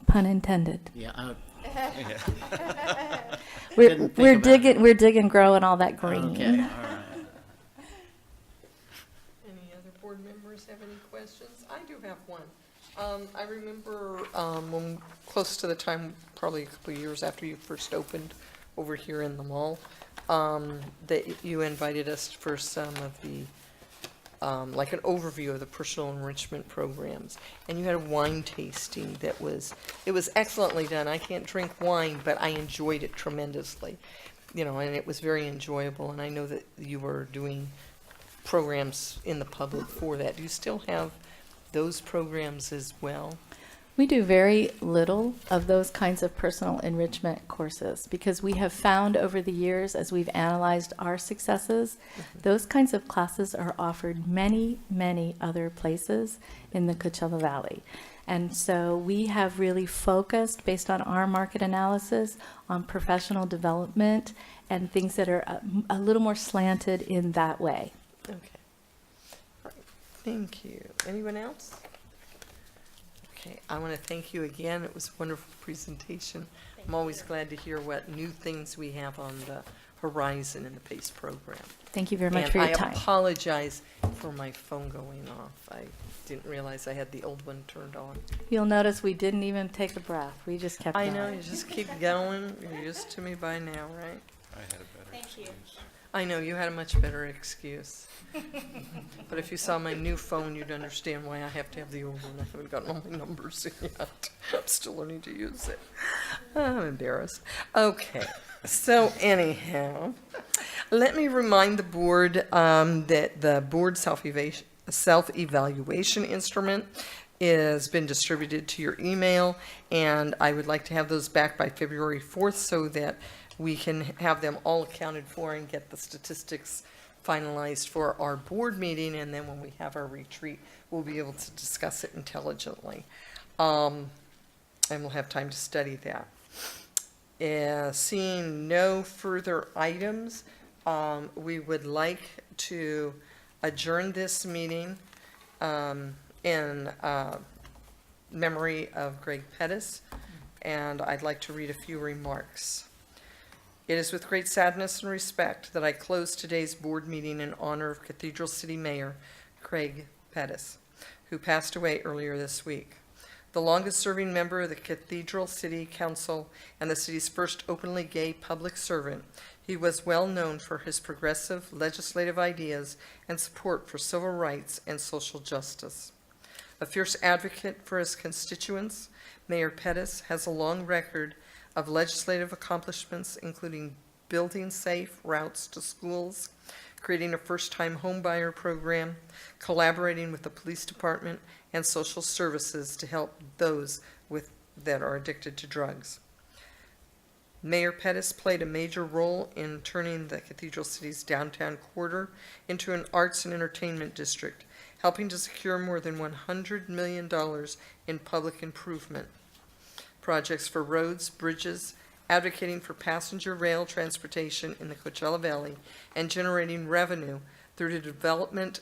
Pun intended. Yeah. We're digging, grow, and all that green. Okay. All right. Any other board members have any questions? I do have one. I remember when close to the time, probably a couple of years after you first opened over here in the mall, that you invited us for some of the, like an overview of the personal enrichment programs. And you had a wine tasting that was excellently done. I can't drink wine, but I enjoyed it tremendously. You know, and it was very enjoyable. And I know that you were doing programs in the public for that. Do you still have those programs as well? We do very little of those kinds of personal enrichment courses because we have found over the years, as we've analyzed our successes, those kinds of classes are offered many, many other places in the Coachella Valley. And so we have really focused, based on our market analysis, on professional development and things that are a little more slanted in that way. Okay. All right. Thank you. Anyone else? Okay, I want to thank you again. It was a wonderful presentation. I'm always glad to hear what new things we have on the horizon in the PACE program. Thank you very much for your time. I apologize for my phone going off. I didn't realize I had the old one turned on. You'll notice we didn't even take a breath. We just kept going. I know, you just keep going. You're used to me by now, right? I had a better excuse. I know, you had a much better excuse. But if you saw my new phone, you'd understand why I have to have the old one. I haven't gotten all my numbers in yet. I'm still learning to use it. I'm embarrassed. Okay, so anyhow, let me remind the board that the board self-evaluation instrument has been distributed to your email, and I would like to have those back by February 4th so that we can have them all accounted for and get the statistics finalized for our board meeting, and then when we have our retreat, we'll be able to discuss it intelligently. And we'll have time to study that. Seeing no further items, we would like to adjourn this meeting in memory of Greg Pettis, and I'd like to read a few remarks. It is with great sadness and respect that I close today's board meeting in honor of Cathedral City Mayor Craig Pettis, who passed away earlier this week. The longest-serving member of the Cathedral City Council and the city's first openly gay public servant, he was well known for his progressive legislative ideas and support for civil rights and social justice. A fierce advocate for his constituents, Mayor Pettis has a long record of legislative accomplishments, including building safe routes to schools, creating a first-time homebuyer program, collaborating with the police department and social services to help those that are addicted to drugs. Mayor Pettis played a major role in turning the Cathedral City's downtown quarter into an arts and entertainment district, helping to secure more than $100 million in public improvement projects for roads, bridges, advocating for passenger rail transportation in the Coachella Valley, and generating revenue through the development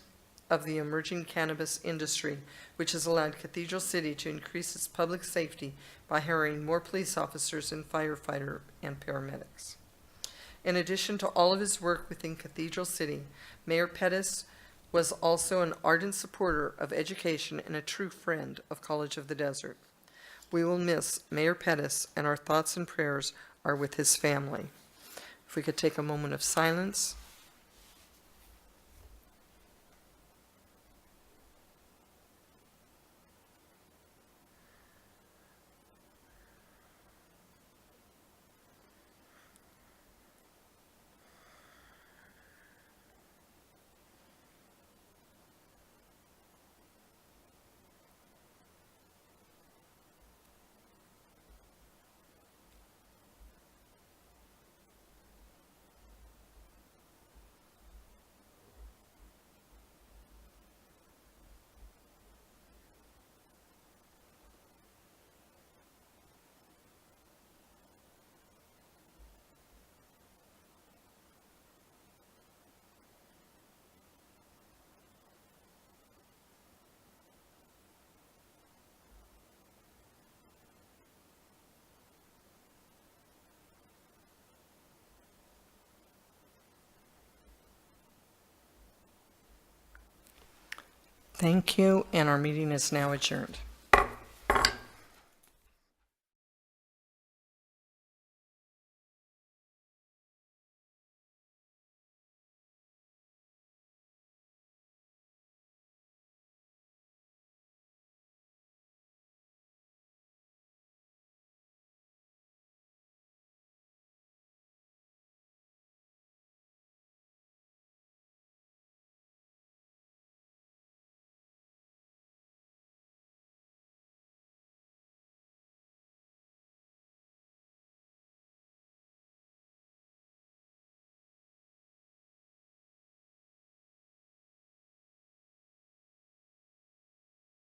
of the emerging cannabis industry, which has allowed Cathedral City to increase its public safety by hiring more police officers and firefighter and paramedics. In addition to all of his work within Cathedral City, Mayor Pettis was also an ardent supporter of education and a true friend of College of the Desert. We will miss Mayor Pettis, and our thoughts and prayers are with his family. If we could take a moment of silence. Thank you, and our meeting is now adjourned.